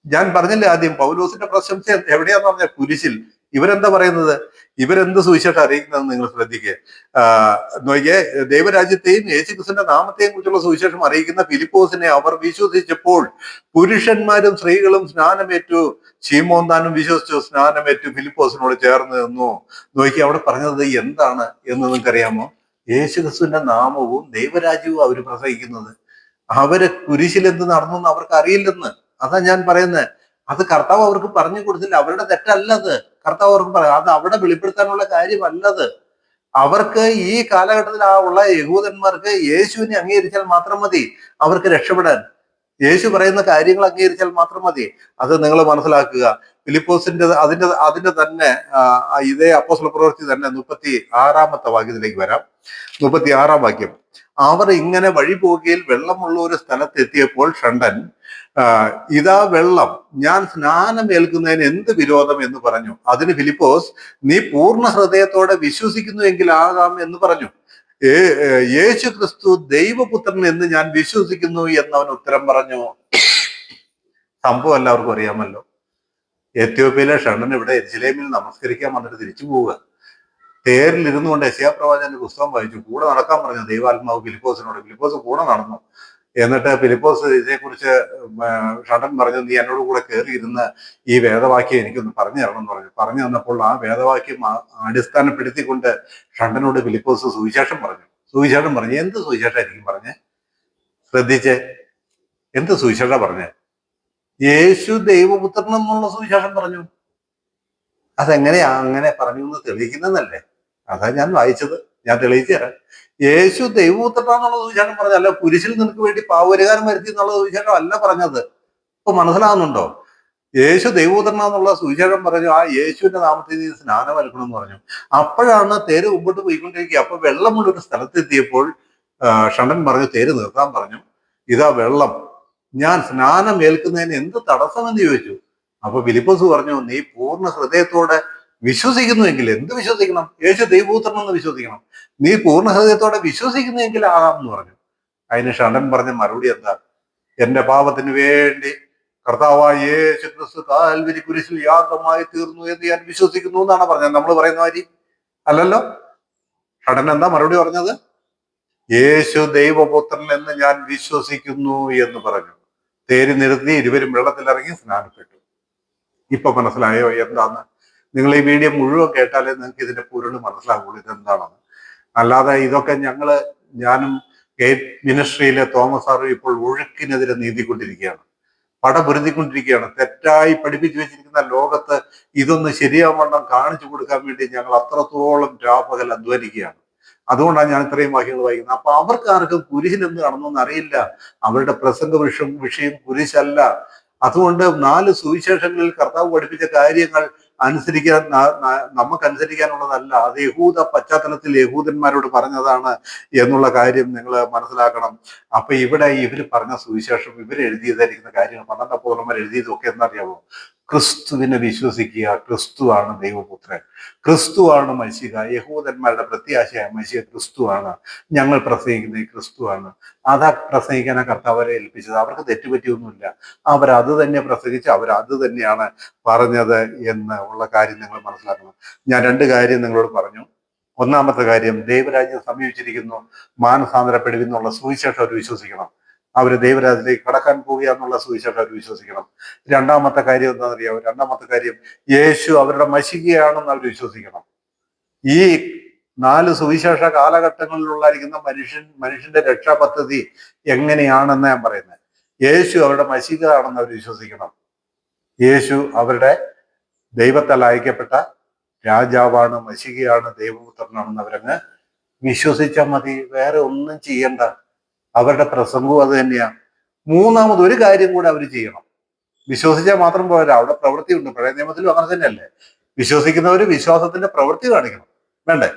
ഞാൻ പറഞ്ഞില്ലേ ആദ്യം, പൗലോസിന്റെ പ്രശംസ എവിടെയാന്ന് പറഞ്ഞാൽ കുരിശിൽ. ഇവരെന്താ പറയുന്നത്? ഇവരെന്ത് സുവിശേഷം അറിയിക്കുന്നതെന്ന് നിങ്ങൾ ശ്രദ്ധിക്കുക. നോക്കിയേ, ദൈവരാജ്യത്തെയും യേശുക്രിസ്തുവിന്റെ നാമത്തെയും കുറിച്ചുള്ള സുവിശേഷം അറിയിക്കുന്ന ഫിലിപ്പോസിനെ അവർ വിശ്വസിച്ചപ്പോൾ പുരുഷന്മാരും സ്ത്രീകളും സ്നാനമേറ്റു. ശീമോൻ താനും വിശ്വസിച്ചു, സ്നാനമേറ്റു, ഫിലിപ്പോസിനോട് ചേർന്ന് നിന്നു. നോക്കി അവിടെ പറഞ്ഞത് എന്താണ് എന്ന് നിങ്ങൾക്കറിയാമോ? യേശുക്രിസ്തുവിന്റെ നാമവും ദൈവരാജ്യവും അവർ പ്രസംഗിക്കുന്നത്. അവര് കുരിശിൽ എന്ത് നടന്നു എന്ന് അവർക്ക് അറിയില്ലെന്ന്. അതാ ഞാൻ പറയുന്നത്. അത് കർത്താവ് അവർക്ക് പറഞ്ഞു കൊടുത്തില്ല. അവരുടെ തെറ്റല്ലത്. കർത്താവ് അവർക്ക് പറയാം, അത് അവിടെ വെളിപ്പെടുത്താനുള്ള കാര്യമല്ലത്. അവർക്ക് ഈ കാലഘട്ടത്തിൽ ഉള്ള യഹൂദന്മാർക്ക് യേശുവിനെ അംഗീകരിച്ചാൽ മാത്രം മതി അവർക്ക് രക്ഷപ്പെടാൻ. യേശു പറയുന്ന കാര്യങ്ങൾ അംഗീകരിച്ചാൽ മാത്രം മതി. അത് നിങ്ങൾ മനസ്സിലാക്കുക. ഫിലിപ്പോസിന്റെ അതിന്റെ തന്നെ ഇതേ അപ്പോസ്തല പ്രവൃത്തി തന്നെ 36 വാക്യത്തിലേക്ക് വരാം. 36 അവർ ഇങ്ങനെ വഴി പോകുകയിൽ വെള്ളമുള്ള ഒരു സ്ഥലത്ത് എത്തിയപ്പോൾ ഷണ്ടൻ, ഇതാ വെള്ളം, ഞാൻ സ്നാനം ഏൽക്കുന്നതിന് എന്ത് വിരോധം എന്ന് പറഞ്ഞു. അതിന് ഫിലിപ്പോസ്, നീ പൂർണ്ണ ഹൃദയത്തോടെ വിശ്വസിക്കുന്നുവെങ്കിൽ ആകാം എന്ന് പറഞ്ഞു. യേശു ക്രിസ്തു ദൈവപുത്രൻ എന്ന് ഞാൻ വിശ്വസിക്കുന്നു എന്നവൻ ഉത്തരം പറഞ്ഞു. സംഭവം എല്ലാവർക്കും അറിയാമല്ലോ. എത്യോപ്യയിലെ ഷണ്ടൻ ഇവിടെ എരുശലേമിൽ നമസ്കരിക്കാൻ വന്നിട്ട് തിരിച്ചു പോവുക. തേരിൽ ഇരുന്നു കൊണ്ട് യെശയ്യാ പ്രവാചകന്റെ പുസ്തകം വായിച്ചു. കൂടെ നടക്കാൻ പറഞ്ഞു ദൈവാത്മാവ് ഫിലിപ്പോസിനോട്. ഫിലിപ്പോസ് കൂടെ നടന്നു. എന്നിട്ട് ഫിലിപ്പോസ് ഇതേക്കുറിച്ച് ഷണ്ടൻ പറഞ്ഞു, നീ എന്നോട് കൂടെ കയറി ഇരുന്ന് ഈ വേദവാക്യം എനിക്കൊന്ന് പറഞ്ഞു തരണം എന്ന് പറഞ്ഞു. പറഞ്ഞു തന്നപ്പോൾ ആ വേദവാക്യം അടിസ്ഥാനപ്പെടുത്തിക്കൊണ്ട് ഷണ്ടനോട് ഫിലിപ്പോസ് സുവിശേഷം പറഞ്ഞു. എന്ത് സുവിശേഷമായിരിക്കും പറഞ്ഞേ? ശ്രദ്ധിച്ചേ, എന്ത് സുവിശേഷ പറഞ്ഞേ? യേശു ദൈവപുത്രൻ എന്നുള്ള സുവിശേഷം പറഞ്ഞു. അതെങ്ങനെയാ അങ്ങനെ പറഞ്ഞു എന്ന് തെളിയിക്കുന്നതല്ലേ? അതാ ഞാൻ വായിച്ചത്, ഞാൻ തെളിയിച്ചു തരാം. യേശു ദൈവപുത്രനാന്നുള്ള സുവിശേഷം പറഞ്ഞ, അല്ല കുരിശിൽ നിനക്ക് വേണ്ടി പാവപരിഹാരം വരുത്തി എന്നുള്ള സുവിശേഷം അല്ല പറഞ്ഞത്. ഇപ്പൊ മനസ്സിലാകുന്നുണ്ടോ? യേശു ദൈവപുത്രനാന്നുള്ള സുവിശേഷം പറഞ്ഞു. ആ യേശുവിന്റെ നാമത്തിൽ നീ സ്നാനം ഏൽക്കണം എന്ന് പറഞ്ഞു. അപ്പോഴാണ് തേര് മുമ്പോട്ട് പോയിക്കൊണ്ടിരിക്കുക. അപ്പൊ വെള്ളമുള്ള ഒരു സ്ഥലത്തെത്തിയപ്പോൾ ഷണ്ടൻ പറഞ്ഞു, തേര് നിർത്താൻ പറഞ്ഞു. ഇതാ വെള്ളം, ഞാൻ സ്നാനം ഏൽക്കുന്നതിന് എന്ത് തടസ്സമെന്ന് ചോദിച്ചു. അപ്പൊ ഫിലിപ്പോസ് പറഞ്ഞു, നീ പൂർണ്ണ ഹൃദയത്തോടെ വിശ്വസിക്കുന്നുവെങ്കിൽ, എന്ത് വിശ്വസിക്കണം? യേശു ദൈവപുത്രൻ എന്ന് വിശ്വസിക്കണം. നീ പൂർണ്ണ ഹൃദയത്തോടെ വിശ്വസിക്കുന്നുവെങ്കിൽ ആകാം എന്ന് പറഞ്ഞു. അതിന് ഷണ്ടൻ പറഞ്ഞ മറുപടി എന്താ? എന്റെ പാപത്തിന് വേണ്ടി കർത്താവായ യേശു ക്രിസ്തു കാൽവരി കുരിശിൽ യാഗമായി തീർന്നു എന്ന് ഞാൻ വിശ്വസിക്കുന്നു എന്നാണ് പറഞ്ഞത്. നമ്മൾ പറയുന്ന മാതിരി അല്ലല്ലോ. ഷണ്ടൻ എന്താ മറുപടി പറഞ്ഞത്? യേശു ദൈവപുത്രൻ എന്ന് ഞാൻ വിശ്വസിക്കുന്നു എന്ന് പറഞ്ഞു. തേര് നിർത്തി ഇരുവരും വെള്ളത്തിലിറങ്ങി സ്നാനപ്പെട്ടു. ഇപ്പൊ മനസ്സിലായോ എന്താന്ന്? നിങ്ങൾ ഈ വീഡിയോ മുഴുവൻ കേട്ടാലേ നിങ്ങൾക്ക് ഇതിന്റെ പൊരുൾ മനസ്സിലാവുള്ളൂ ഇതെന്താണെന്ന്. അല്ലാതെ ഇതൊക്കെ ഞാനും ഗേറ്റ് മിനിസ്ട്രിയിലെ തോമസ് സാറും ഇപ്പോൾ ഒഴുക്കിനെതിരെ നീന്തിക്കൊണ്ടിരിക്കുകയാണ്, പടപൊരുതിക്കൊണ്ടിരിക്കുകയാണ്. തെറ്റായി പഠിപ്പിച്ചു വെച്ചിരിക്കുന്ന ലോകത്ത് ഇതൊന്ന് ശരിയാവണ്ണം കാണിച്ചു കൊടുക്കാൻ വേണ്ടി ഞങ്ങൾ അത്രത്തോളം രാപകൽ അധ്വാനിക്കുകയാണ്. അതുകൊണ്ടാണ് ഞാൻ ഇത്രയും വാക്യങ്ങൾ വായിക്കുന്നത്. അപ്പൊ അവർക്ക് ആർക്കും കുരിശിൽ എന്ത് നടന്നെന്ന് അറിയില്ല. അവരുടെ പ്രസംഗ വിഷയം കുരിശല്ല. അതുകൊണ്ട് 4 സുവിശേഷങ്ങളിൽ കർത്താവ് പഠിപ്പിച്ച കാര്യങ്ങൾ അനുസരിക്കാൻ നമുക്ക് അനുസരിക്കാനുള്ളതല്ല. അത് യഹൂദ പശ്ചാത്തലത്തിൽ യഹൂദന്മാരോട് പറഞ്ഞതാണ് എന്നുള്ള കാര്യം നിങ്ങൾ മനസ്സിലാക്കണം. അപ്പൊ ഇവിടെ ഇവർ പറഞ്ഞ സുവിശേഷം, ഇവർ എഴുതിയതായിരിക്കുന്ന കാര്യങ്ങൾ 12 അപ്പോസ്തലന്മാർ എഴുതിയതൊക്കെ എന്നറിയാമോ? ക്രിസ്തുവിനെ വിശ്വസിക്കുക, ക്രിസ്തുവാണ് ദൈവപുത്രൻ, ക്രിസ്തുവാണ് മശിഹ, യഹൂദന്മാരുടെ പ്രത്യാശയായ മശിഹ ക്രിസ്തുവാണ്, ഞങ്ങൾ പ്രസംഗിക്കുന്നത് ക്രിസ്തുവാണ്. അതാ പ്രസംഗിക്കാനാ കർത്താവരെ ഏൽപ്പിച്ചത്. അവർക്ക് തെറ്റുപറ്റിയൊന്നുമില്ല. അവരത് തന്നെ പ്രസംഗിച്ച് അവരത് തന്നെയാണ് പറഞ്ഞത് എന്ന് ഉള്ള കാര്യം നിങ്ങൾ മനസ്സിലാക്കണം. ഞാൻ 2 കാര്യം നിങ്ങളോട് പറഞ്ഞു. ഒന്നാമത്തെ കാര്യം, ദൈവരാജ്യം സമീപിച്ചിരിക്കുന്നു, മാനസാന്തരപ്പെടുവിന്നുള്ള സുവിശേഷം അവർ വിശ്വസിക്കണം. അവര് ദൈവരാജ്യത്തിലേക്ക് കടക്കാൻ പോവുക എന്നുള്ള സുവിശേഷം അവർ വിശ്വസിക്കണം. രണ്ടാമത്തെ കാര്യം എന്താണെന്നറിയാമോ? രണ്ടാമത്തെ കാര്യം, യേശു അവരുടെ മശിഹയാണെന്ന് അവർ വിശ്വസിക്കണം. ഈ 4 സുവിശേഷ കാലഘട്ടങ്ങളിലുള്ളായിരിക്കുന്ന മനുഷ്യന്റെ രക്ഷാ പദ്ധതി എങ്ങനെയാണെന്ന് ഞാൻ പറയുന്നത്. യേശു അവരുടെ മശിഹയാണെന്ന് അവർ വിശ്വസിക്കണം. യേശു അവരുടെ ദൈവത്താൽ അയക്കപ്പെട്ട രാജാവാണ്, മശിഹയാണ്, ദൈവപുത്രനാണെന്ന് അവരങ്ങ് വിശ്വസിച്ചാൽ മതി. വേറെ ഒന്നും ചെയ്യണ്ട. അവരുടെ പ്രസംഗവും അത് തന്നെയാണ്. മൂന്നാമത് ഒരു കാര്യം കൂടെ അവർ ചെയ്യണം. വിശ്വസിച്ചാൽ മാത്രം പോരാ, അവിടെ പ്രവൃത്തിയുണ്ട്. പഴയ നിയമത്തിലും അങ്ങനെ തന്നെയല്ലേ? വിശ്വസിക്കുന്നവര് വിശ്വാസത്തിന്റെ പ്രവൃത്തി കാണിക്കണം, വേണ്ടേ?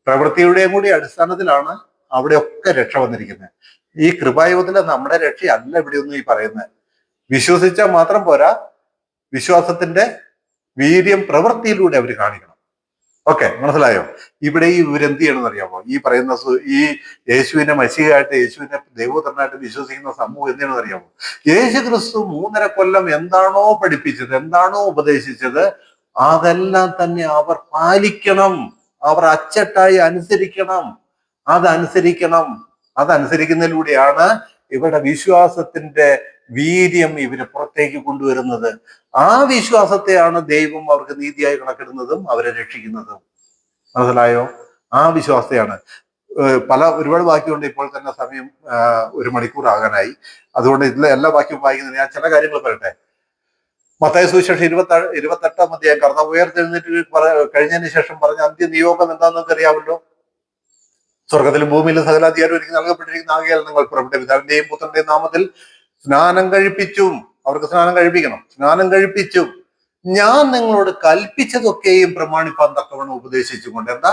പ്രവൃത്തിയുടെയും കൂടി അടിസ്ഥാനത്തിലാണ് അവിടെയൊക്കെ രക്ഷ വന്നിരിക്കുന്നത്. ഈ കൃപായുഗത്തിലെ നമ്മുടെ രക്ഷയല്ല ഇവിടെയൊന്നും ഈ പറയുന്നത്. വിശ്വസിച്ചാൽ മാത്രം പോരാ, വിശ്വാസത്തിന്റെ വീര്യം പ്രവൃത്തിയിലൂടെ അവർ കാണിക്കണം. ഓക്കെ, മനസ്സിലായോ? ഇവിടെ ഈ ഇവരെന്ത് ചെയ്യണമെന്ന് അറിയാമോ? ഈ പറയുന്ന ഈ യേശുവിനെ മശിഹയായിട്ട്, യേശുവിനെ ദൈവപുത്രനായിട്ട് വിശ്വസിക്കുന്ന സമൂഹം എന്ത് ചെയ്യണമെന്ന് അറിയാമോ? യേശു ക്രിസ്തു 3.5 കൊല്ലം എന്താണോ പഠിപ്പിച്ചത്, എന്താണോ ഉപദേശിച്ചത്, അതെല്ലാം തന്നെ അവർ പാലിക്കണം. അവർ അച്ചട്ടായി അനുസരിക്കണം. അതനുസരിക്കുന്നതിലൂടെയാണ് ഇവരുടെ വിശ്വാസത്തിന്റെ വീര്യം ഇവരെ പുറത്തേക്ക് കൊണ്ടുവരുന്നത്. ആ വിശ്വാസത്തെയാണ് ദൈവം അവർക്ക് നീതിയായി കണക്കിടുന്നതും അവരെ രക്ഷിക്കുന്നതും. മനസ്സിലായോ? ആ വിശ്വാസത്തെയാണ്. ഒരുപാട് ബാക്കിയുണ്ട്. ഇപ്പോൾ തന്നെ സമയം 1 മണിക്കൂർ ആകാനായി. അതുകൊണ്ട് ഇതിലെ എല്ലാ വാക്യവും വായിക്കുന്നത് ഞാൻ ചില കാര്യങ്ങൾ പറയട്ടെ. മത്തായി സുവിശേഷം 28-ാം അധ്യായം കർത്താവ് ഉയർത്തെഴുന്നേറ്റ് കഴിഞ്ഞതിന് ശേഷം പറഞ്ഞ അന്ത്യനിയോഗം എന്താണെന്ന് നിങ്ങൾക്ക് അറിയാമല്ലോ. സ്വർഗത്തിലും ഭൂമിയിലും സകലാധികാരം ഒരുക്കി നൽകപ്പെട്ടിരിക്കുന്ന ആകയാൽ നിങ്ങൾ പുറപ്പെട്ട പിതാവിന്റെയും പുത്രന്റെയും നാമത്തിൽ സ്നാനം കഴിപ്പിച്ചും, അവർക്ക് സ്നാനം കഴിപ്പിക്കണം, സ്നാനം കഴിപ്പിച്ചും ഞാൻ നിങ്ങളോട് കൽപ്പിച്ചതൊക്കെയും പ്രമാണിപ്പാൻ തക്കവണ്ണം ഉപദേശിച്ചുകൊണ്ട്. എന്താ?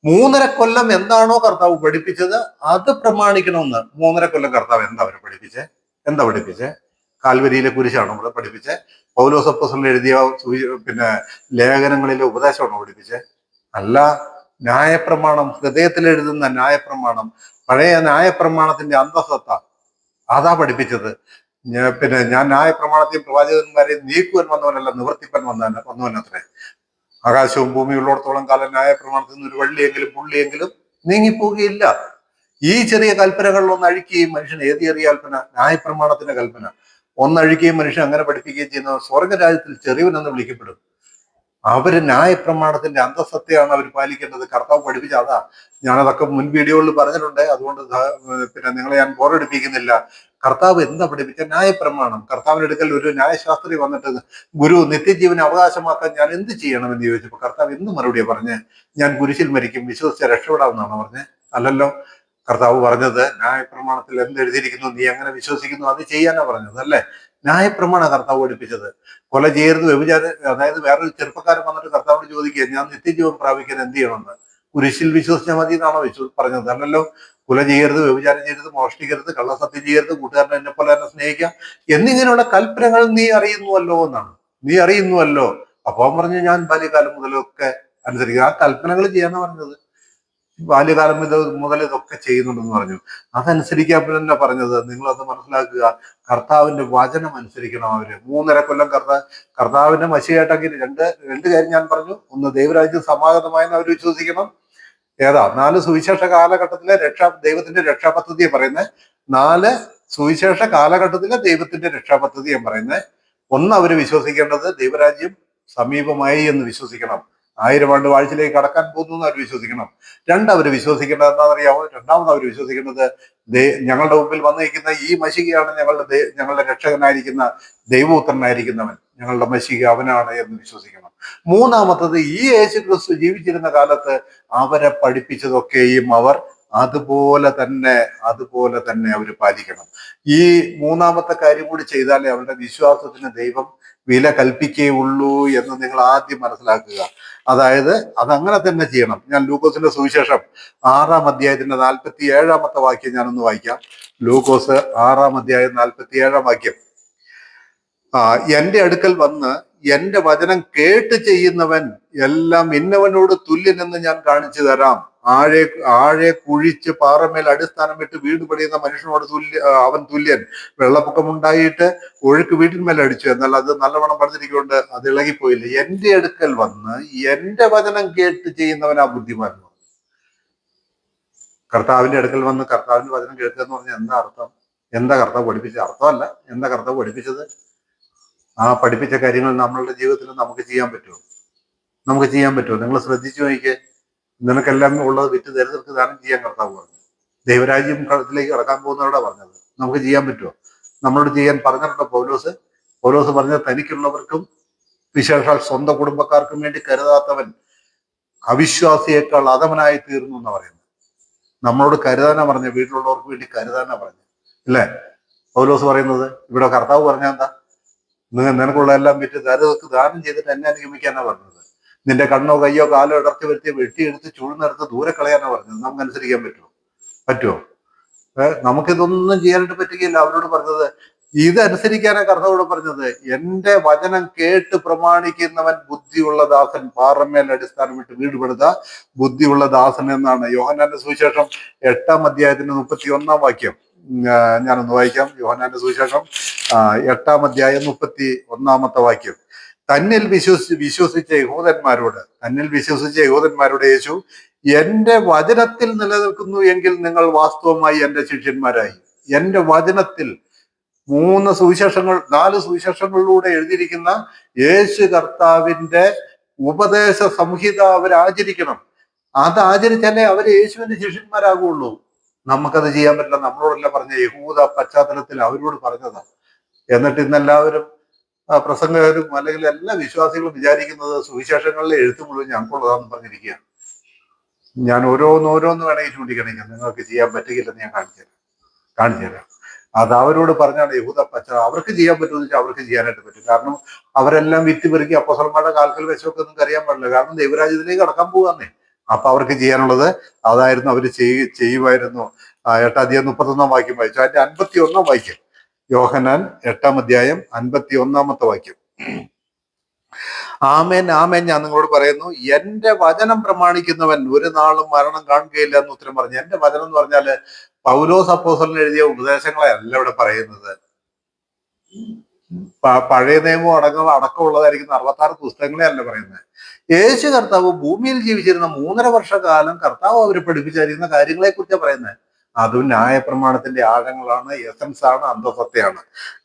3.5 കൊല്ലം എന്താണോ കർത്താവ് പഠിപ്പിച്ചത് അത് പ്രമാണിക്കണമെന്ന്. 3.5 കൊല്ലം കർത്താവ് എന്താ അവരെ പഠിപ്പിച്ചേ? കാൽവരിയിലെ കുരിശാണോ നമ്മളെ പഠിപ്പിച്ചേ? പൗലോസ് അപ്പോസ്തലൻ എഴുതിയ ലേഖനങ്ങളിലെ ഉപദേശമാണോ പഠിപ്പിച്ചേ? അല്ല. ന്യായപ്രമാണം, ഹൃദയത്തിൽ എഴുതുന്ന ന്യായപ്രമാണം, പഴയ ന്യായപ്രമാണത്തിന്റെ അന്തസത്ത, അതാ പഠിപ്പിച്ചത്. ഞാൻ ന്യായപ്രമാണത്തെയും പ്രവാചകന്മാരെയും നീക്കുവാൻ വന്നവനല്ല, നിവർത്തിപ്പാൻ വന്നവനത്രേ. ആകാശവും ഭൂമിയുള്ളിടത്തോളം കാലം ന്യായപ്രമാണത്തിൽ നിന്ന് ഒരു വള്ളിയെങ്കിലും പുള്ളിയെങ്കിലും നീങ്ങിപ്പോവുകയില്ല. ഈ ചെറിയ കൽപ്പനകളിലൊന്ന് അഴിക്കുകയും മനുഷ്യൻ, ഏത് ചെറിയ കൽപ്പന? ന്യായപ്രമാണത്തിന്റെ കൽപ്പന ഒന്നഴിക്കുകയും മനുഷ്യൻ അങ്ങനെ പഠിപ്പിക്കുകയും ചെയ്യുന്ന സ്വർഗരാജ്യത്തിൽ ചെറിയവനെന്ന് വിളിക്കപ്പെടും. അവര് ന്യായപ്രമാണത്തിന്റെ അന്തസത്തയാണ് അവർ പാലിക്കേണ്ടത്. കർത്താവ് പഠിപ്പിച്ച അതാ. ഞാനതൊക്കെ മുൻ വീഡിയോകളിൽ പറഞ്ഞിട്ടുണ്ട്. അതുകൊണ്ട് നിങ്ങളെ ഞാൻ ബോറടിപ്പിക്കുന്നില്ല. കർത്താവ് എന്താ പഠിപ്പിച്ച? ന്യായപ്രമാണം. കർത്താവിന്റെ അടുക്കൽ ഒരു ന്യായശാസ്ത്രി വന്നിട്ട്, ഗുരു, നിത്യജീവനെ അവകാശമാക്കാൻ ഞാൻ എന്ത് ചെയ്യണമെന്ന് ചോദിച്ചപ്പോൾ കർത്താവ് എന്ത് മറുപടിയാ പറഞ്ഞ്? ഞാൻ കുരിശിൽ മരിക്കും, വിശ്വസിച്ച രക്ഷപ്പെടാമെന്നാണോ പറഞ്ഞത്? അല്ലല്ലോ. കർത്താവ് പറഞ്ഞത് ന്യായപ്രമാണത്തിൽ എന്തെഴുതിയിരിക്കുന്നു, നീ എങ്ങനെ വിശ്വസിക്കുന്നു അത് ചെയ്യാനാ പറഞ്ഞത്, അല്ലേ? ന്യായപ്രമാണ കർത്താവ് പഠിപ്പിച്ചത്. കൊല ചെയ്യരുത്, വ്യഭിചാരം, അതായത് വേറൊരു ചെറുപ്പക്കാരൻ വന്നിട്ട് കർത്താവോട് ചോദിക്കുക, ഞാൻ നിത്യജീവൻ പ്രാപിക്കാൻ എന്ത് ചെയ്യണമെന്ന്? കുരിശിൽ വിശ്വസിച്ചാൽ മതി എന്നാണോ പറഞ്ഞത്? അല്ലല്ലോ. കൊല ചെയ്യരുത്, വ്യഭിചാരം ചെയ്യരുത്, മോഷ്ടിക്കരുത്, കള്ളസത്യം ചെയ്യരുത്, കൂട്ടുകാരനെ എന്നെ പോലെ തന്നെ സ്നേഹിക്കാം എന്നിങ്ങനെയുള്ള കൽപ്പനകൾ നീ അറിയുന്നുവല്ലോ എന്നാണ്. നീ അറിയുന്നുവല്ലോ. അപ്പൊ അവൻ പറഞ്ഞു, ഞാൻ ബാല്യകാലം മുതലൊക്കെ അനുസരിക്കുക. ആ കൽപ്പനകൾ ചെയ്യാന്ന് പറഞ്ഞത്. ബാല്യകാലം മുതൽ ഇതൊക്കെ ചെയ്യുന്നുണ്ടെന്ന് പറഞ്ഞു. അതനുസരിക്കാൻ തന്നെ പറഞ്ഞത്. നിങ്ങളത് മനസ്സിലാക്കുക. കർത്താവിന്റെ വചനം അനുസരിക്കണം അവര്. 3.5 കൊല്ലം കർത്താവിന്റെ മഷിയായിട്ടെങ്കിൽ രണ്ട് കാര്യം ഞാൻ പറഞ്ഞു. ഒന്ന്, ദൈവരാജ്യം സമാഗതമായെന്ന് അവർ വിശ്വസിക്കണം. ഏതാ? 4 സുവിശേഷ കാലഘട്ടത്തിലെ ദൈവത്തിന്റെ രക്ഷാപദ്ധതിയെ പറയുന്നത്. 4 സുവിശേഷ കാലഘട്ടത്തിലെ ദൈവത്തിന്റെ രക്ഷാപദ്ധതിയെ പറയുന്നത്. ഒന്ന്, അവര് വിശ്വസിക്കേണ്ടത് ദൈവരാജ്യം സമീപമായി എന്ന് വിശ്വസിക്കണം. 1000 ആണ്ട് വാഴ്ചയിലേക്ക് കടക്കാൻ പോകുന്നു എന്ന് അവർ വിശ്വസിക്കണം. 2, അവർ വിശ്വസിക്കേണ്ടത് എന്താണെന്നറിയാമോ? രണ്ടാമത് അവർ വിശ്വസിക്കേണ്ടത് ഞങ്ങളുടെ മുമ്പിൽ വന്നിരിക്കുന്ന ഈ മശികയാണ് ഞങ്ങളുടെ രക്ഷകനായിരിക്കുന്ന ദൈവപുത്രനായിരിക്കുന്നവൻ, ഞങ്ങളുടെ മശിക അവനാണ് എന്ന് വിശ്വസിക്കണം. മൂന്നാമത്തത്, ഈ യേശു ക്രിസ്തു ജീവിച്ചിരുന്ന കാലത്ത് അവരെ പഠിപ്പിച്ചതൊക്കെയും അവർ അതുപോലെ തന്നെ അവർ പാലിക്കണം. ഈ മൂന്നാമത്തെ കാര്യം കൂടി ചെയ്താലേ അവരുടെ വിശ്വാസത്തിന് ദൈവം വില കൽപ്പിക്കുകയുള്ളൂ എന്ന് നിങ്ങൾ ആദ്യം മനസ്സിലാക്കുക. അതായത് അതങ്ങനെ തന്നെ ചെയ്യണം. ഞാൻ ലൂക്കോസിന്റെ സുവിശേഷം 6-ാം അധ്യായത്തിന്റെ 47-ാമത്തെ വാക്യം ഞാനൊന്ന് വായിക്കാം. ലൂക്കോസ് 6-ാം അധ്യായം 47-ാം വാക്യം. എന്റെ അടുക്കൽ വന്ന് എന്റെ വചനം കേട്ട് ചെയ്യുന്നവൻ എല്ലാം ഇന്നവനോട് തുല്യനെന്ന് ഞാൻ കാണിച്ചു തരാം. ആഴെ കുഴിച്ച് പാറമേൽ അടിസ്ഥാനമിട്ട് വീട് പണിയുന്ന മനുഷ്യനോട് അവൻ തുല്യൻ. വെള്ളപ്പൊക്കം ഉണ്ടായിട്ട് ഒഴുക്ക് വീട്ടിന്മേൽ അടിച്ചു, എന്നാൽ അത് നല്ലവണ്ണം പണിതിരിക്കൊണ്ട് അത് ഇളകിപ്പോയില്ല. എന്റെ അടുക്കൽ വന്ന് എന്റെ വചനം കേട്ട് ചെയ്യുന്നവനാ ബുദ്ധിമാൻ. കർത്താവിന്റെ അടുക്കൽ വന്ന് കർത്താവിന്റെ വചനം കേൾക്കുക എന്ന് പറഞ്ഞാൽ എന്താ അർത്ഥം? എന്താ കർത്താവ് പഠിപ്പിച്ചത്? അർത്ഥമല്ല. എന്താ കർത്താവ് പഠിപ്പിച്ചത്? ആ പഠിപ്പിച്ച കാര്യങ്ങൾ നമ്മളുടെ ജീവിതത്തിൽ നമുക്ക് ചെയ്യാൻ പറ്റുമോ? നിങ്ങൾ ശ്രദ്ധിച്ചു നോക്കിയേ. നിനക്കെല്ലാം ഉള്ളത് വിറ്റ് ദരിദ്രർക്ക് ദാനം ചെയ്യാൻ കർത്താവ് പറഞ്ഞു. ദൈവരാജ്യം കളത്തിലേക്ക് കടക്കാൻ പോകുന്നവരോടാ പറഞ്ഞത്. നമുക്ക് ചെയ്യാൻ പറ്റുമോ? നമ്മളോട് ചെയ്യാൻ പറഞ്ഞിട്ടുണ്ടോ പൗലോസ് പറഞ്ഞത്, തനിക്കുള്ളവർക്കും വിശേഷാൽ സ്വന്തം കുടുംബക്കാർക്കും വേണ്ടി കരുതാത്തവൻ അവിശ്വാസിയേക്കാൾ അധമനായി തീർന്നു എന്നാ പറയുന്നത്. നമ്മളോട് കരുതാനാ പറഞ്ഞ, വീട്ടിലുള്ളവർക്ക് വേണ്ടി കരുതാനാ പറഞ്ഞു, അല്ലേ പൗലോസ് പറയുന്നത്? ഇവിടെ കർത്താവ് പറഞ്ഞ എന്താ? നിനക്കുള്ള എല്ലാം വിറ്റ് ദരിദ്രർക്ക് ദാനം ചെയ്തിട്ട് എന്നെ അനുഗമിക്കാനാ പറഞ്ഞത്. നിന്റെ കണ്ണോ കയ്യോ കാലോ ഇടർത്തി വരുത്തി വെട്ടിയെടുത്ത് ചുഴുന്നെടുത്ത് ദൂരെ കളയാനാ പറഞ്ഞത്. നമുക്ക് അനുസരിക്കാൻ പറ്റുമോ? നമുക്കിതൊന്നും ചെയ്യാനായിട്ട് പറ്റുകയില്ല. അവരോട് പറഞ്ഞത് ഇതനുസരിക്കാനാ കർത്താവോട് പറഞ്ഞത്. എന്റെ വചനം കേട്ട് പ്രമാണിക്കുന്നവൻ ബുദ്ധിയുള്ള ദാസൻ, പാറമേൽ അടിസ്ഥാനമിട്ട് വീട് പണിത ബുദ്ധിയുള്ള ദാസൻ എന്നാണ്. യോഹന്നാന്റെ സുവിശേഷം 8-ാം അധ്യായത്തിന്റെ 31-ാം വാക്യം ഞാനൊന്ന് വായിക്കാം. യോഹന്നാന്റെ സുവിശേഷം 8-ാം അധ്യായം 31-ാമത്തെ വാക്യം. തന്നിൽ വിശ്വസിച്ച യഹൂദന്മാരോട് യേശു, എന്റെ വചനത്തിൽ നിലനിൽക്കുന്നു എങ്കിൽ നിങ്ങൾ വാസ്തവമായി എന്റെ ശിഷ്യന്മാരായി. എന്റെ വചനത്തിൽ 4 സുവിശേഷങ്ങളിലൂടെ എഴുതിയിരിക്കുന്ന യേശു കർത്താവിന്റെ ഉപദേശ സംഹിത അവർ ആചരിക്കണം. അത് ആചരിച്ചാലേ അവർ യേശുവിന്റെ ശിഷ്യന്മാരാകുള്ളൂ. നമുക്കത് ചെയ്യാൻ പറ്റില്ല. നമ്മളോടല്ല പറഞ്ഞ യഹൂദ പശ്ചാത്തലത്തിൽ അവരോട് പറഞ്ഞതാ. എന്നിട്ട് ഇന്നെല്ലാവരും പ്രസംഗകരും അല്ലെങ്കിൽ എല്ലാ വിശ്വാസികളും വിചാരിക്കുന്നത് സുവിശേഷങ്ങളിലെ എഴുത്ത് മുഴുവൻ ഞങ്ങൾക്കുള്ളതാന്ന് പറഞ്ഞിരിക്കുകയാണ്. ഞാൻ ഓരോന്ന് വേണമെങ്കിൽ ചൂണ്ടിക്കാണിക്കാം. നിങ്ങൾക്ക് ചെയ്യാൻ പറ്റുകയില്ലെന്ന് ഞാൻ കാണിച്ചു തരാം. അത് അവരോട് പറഞ്ഞാണ് യഹൂദ അവർക്ക് ചെയ്യാൻ പറ്റുമെന്ന് വെച്ചാൽ അവർക്ക് ചെയ്യാനായിട്ട് പറ്റും. കാരണം അവരെല്ലാം വിറ്റ് പെറുക്കി അപ്പോസ്തലന്മാരുടെ കാൽക്കൽ വെച്ചൊക്കെ നിങ്ങൾക്ക് അറിയാൻ പാടില്ല. കാരണം ദൈവരാജ്യത്തിലേക്ക് കടക്കാൻ പോകാന്നേ. അപ്പൊ അവർക്ക് ചെയ്യാനുള്ളത് അതായിരുന്നു. അവർ ചെയ്യുമായിരുന്നു. 8:31 വായിച്ചു. അതിന്റെ 51 വാക്യം. യോഹന്നാൻ 8 51 വാക്യം. ആമേൻ ആമേൻ ഞാൻ നിങ്ങളോട് പറയുന്നു, എന്റെ വചനം പ്രമാണിക്കുന്നവൻ ഒരു നാളും മരണം കാണുകയില്ല എന്ന് ഉത്തരം പറഞ്ഞു. എന്റെ വചനം എന്ന് പറഞ്ഞാല് പൗലോസ് അപ്പോസ്തലൻ എഴുതിയ ഉപദേശങ്ങളെ അല്ല ഇവിടെ പറയുന്നത്. പഴയ നിയമവും അടക്കമുള്ളതായിരിക്കുന്ന 66 പുസ്തകങ്ങളെ അല്ല പറയുന്നത്. യേശു കർത്താവ് ഭൂമിയിൽ ജീവിച്ചിരുന്ന 3.5 വർഷക്കാലം കർത്താവ് അവരെ പഠിപ്പിച്ചായിരിക്കുന്ന കാര്യങ്ങളെ കുറിച്ചാണ് പറയുന്നത്. അതും ന്യായപ്രമാണത്തിന്റെ ആഴങ്ങളാണ്, എസൻസ് ആണ്, അന്തസത്തയാണ്.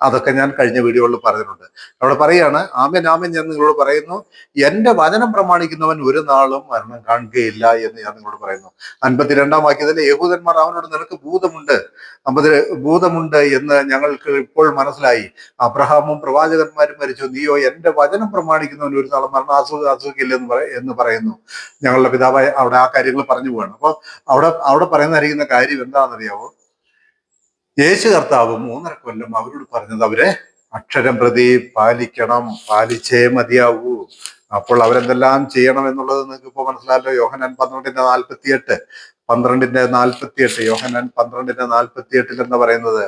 അതൊക്കെ ഞാൻ കഴിഞ്ഞ വീഡിയോകളിൽ പറഞ്ഞിട്ടുണ്ട്. അവിടെ പറയാണ്, ആമേൻ ആമേൻ ഞാൻ നിങ്ങളോട് പറയുന്നു, എന്റെ വചനം പ്രമാണിക്കുന്നവൻ ഒരു നാളും മരണം കാണുകയില്ല എന്ന് ഞാൻ നിങ്ങളോട് പറയുന്നു. 52 വാക്യത്തിൽ യഹൂദന്മാർ അവനോട്, നിനക്ക് ഭൂതമുണ്ട് എന്ന് ഞങ്ങൾക്ക് ഇപ്പോൾ മനസ്സിലായി. അബ്രഹാമും പ്രവാചകന്മാരും മരിച്ചു, നീയോ എന്റെ വചനം പ്രമാണിക്കുന്നവൻ ഒരു നാളും മരണം ആസ്വദിക്കില്ല എന്ന് പറയുന്നു. ഞങ്ങളുടെ പിതാവായ അവിടെ ആ കാര്യങ്ങൾ പറഞ്ഞു പോവാണ്. അപ്പൊ അവിടെ പറയുന്നതായിരിക്കുന്ന കാര്യം എന്താണെന്നറിയാവോ? യേശു കർത്താവ് 3.5 കൊല്ലം അവരോട് പറഞ്ഞത് അവരെ അക്ഷരം പ്രതി പാലിച്ചേ മതിയാവൂ. അപ്പോൾ അവരെന്തെല്ലാം ചെയ്യണം എന്നുള്ളത് നിങ്ങൾക്ക് ഇപ്പൊ മനസ്സിലായല്ലോ. യോഹന്നാൻ 12:48 യോഹന്നാൻ 12:48 എന്ന് പറയുന്നത്,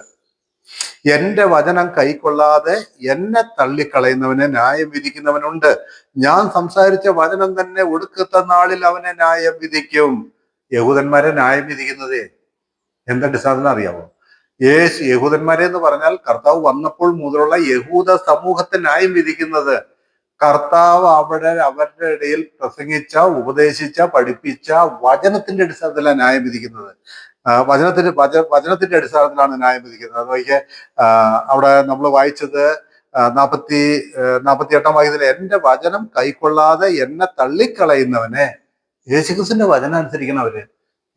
എന്റെ വചനം കൈക്കൊള്ളാതെ എന്നെ തള്ളിക്കളയുന്നവനെ ന്യായം വിധിക്കുന്നവനുണ്ട്. ഞാൻ സംസാരിച്ച വചനം തന്നെ ഒടുക്കത്തെ നാളിൽ അവനെ ന്യായം വിധിക്കും. യഹൂദന്മാരെ ന്യായം വിധിക്കുന്നതേ എന്തടിസ്ഥാനത്തിന് അറിയാമോ? യഹൂദന്മാരെ എന്ന് പറഞ്ഞാൽ കർത്താവ് വന്നപ്പോൾ മുതലുള്ള യഹൂദ സമൂഹത്തെ ന്യായം വിധിക്കുന്നത്. കർത്താവ് അവരുടെ ഇടയിൽ പ്രസംഗിച്ച, ഉപദേശിച്ച, പഠിപ്പിച്ച വചനത്തിന്റെ അടിസ്ഥാനത്തിലാണ് ന്യായം വിധിക്കുന്നത്. വചനത്തിന്റെ അടിസ്ഥാനത്തിലാണ് ന്യായം വിധിക്കുന്നത്. അത് നോക്കിയ അവിടെ നമ്മൾ വായിച്ചത് 48 വാക്യത്തിൽ, എന്റെ വചനം കൈക്കൊള്ളാതെ എന്നെ തള്ളിക്കളയുന്നവനെ, യേശുക്രിസ്തുവിന്റെ വചനം അനുസരിക്കണം. അവര്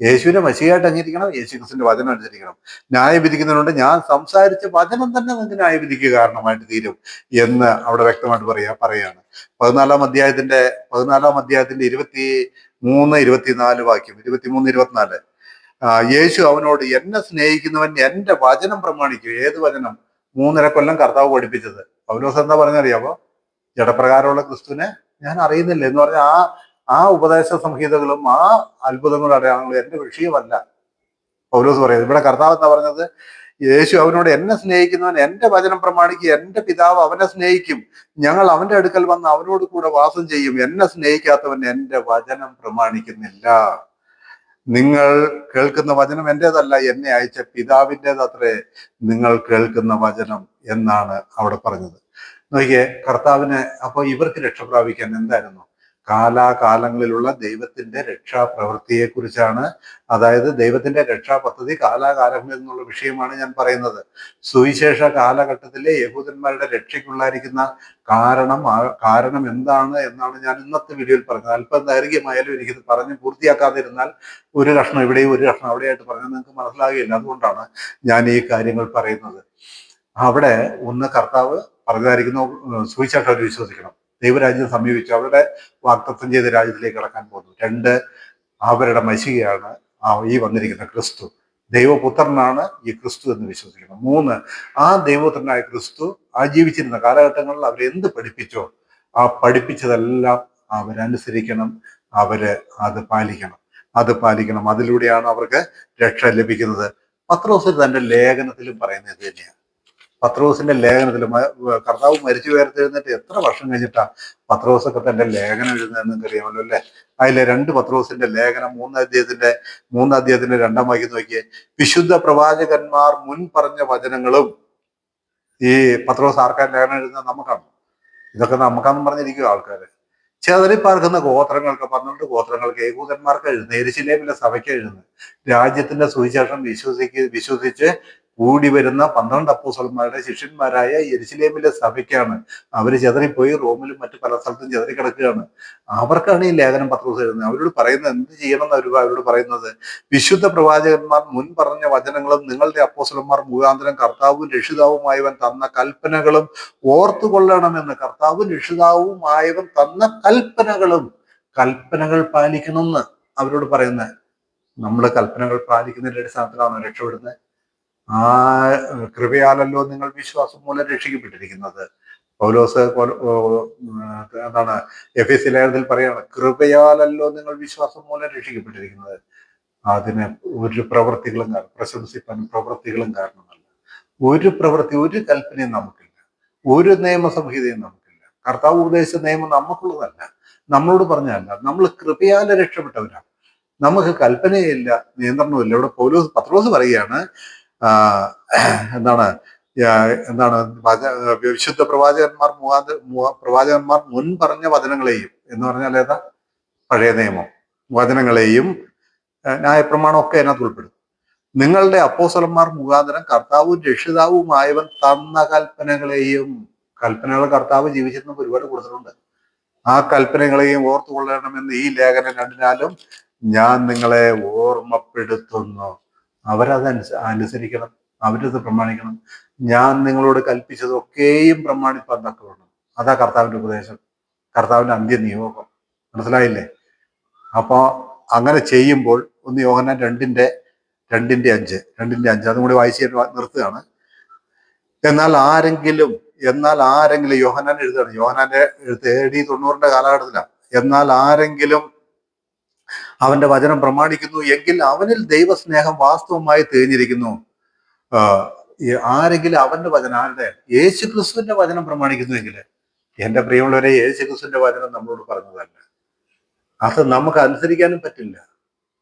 യേശുവിനെ മശിയായിട്ട് അംഗീകരിക്കണം, യേശുക്രിസ്തുവിന്റെ വചനം അനുസരിക്കണം. ന്യായം വിധിക്കുന്നതിനുണ്ട് ഞാൻ സംസാരിച്ച വചനം തന്നെ നിങ്ങൾക്ക് ന്യായം വിധിക്കുക കാരണമായിട്ട് തീരും എന്ന് അവിടെ വ്യക്തമായിട്ട് പറയാണ്. 14 അധ്യായത്തിന്റെ 23-24 വാക്യം. 23-24. യേശു അവനോട്, എന്നെ സ്നേഹിക്കുന്നവൻ എന്റെ വചനം പ്രമാണിക്കും. ഏത് വചനം? 3.5 കൊല്ലം കർത്താവ് പഠിപ്പിച്ചത്. പൗലോസ് എന്താ പറഞ്ഞറിയാമോ? ജഡപ്രകാരമുള്ള ക്രിസ്തുവിനെ ഞാൻ അറിയുന്നില്ല എന്ന് പറഞ്ഞ ആ ഉപദേശ സംഹിതകളും ആ അത്ഭുതങ്ങളും അടയാളങ്ങളും എന്റെ വിഷയമല്ല പൗലോസ് പറയുന്നത്. ഇവിടെ കർത്താവ് എന്താ പറഞ്ഞത്? യേശു അവനോട്, എന്നെ സ്നേഹിക്കുന്നവൻ എന്റെ വചനം പ്രമാണിക്കും, എന്റെ പിതാവ് അവനെ സ്നേഹിക്കും, ഞങ്ങൾ അവന്റെ അടുക്കൽ വന്ന് അവനോട് കൂടെ വാസം ചെയ്യും. എന്നെ സ്നേഹിക്കാത്തവൻ എന്റെ വചനം പ്രമാണിക്കുന്നില്ല. നിങ്ങൾ കേൾക്കുന്ന വചനം എന്റേതല്ല, എന്നെ അയച്ച പിതാവിൻ്റെതത്രേ നിങ്ങൾ കേൾക്കുന്ന വചനം എന്നാണ് അവിടെ പറഞ്ഞത്. നോക്കിയേ, കർത്താവിന് അപ്പൊ ഇവർക്ക് രക്ഷ പ്രാപിക്കാൻ എന്തായിരുന്നു? കാലാകാലങ്ങളിലുള്ള ദൈവത്തിന്റെ രക്ഷാപ്രവൃത്തിയെ കുറിച്ചാണ്. അതായത് ദൈവത്തിന്റെ രക്ഷാ പദ്ധതി കാലാകാലങ്ങളിൽ നിന്നുള്ള വിഷയമാണ് ഞാൻ പറയുന്നത്. സുവിശേഷ കാലഘട്ടത്തിലെ യഹൂദന്മാരുടെ രക്ഷയ്ക്കുള്ളായിരിക്കുന്ന കാരണം എന്താണ് എന്നാണ് ഞാൻ ഇന്നത്തെ വീഡിയോയിൽ പറഞ്ഞത്. അല്പം ദൈർഘ്യമായാലും എനിക്കിത് പറഞ്ഞ് പൂർത്തിയാക്കാതിരുന്നാൽ ഒരു കഷ്ണം ഇവിടെയും ഒരു കഷ്ണം അവിടെയായിട്ട് പറഞ്ഞാൽ നിങ്ങൾക്ക് മനസ്സിലാകുകയില്ല. അതുകൊണ്ടാണ് ഞാൻ ഈ കാര്യങ്ങൾ പറയുന്നത്. അവിടെ ഒന്ന്, കർത്താവ് പറഞ്ഞതായിരിക്കുന്ന സുവിശേഷം അവർ വിശ്വസിക്കണം. ദൈവരാജ്യം സമീപിച്ചു, അവരുടെ വാഗ്ദത്തം ചെയ്ത രാജ്യത്തിലേക്ക് കടക്കാൻ പോകുന്നു. 2, അവരുടെ മശികയാണ് ഈ വന്നിരിക്കുന്ന ക്രിസ്തു. ദൈവപുത്രനാണ് ഈ ക്രിസ്തു എന്ന് വിശ്വസിക്കണം. 3, ആ ദൈവപുത്രനായ ക്രിസ്തു ആ ജീവിച്ചിരുന്ന കാലഘട്ടങ്ങളിൽ അവരെന്ത് പഠിപ്പിച്ചോ ആ പഠിപ്പിച്ചതെല്ലാം അവരനുസരിക്കണം, അത് പാലിക്കണം. അതിലൂടെയാണ് അവർക്ക് രക്ഷ ലഭിക്കുന്നത്. പത്രോസ് തന്റെ ലേഖനത്തിലും പറയുന്നത് തന്നെയാണ്. പത്രോസിന്റെ ലേഖനത്തിൽ കർത്താവ് മരിച്ചു ഉയർത്തെഴുന്നിട്ട് എത്ര വർഷം കഴിഞ്ഞിട്ടാ പത്രോസൊക്കെ തന്റെ ലേഖനം എഴുതുന്നതെന്ന് നിങ്ങൾക്ക് അറിയാമല്ലോ അല്ലെ? അതിലെ 2 പത്രോസിന്റെ ലേഖനം 3 അധ്യായത്തിന്റെ 2 വാക്യം നോക്കിയേ. വിശുദ്ധ പ്രവാചകന്മാർ മുൻ പറഞ്ഞ വചനങ്ങളും, ഈ പത്രോസ് ആർക്കാർ ലേഖനം എഴുതുന്നത്? നമുക്കാണ്. ഇതൊക്കെ നമുക്കാണെന്ന് പറഞ്ഞിരിക്കും ആൾക്കാര്. ചെതറിപ്പാർക്കുന്ന ഗോത്രങ്ങൾക്ക്, 12 ഗോത്രങ്ങൾക്ക്, യഹൂദന്മാർക്ക് എഴുതുന്നത്, യെരൂശലേമിലെ സഭയ്ക്ക് എഴുതുന്നത്, രാജ്യത്തിന്റെ സുവിശേഷം വിശ്വസിച്ച് കൂടി വരുന്ന 12 അപ്പോസ്തലന്മാരുടെ ശിഷ്യന്മാരായ യെരുശലേമിലെ സഭയ്ക്കാണ്. അവര് ചെതറിപ്പോയി, റോമിലും മറ്റു പല സ്ഥലത്തും ചെതറിക്കിടക്കുകയാണ്. അവർക്കാണ് ഈ ലേഖനം പത്രോസ് എഴുതുന്നത്. അവരോട് പറയുന്നത് എന്ത് ചെയ്യണം എന്ന് അവരോട് പറയുന്നത്, വിശുദ്ധ പ്രവാചകന്മാർ മുൻ പറഞ്ഞ വചനങ്ങളും നിങ്ങളുടെ അപ്പോസ്തലന്മാർ മുഖാന്തരം കർത്താവും രക്ഷിതാവുമായവൻ തന്ന കൽപ്പനകളും ഓർത്തുകൊള്ളണമെന്ന്. കർത്താവും രക്ഷിതാവുമായവൻ തന്ന കൽപ്പനകൾ പാലിക്കണമെന്ന് അവരോട് പറയുന്നത്. നമ്മൾ കൽപ്പനകൾ പാലിക്കുന്നതിന്റെ അടിസ്ഥാനത്തിലാണ് രക്ഷപ്പെടുന്നത്. ആ കൃപയാലല്ലോ നിങ്ങൾ വിശ്വാസം മൂലം രക്ഷിക്കപ്പെട്ടിരിക്കുന്നത്. പൗലോസ് എന്താണ് എഫേസ്യ ലേഖനത്തിൽ പറയാണ്, കൃപയാലല്ലോ നിങ്ങൾ വിശ്വാസം മൂലം രക്ഷിക്കപ്പെട്ടിരിക്കുന്നത്. അതിന് ഒരു പ്രവൃത്തികളും പ്രശംസിപ്പാനും പ്രവൃത്തികളും കാരണമല്ല. ഒരു കൽപ്പനയും നമുക്കില്ല, ഒരു നിയമസംഹിതയും നമുക്കില്ല. കർത്താവ് ഉപദേശിച്ച നിയമം നമുക്കുള്ളതല്ല, നമ്മളോട് പറഞ്ഞതല്ല. നമ്മൾ കൃപയാലെ രക്ഷപ്പെട്ടവരാണ്. നമുക്ക് കൽപ്പനയില്ല, നിയന്ത്രണമില്ല. ഇവിടെ പത്രോസ് പറയുകയാണ്, എന്താണ് വിശുദ്ധ പ്രവാചകന്മാർ മുൻ പറഞ്ഞ വചനങ്ങളെയും എന്ന് പറഞ്ഞാൽ ഏതാ? പഴയ നിയമം വചനങ്ങളെയും ന്യായപ്രമാണം ഒക്കെ അതിനകത്ത് ഉൾപ്പെടും. നിങ്ങളുടെ അപ്പോസ്തലന്മാർ മുഖാന്തരം കർത്താവും രക്ഷിതാവുമായവൻ തന്ന കൽപ്പനകൾ കർത്താവ് ജീവിച്ചിരുന്നപ്പോൾ ഒരുപാട് കൊടുത്തിട്ടുണ്ട്. ആ കൽപ്പനകളെയും ഓർത്തുകൊള്ളണമെന്ന് ഈ ലേഖനം രണ്ടിനാലും ഞാൻ നിങ്ങളെ ഓർമ്മപ്പെടുത്തുന്നു. അവരത് അനുസരിക്കണം, അവരത് പ്രമാണിക്കണം. ഞാൻ നിങ്ങളോട് കൽപ്പിച്ചതൊക്കെയും പ്രമാണിപ്പാൻ തക്കവണ്ണം. അതാ കർത്താവിന്റെ ഉപദേശം, കർത്താവിന്റെ അന്ത്യ നിയോഗം. മനസ്സിലായില്ലേ? അപ്പൊ അങ്ങനെ ചെയ്യുമ്പോൾ ഒന്ന് യോഹന്നാൻ 2:5 അതും കൂടി വായിച്ച് നിർത്തുകയാണ്. എന്നാൽ ആരെങ്കിലും യോഹന്നാൻ എഴുതുകയാണ്. യോഹന്നാന്റെ എഴുത്ത് AD 90 കാലഘട്ടത്തിലാണ്. എന്നാൽ ആരെങ്കിലും അവന്റെ വചനം പ്രമാണിക്കുന്നു എങ്കിൽ അവനിൽ ദൈവസ്നേഹം വാസ്തവമായി തികഞ്ഞിരിക്കുന്നു. ആരെങ്കിലും അവന്റെ വചനം, ആരുടെ? യേശു ക്രിസ്തുവിന്റെ വചനം പ്രമാണിക്കുന്നുവെങ്കിൽ, എന്റെ പ്രിയമുള്ളവരെ, യേശു ക്രിസ്തുവിന്റെ വചനം നമ്മളോട് പറഞ്ഞതല്ല. അത് നമുക്ക് അനുസരിക്കാനും പറ്റില്ല,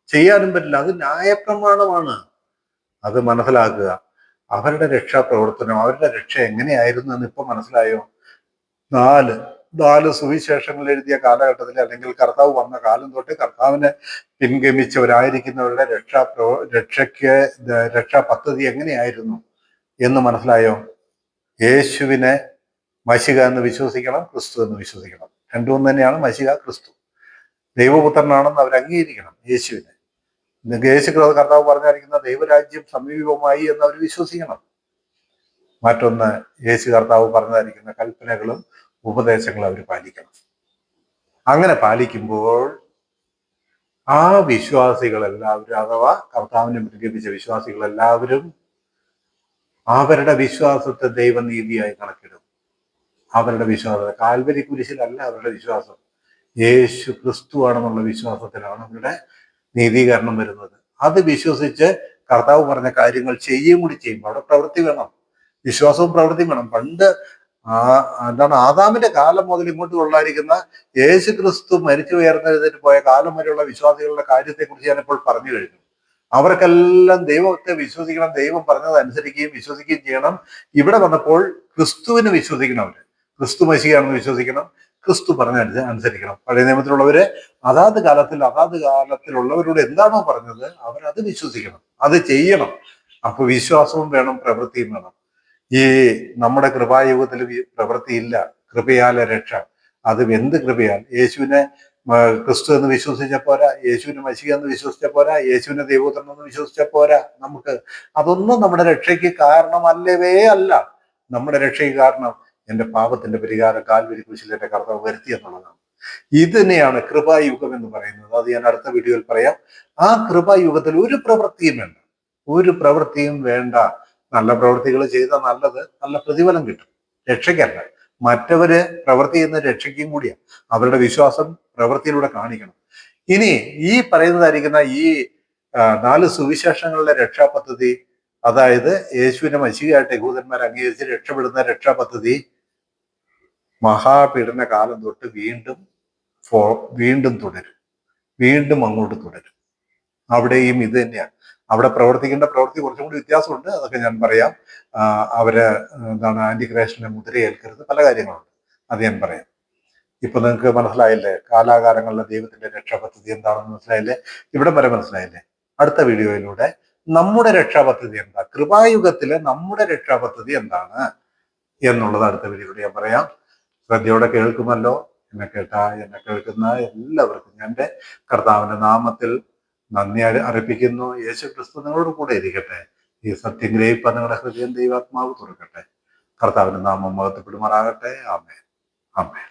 ചെയ്യാനും പറ്റില്ല. അത് ന്യായപ്രമാണമാണ്. അത് മനസ്സിലാക്കുക. അവരുടെ രക്ഷാപ്രവർത്തനം, അവരുടെ രക്ഷ എങ്ങനെയായിരുന്നു എന്ന് ഇപ്പൊ മനസ്സിലായോ? നാല് സുവിശേഷങ്ങൾ എഴുതിയ കാലഘട്ടത്തിൽ, അല്ലെങ്കിൽ കർത്താവ് വന്ന കാലം തൊട്ട് കർത്താവിനെ പിൻഗമിച്ചവരായിരിക്കുന്നവരുടെ രക്ഷാ പദ്ധതി എങ്ങനെയായിരുന്നു എന്ന് മനസ്സിലായോ? യേശുവിനെ മശിക എന്ന് വിശ്വസിക്കണം, ക്രിസ്തു എന്ന് വിശ്വസിക്കണം. രണ്ടും തന്നെയാണ്. മശിക ക്രിസ്തു ദൈവപുത്രനാണെന്ന് അവർ അംഗീകരിക്കണം. യേശുവിനെ യേശു കർത്താവ് പറഞ്ഞിരിക്കുന്ന ദൈവരാജ്യം സമീപമായി എന്ന് അവർ വിശ്വസിക്കണം. മറ്റൊന്ന്, യേശു കർത്താവ് പറഞ്ഞിരിക്കുന്ന കൽപ്പനകളും ഉപദേശങ്ങളും അവർ പാലിക്കണം. അങ്ങനെ പാലിക്കുമ്പോൾ ആ വിശ്വാസികളെല്ലാവരും, അഥവാ കർത്താവിനെ പിൻഗമിച്ച വിശ്വാസികളെല്ലാവരും അവരുടെ വിശ്വാസത്തെ ദൈവനീതിയായി കണക്കിടും. അവരുടെ വിശ്വാസം കാൽവരി കുരിശിലല്ല അവരുടെ വിശ്വാസം, യേശു ക്രിസ്തു ആണെന്നുള്ള വിശ്വാസത്തിലാണ് അവരുടെ നീതീകരണം വരുന്നത്. അത് വിശ്വസിച്ച് കർത്താവ് പറഞ്ഞ കാര്യങ്ങൾ ചെയ്യുകയും കൂടി ചെയ്യുമ്പോൾ അവിടെ പ്രവൃത്തി വേണം, വിശ്വാസവും പ്രവൃത്തിയും വേണം. പണ്ട് ആദാമിന്റെ കാലം മുതൽ ഇങ്ങോട്ട് കൊള്ളായിരിക്കുന്ന യേശു ക്രിസ്തു മരിച്ചു ഉയർന്നെഴുന്നേറ്റ് പോയ കാലം വരെയുള്ള വിശ്വാസികളുടെ കാര്യത്തെക്കുറിച്ച് ഞാനിപ്പോൾ പറഞ്ഞു കഴിഞ്ഞു. അവർക്കെല്ലാം ദൈവത്തെ വിശ്വസിക്കണം, ദൈവം പറഞ്ഞത് അനുസരിക്കുകയും വിശ്വസിക്കുകയും ചെയ്യണം. ഇവിടെ വന്നപ്പോൾ ക്രിസ്തുവിന് വിശ്വസിക്കണം. അവര് ക്രിസ്തു മശിയാണെന്ന് വിശ്വസിക്കണം, ക്രിസ്തു പറഞ്ഞ അനുസരിക്കണം. പഴയ നിയമത്തിലുള്ളവര് അതാത് കാലത്തിലുള്ളവരോട് എന്താണോ പറഞ്ഞത് അവരത് വിശ്വസിക്കണം, അത് ചെയ്യണം. അപ്പൊ വിശ്വാസവും വേണം, പ്രവൃത്തിയും വേണം. ഈ നമ്മുടെ കൃപായുഗത്തിൽ പ്രവൃത്തിയില്ല, കൃപയാലെ രക്ഷ. അത് എന്ത് കൃപയാൽ? യേശുവിനെ ക്രിസ്തു എന്ന് വിശ്വസിച്ച പോരാ, യേശുവിനെ മശിക എന്ന് വിശ്വസിച്ച പോരാ, യേശുവിനെ ദൈവപുത്രൻ എന്ന് വിശ്വസിച്ച പോരാ. നമുക്ക് അതൊന്നും നമ്മുടെ രക്ഷയ്ക്ക് കാരണമല്ലവേ അല്ല. നമ്മുടെ രക്ഷയ്ക്ക് കാരണം എന്റെ പാപത്തിന്റെ പരിഹാരം കാൽവരി കുരിശിൽ എന്റെ കർത്താവ് വരുത്തി എന്നുള്ളതാണ്. ഇതിനെയാണ് കൃപായുഗം എന്ന് പറയുന്നത്. അത് ഞാൻ അടുത്ത വീഡിയോയിൽ പറയാം. ആ കൃപായുഗത്തിൽ ഒരു പ്രവൃത്തിയും വേണ്ട. നല്ല പ്രവൃത്തികൾ ചെയ്താൽ നല്ല പ്രതിഫലം കിട്ടും, രക്ഷയ്ക്കല്ല. മറ്റവര് പ്രവൃത്തി ചെയ്യുന്ന രക്ഷയ്ക്കും കൂടിയാണ്. അവരുടെ വിശ്വാസം പ്രവൃത്തിയിലൂടെ കാണിക്കണം. ഇനി ഈ പറയുന്നതായിരിക്കുന്ന ഈ 4 സുവിശേഷങ്ങളുടെ രക്ഷാപദ്ധതി, അതായത് യേശുവിനെ മശിഹയായിട്ട് യഹൂദന്മാർ അംഗീകരിച്ച് രക്ഷപ്പെടുന്ന രക്ഷാപദ്ധതി മഹാപീഡന കാലം തൊട്ട് വീണ്ടും തുടരും, വീണ്ടും അങ്ങോട്ട് തുടരും. അവിടെയും ഇത് തന്നെയാണ്. അവിടെ പ്രവർത്തിക്കേണ്ട പ്രവൃത്തി കുറച്ചും കൂടി വ്യത്യാസമുണ്ട്, അതൊക്കെ ഞാൻ പറയാം. അവര് ആന്റിക്രൈസ്റ്റിനെ മുദ്രയേൽക്കരുത്, പല കാര്യങ്ങളുണ്ട്, അത് ഞാൻ പറയാം. ഇപ്പൊ നിങ്ങൾക്ക് മനസ്സിലായില്ലേ കാലാകാലങ്ങളിലെ ദൈവത്തിന്റെ രക്ഷാപദ്ധതി എന്താണെന്ന് മനസ്സിലായില്ലേ? ഇവിടം വരെ മനസ്സിലായില്ലേ? അടുത്ത വീഡിയോയിലൂടെ നമ്മുടെ രക്ഷാപദ്ധതി എന്താ, കൃപായുഗത്തിലെ നമ്മുടെ രക്ഷാപദ്ധതി എന്താണ് എന്നുള്ളത് അടുത്ത വീഡിയോയിലൂടെ ഞാൻ പറയാം. ശ്രദ്ധയോടെ കേൾക്കുമല്ലോ. എന്നെ കേൾക്കുന്ന എല്ലാവർക്കും എൻ്റെ കർത്താവിന്റെ നാമത്തിൽ നന്ദി അർപ്പിക്കുന്നു. യേശു ക്രിസ്തു നിങ്ങളോട് കൂടെ ഇരിക്കട്ടെ. ഈ സത്യം ഗ്രഹിപ്പാൻ നിങ്ങളുടെ ഹൃദയം ദൈവാത്മാവ് തുറക്കട്ടെ. കർത്താവിന്റെ നാമം മഹത്വപ്പെടുമാറാകട്ടെ. ആമേൻ. ആമേൻ.